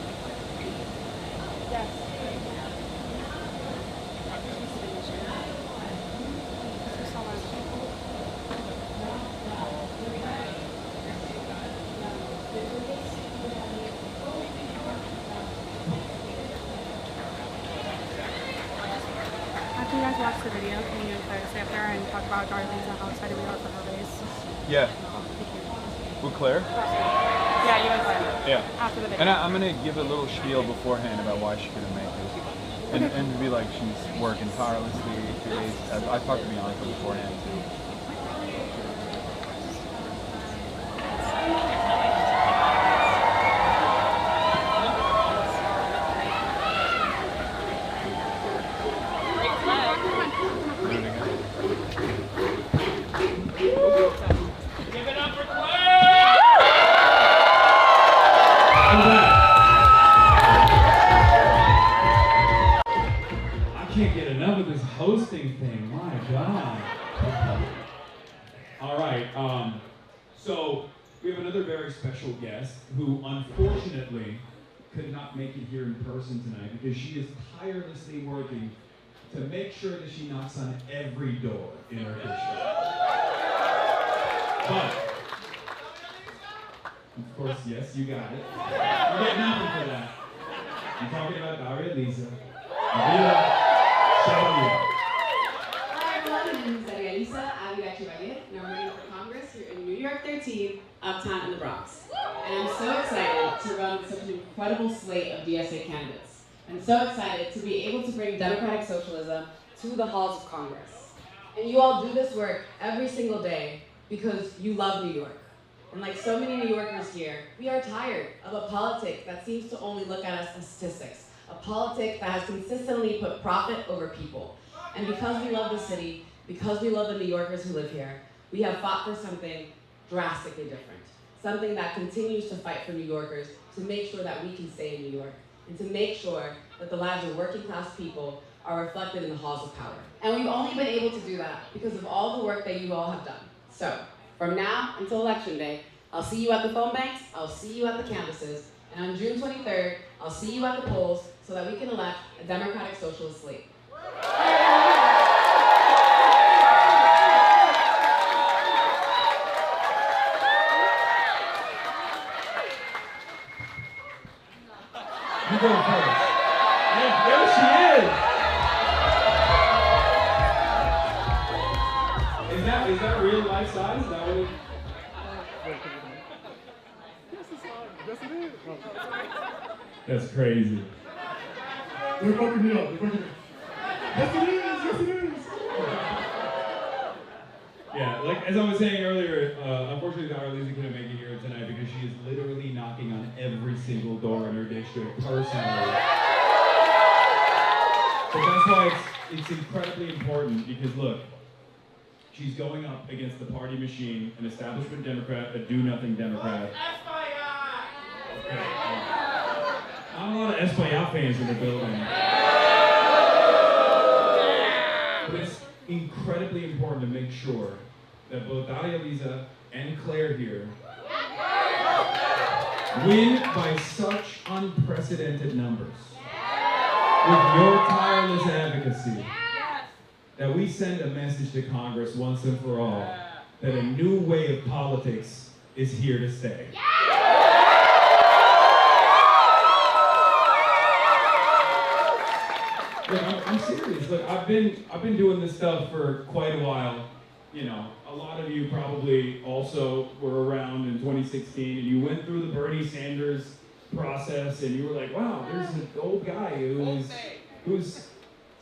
guys watched the video, can you and Claire stay up there and talk about Darlene and how excited we are for her race? Yeah. With Claire? Yeah, you and Claire. Yeah. After the video. And I'm gonna give a little spiel beforehand about why she couldn't make it, and be like she's working tirelessly 2 days. I talked to Bianca beforehand too. Give it up for Claire! I can't get enough of this hosting thing. My God. All right. So we have another very special guest who unfortunately could not make it here in person tonight because she is tirelessly working to make sure that she knocks on every door in her district. But, of course, yes, you got it. You get nothing for that. I'm talking about Daria Lisa. Hi everyone, my name is Daria Lisa. I'm and I'm running for Congress here in New York 13, Uptown, and the Bronx. And I'm so excited to run with such an incredible slate of DSA candidates. I'm so excited to be able to bring democratic socialism to the halls of Congress. And you all do this work every single day because you love New York. And like so many New Yorkers here, we are tired of a politic that seems to only look at us as statistics, a politic that has consistently put profit over people. And because we love the city, because we love the New Yorkers who live here, we have fought for something drastically different. Something that continues to fight for New Yorkers to make sure that we can stay in New York and to make sure that the lives of working class people are reflected in the halls of power. And we've only been able to do that because of all the work that you all have done. So, from now until Election Day, I'll see you at the phone banks, I'll see you at the canvases, and on June 23rd, I'll see you at the polls so that we can elect a democratic socialist slate. You go first. There she is. Is that real life size? Is that what it? Yes, it is. That's crazy. They're fucking me up. They're fucking me up. Yes, it is. Yes, it is. Yeah, like as I was saying earlier, unfortunately Daria Lisa couldn't make it here tonight because she is literally knocking on every single door in her district personally. But that's why it's incredibly important because look, she's going up against the party machine, an establishment Democrat, a do-nothing Democrat. Okay. Not a lot of Espaillat fans in the building. But it's incredibly important to make sure that both Daria Lisa and Claire here win by such unprecedented numbers with your tireless advocacy that we send a message to Congress once and for all that a new way of politics is here to stay. Look, I'm serious. Look, I've been doing this stuff for quite a while. You know, a lot of you probably also were around in 2016, and you went through the Bernie Sanders process, and you were like, "Wow, there's an old guy who's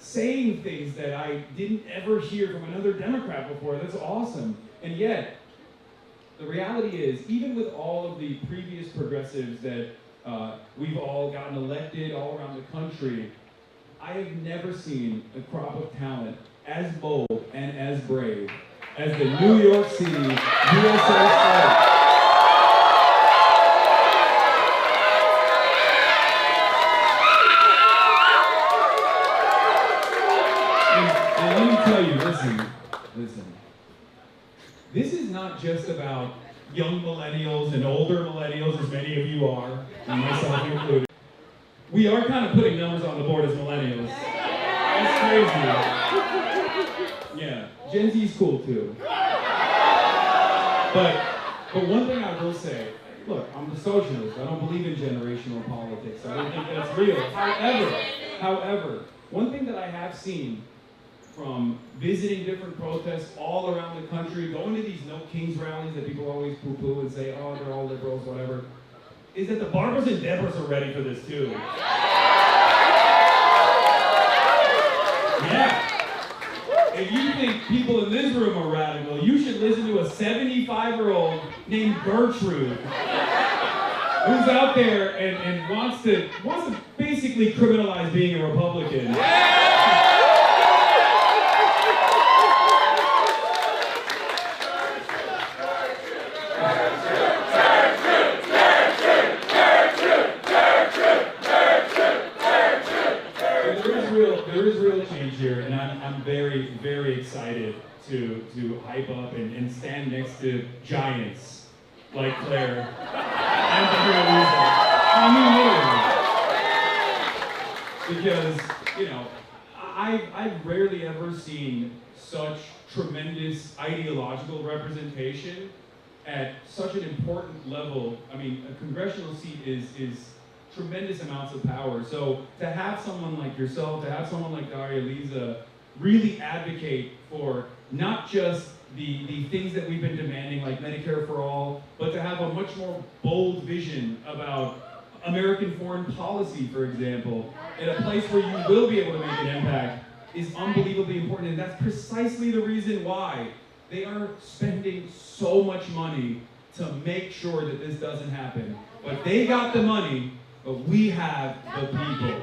saying things that I didn't ever hear from another Democrat before. That's awesome." And yet, the reality is, even with all of the previous progressives that we've all gotten elected all around the country, I have never seen a crop of talent as bold and as brave as the New York City DSA slate. And let me tell you, listen. This is not just about young millennials and older millennials, as many of you are, and myself included. We are kind of putting numbers on the board as millennials. That's crazy. Yeah, Gen Z is cool too. But one thing I will say, look, I'm a socialist. I don't believe in generational politics. I don't think that's real. However, one thing that I have seen from visiting different protests all around the country, going to these No Kings rallies that people always poo-poo and say, oh, they're all liberals, whatever, is that the Barbaras and Debras are ready for this too. Yeah. If you think people in this room are radical, you should listen to a 75-year-old named Gertrude, who's out there and wants to basically criminalize being a Republican. There is real change here, and I'm very, very excited to hype up and stand next to giants like Claire and Lisa. I mean, literally. Because, you know, I've rarely ever seen such tremendous ideological representation at such an important level. I mean, a congressional seat is tremendous amounts of power. So to have someone like yourself, to have someone like Daria Lisa really advocate for not just the things that we've been demanding, like Medicare for all, but to have a much more bold vision about American foreign policy, for example, in a place where you will be able to make an impact, is unbelievably important. And that's precisely the reason why they are spending so much money to make sure that this doesn't happen. But they got the money, but we have the people.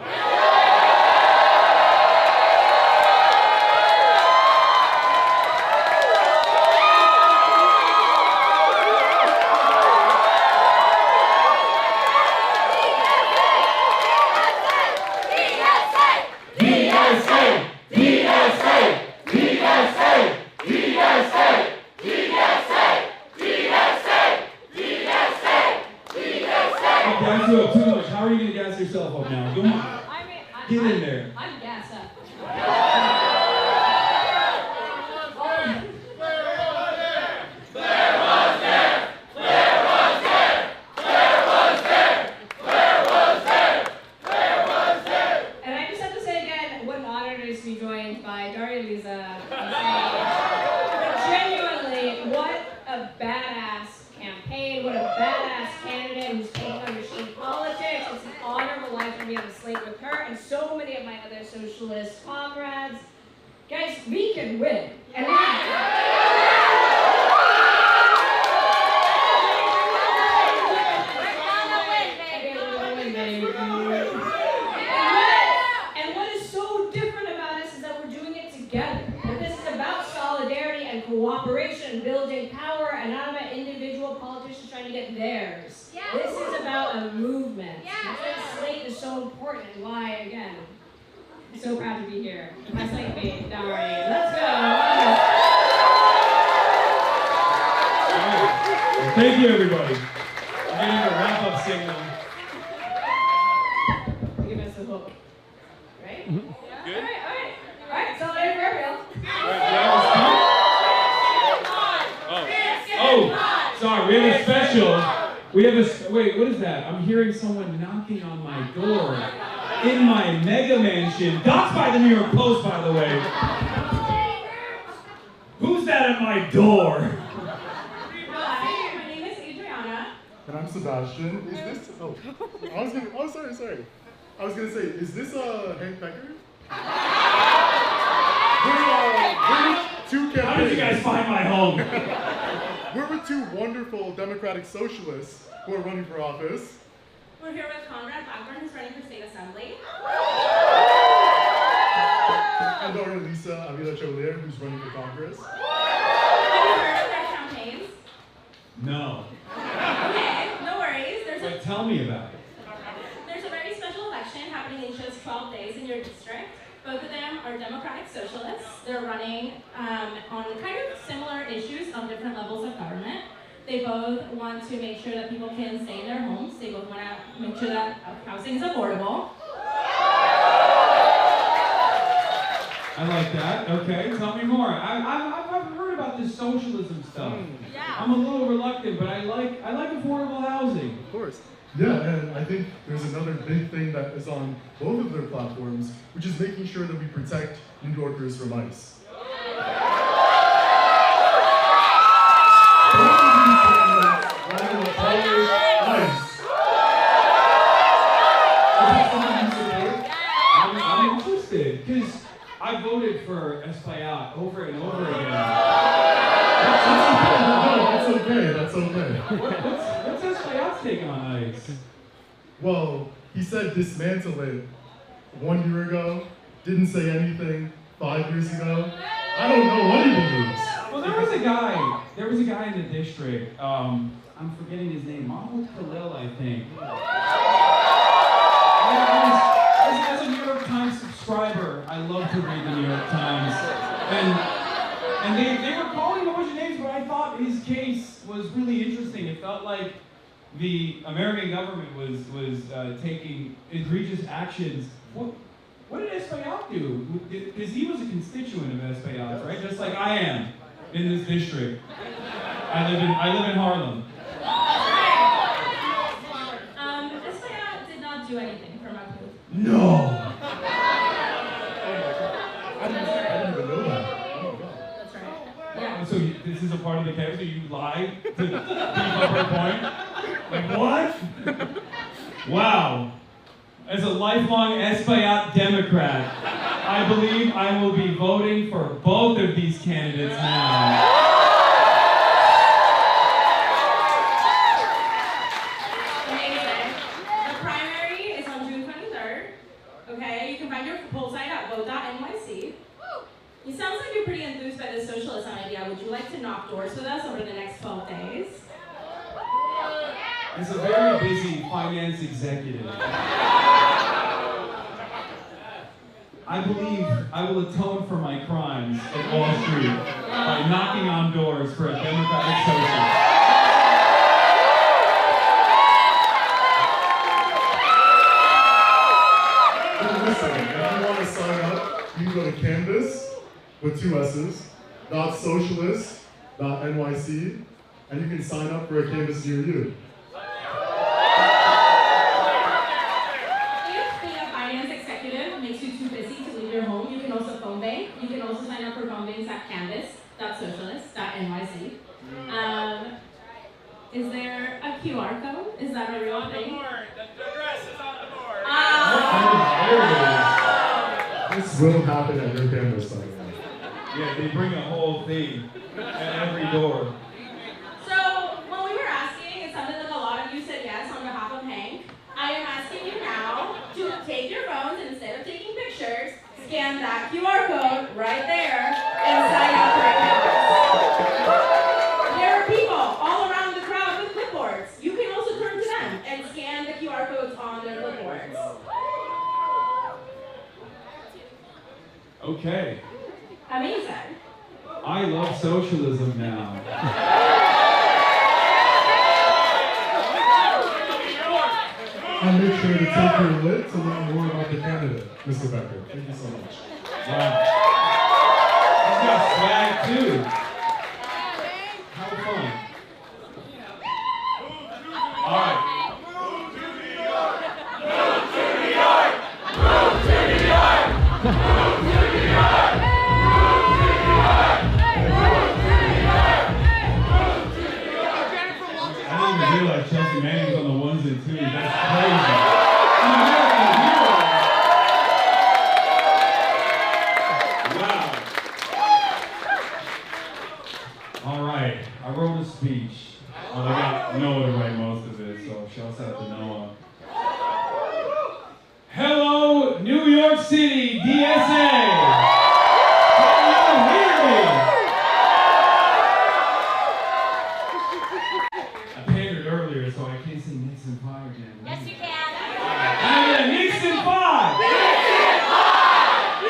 How are you going to gas yourself up now? Come on. Get in there. I'm gassed up. And I just have to say again, what an honor it is to be joined by Daria Lisa on stage. Genuinely, what a badass campaign, what a badass candidate who's taking on machine politics. It's an honor of a life for me on the slate with her and so many of my other socialist comrades. Guys, we can win. And and what is so different about us is that we're doing it together. That this is about solidarity and cooperation and building power and not about individual politicians trying to get theirs. Yes. This is about a movement. Yes. That's why the slate is so important and why, again, I'm so proud to be here. My slate mate, Daria. Let's go. Well, thank you, everybody. I'm getting a wrap-up signal. Give us a hook. Right? Good? All right, solidarity for everyone. Oh, sorry, we have a special. Wait, what is that? I'm hearing someone knocking on my door in my mega mansion. Doxed by the New York Post, by the way. Who's that at my door? Hi, my name is Adriana. And I'm Sebastian. Is this? Oh, sorry. I was gonna say, is this Hank Becker? We're two campaigns. How did you guys find my home? We're with two wonderful Democratic socialists who are running for office. We're here with Conrad Blackburn, who's running for state assembly. And Daria Lisa Avila-Cholier, who's running for Congress. Have you heard of their campaigns? No. Okay, no worries. Wait, tell me about it. There's a very special election happening in just 12 days in your district. Both of them are Democratic socialists. They're running on kind of similar issues on different levels of government. They both want to make sure that people can stay in their homes. They both want to make sure that housing is affordable. I like that. Okay, tell me more. I've heard about about this socialism stuff. I'm a little reluctant, but I like affordable housing. Of course. Yeah, and I think there's another big thing that is on both of their platforms, which is making sure that we protect New Yorkers from ICE. I'm interested, because I voted for Espaillat over and over again. That's okay. What's Espaillat's take on ICE? Well, he said dismantle it 1 year ago, didn't say anything 5 years ago. I don't know what he believes. Well, there was a guy in the district, I'm forgetting his name, Mahmoud Khalil, I think. As a New York Times subscriber, I love to read the New York Times. And they were calling a bunch of names, but I thought his case was really interesting. It felt like the American government was taking egregious actions. What did Espaillat do? Because he was a constituent of Espaillat's, right? Just like I am in this district. I live in Harlem. Espaillat did not do anything for Mahmoud. No. I didn't even know that. That's right. Yeah. So this is a part of the case, so you lied to beef up her point? Like what? Wow. As a lifelong Espaillat Democrat, I believe I will be voting for both of these candidates now. Amazing. The primary is on June 23rd. Okay, you can find your poll site at vote.nyc. You sounds like you're pretty enthused by the socialism idea. Would you like to knock doors with us over the next 12 days? As a very busy finance executive, I believe I will atone for my crimes at Wall Street by knocking on doors for a democratic socialist. Listen, if you want to sign up, you can go to Canvas with 2 S's, .socialist.nyc, and you can sign up for a Canvas near you. If being a finance executive makes you too busy to leave your home, you can also phone bank. You can also sign up for phone banks at canvas.socialist.nyc. Is there a QR code? Is that a real thing? The address is on the board. This will happen at your Canvas site. Yeah, they bring a whole thing at every door. So, when we were asking, it sounded like a lot of you said yes on behalf of Hank. I am asking you now to take your phones and instead of taking pictures, scan that QR code right there and sign up for a Canvas. There are people all around the crowd with clipboards. You can also turn to them and scan the QR codes on their clipboards. Okay. Amazing. I love socialism now. And make sure to take your lit to learn more about the candidate, Mr. Becker. Thank you so much. Wow. He's got swag too. How fun. All right. I didn't even realize Chelsea Manning's on the ones and twos. That's crazy. American hero. Wow. All right. I wrote a speech. Well, I got Noah to write most of it, so shouts out to Noah. Hello, New York City, DSA. Can you hear me? I pandered earlier, so I can't say Nixon 5 again. Yes, you can. Nixon 5! Nixon 5!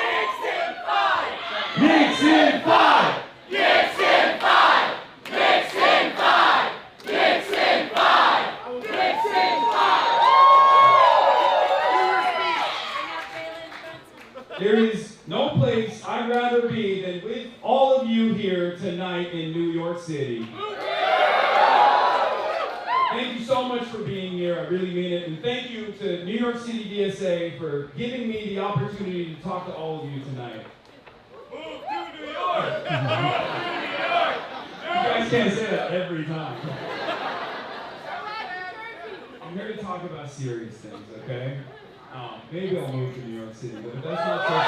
Nixon 5! Nixon 5! Nixon 5! Nixon 5! Nixon 5! City. Thank you so much for being here. I really mean it. And thank you to New York City DSA for giving me the opportunity to talk to all of you tonight. Move to New York! Move to New York! You guys can't say that every time. I'm here to talk about serious things, okay? Maybe I'll move to New York City, but if that's not social,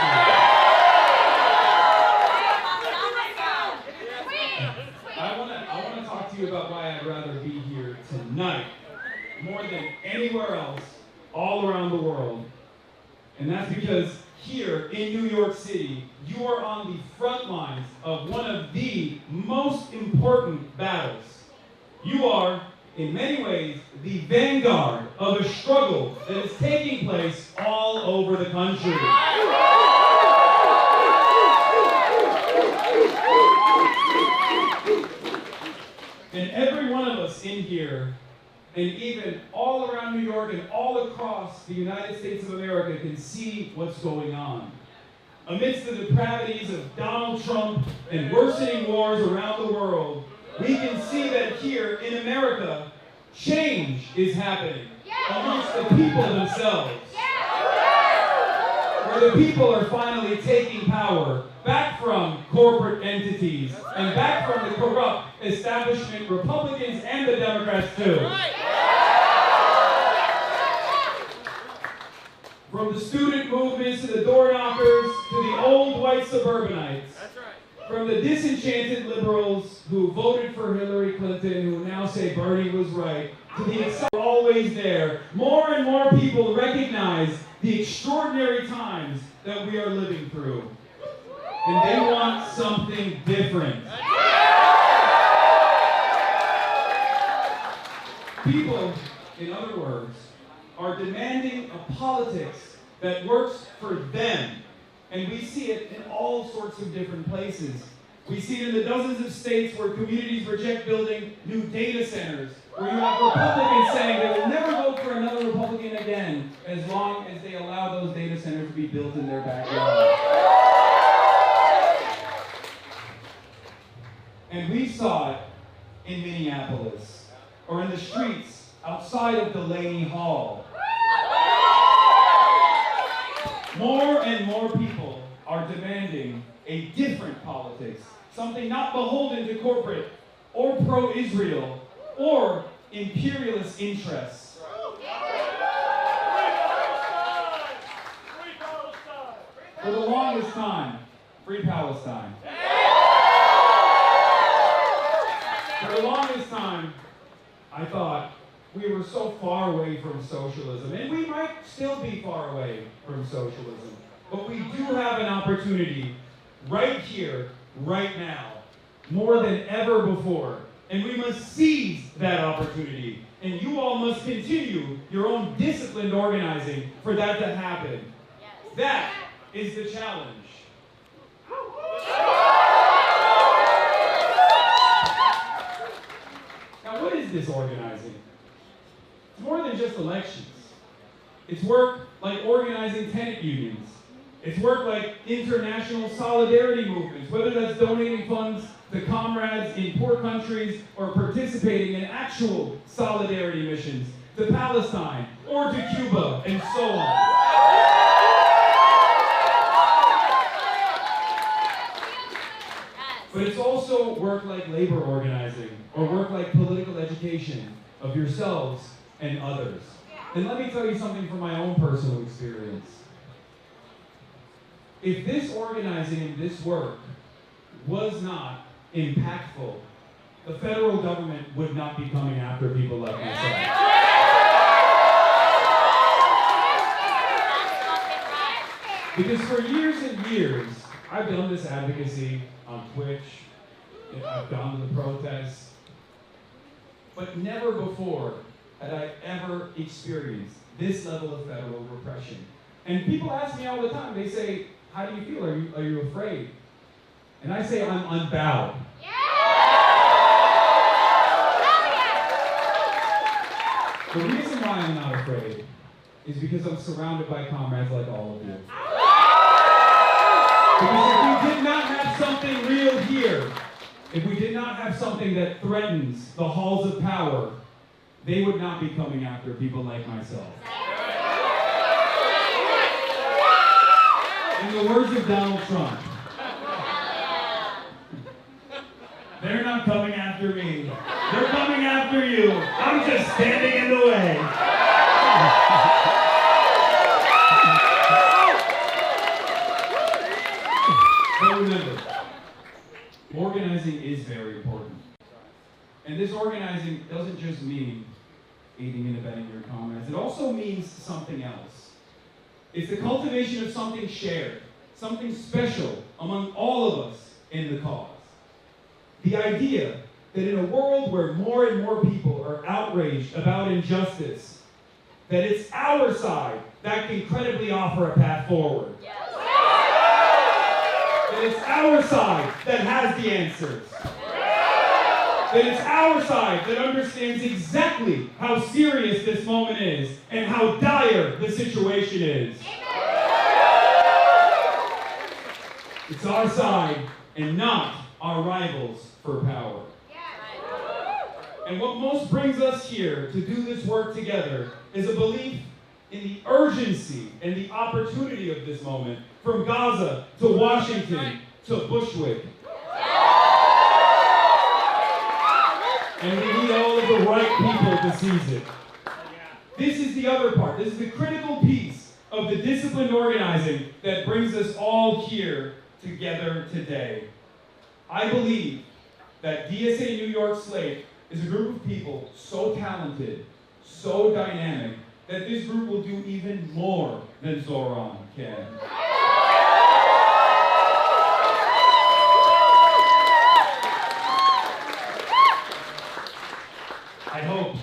I want to talk to you about why I'd rather be here tonight more than anywhere else all around the world. And that's because here in New York City, you are on the front lines of one of the most important battles. You are, in many ways, the vanguard of a struggle that is taking place all over the country. And every one of us in here, and even all around New York and all across the United States of America, can see what's going on. Amidst the depravities of Donald Trump and worsening wars around the world, we can see that here in America, change is happening amongst the people themselves. Where the people are finally taking power back from corporate entities and back from the corrupt establishment, Republicans and the Democrats too. From the student movements to the door knockers to the old white suburbanites. From the disenchanted liberals who voted for Hillary Clinton, who now say Bernie was right, to the always there, more and more people recognize the extraordinary times that we are living through. And they want something different. People, in other words, are demanding a politics that works for them. And we see it in all sorts of different places. We see it in the dozens of states where communities reject building new data centers, where you have Republicans saying they will never vote for another Republican again as long as they allow those data centers to be built in their backyard. And we saw it in Minneapolis, or in the streets outside of Delaney Hall. More and more people are demanding a different politics, something not beholden to corporate or pro-Israel or imperialist interests. For the longest time, free Palestine. For the longest time, I thought we were so far away from socialism, and we might still be far away from socialism, but we do have an opportunity right here, right now, more than ever before, and we must seize that opportunity, and you all must continue your own disciplined organizing for that to happen. That is the challenge. Now, what is this organizing? It's more than just elections. It's work like organizing tenant unions. It's work like international solidarity movements, whether that's donating funds to comrades in poor countries or participating in actual solidarity missions to Palestine or to Cuba and so on. But it's also work like labor organizing or work like political education of yourselves and others. And let me tell you something from my own personal experience. If this organizing and this work was not impactful, the federal government would not be coming after people like myself. Because for years and years, I've done this advocacy on Twitch, I've gone to the protests, but never before had I ever experienced this level of federal repression. And people ask me all the time, they say, how do you feel? Are you afraid? And I say, I'm unbowed. The reason why I'm not afraid is because I'm surrounded by comrades like all of you. Because if we did not have something real here, if we did not have something that threatens the halls of power, they would not be coming after people like myself. In the words of Donald Trump, they're not coming after me. They're coming after you. I'm just standing in the way. But remember, organizing is very important. And this organizing doesn't just mean aiding and abetting your comrades. It also means something else. It's the cultivation of something shared, something special among all of us in the cause. The idea that in a world where more and more people are outraged about injustice, that it's our side that can credibly offer a path forward. Yes. That it's our side that has the answers. That it's our side that understands exactly how serious this moment is and how dire the situation is. It's our side and not our rivals for power. And what most brings us here to do this work together is a belief in the urgency and the opportunity of this moment, from Gaza to Washington to Bushwick. And we need all of the right people to seize it. This is the other part. This is the critical piece of the disciplined organizing that brings us all here together today. I believe that DSA New York Slate is a group of people so talented, so dynamic, that this group will do even more than Zoran can. I hope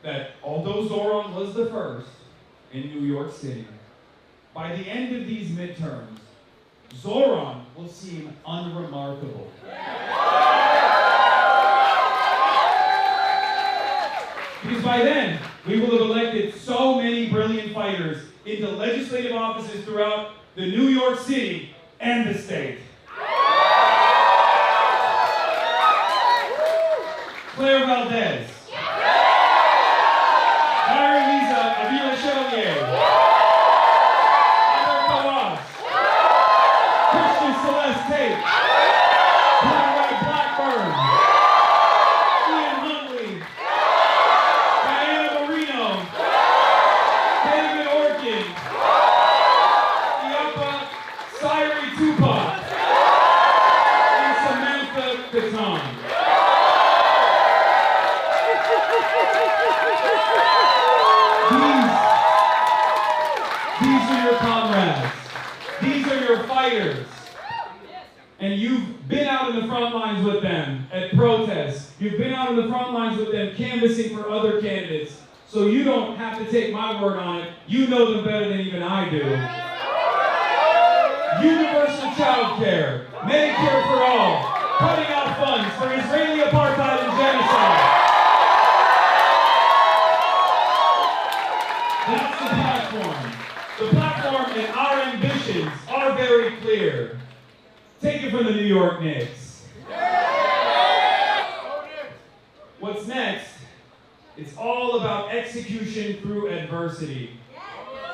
that although Zoran was the first in New York City, by the end of these midterms, Zoran will seem unremarkable. Because by then, we will have elected so many brilliant fighters into legislative offices throughout the New York City and the state. Claire Valdez. Mary Lisa Avila Chevalier. Albert Kawas. Christian Celeste Tate. Conrad Blackburn. Ian Huntley. Diana Marino. David Orkin. Iapa Sairi Tupac. And Samantha Catan. These are your comrades. These are your fighters. And you've been out in the front lines with them at protests. You've been out in the front lines with them canvassing for other candidates. So you don't have to take my word on it. You know them better than even I do. Universal child care, Medicare for all, cutting out funds for Israeli apartheid and genocide. That's the platform. The platform and our ambitions are very clear. Take it from the New York Knicks. What's next? It's all about execution through adversity.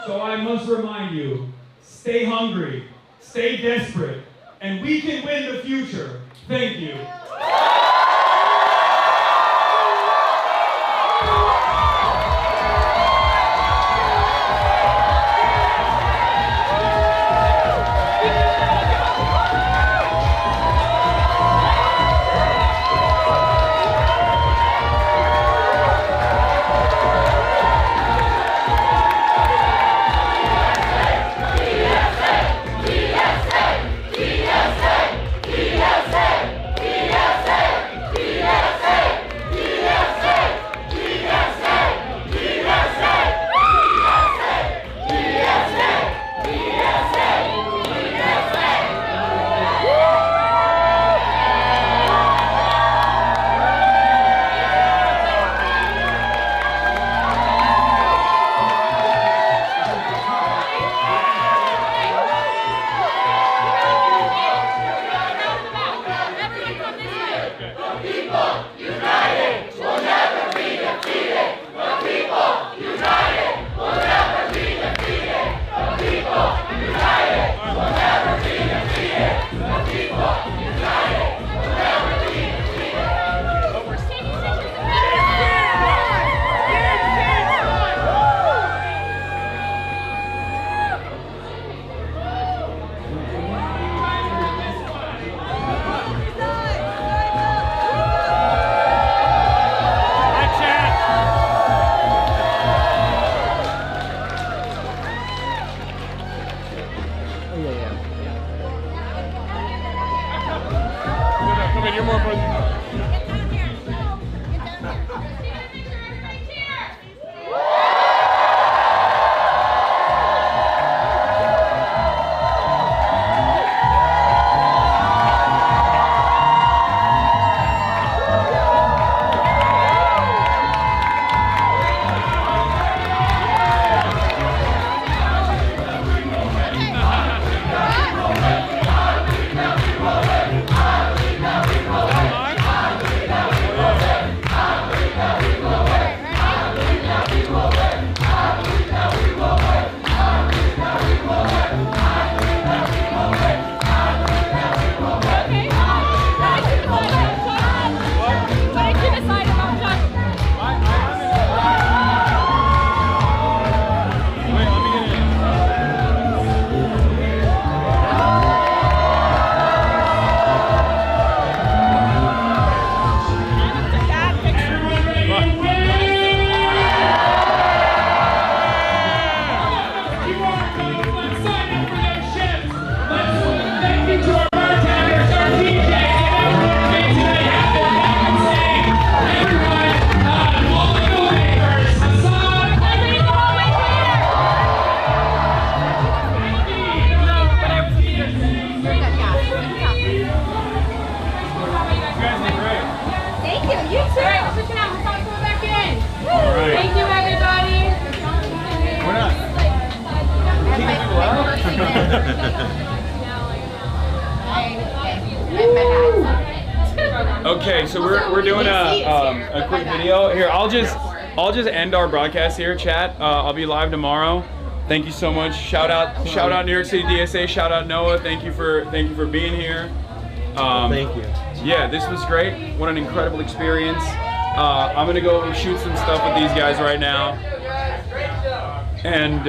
So I must remind you, stay hungry, stay desperate, and we can win the future. Thank you. DSA! Okay, so we're doing a quick video here. I'll just end our broadcast here, chat. I'll be live tomorrow. Thank you so much. Shout out New York City DSA. Shout out Noah. Thank you for being here. Thank you. Yeah, this was great. What an incredible experience. I'm gonna go shoot some stuff with these guys right now. And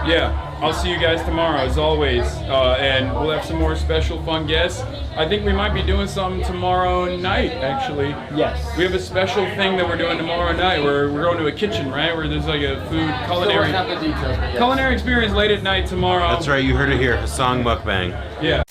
yeah, I'll see you guys tomorrow as always. And we'll have some more special fun guests. I think we might be doing something tomorrow night, actually. Yes. We have a special thing that we're doing tomorrow night. We're going to a kitchen, right? Where there's like a food culinary Still working out the details, but yes. Culinary experience late at night tomorrow. That's right, you heard it here. Hasan mukbang. Yeah.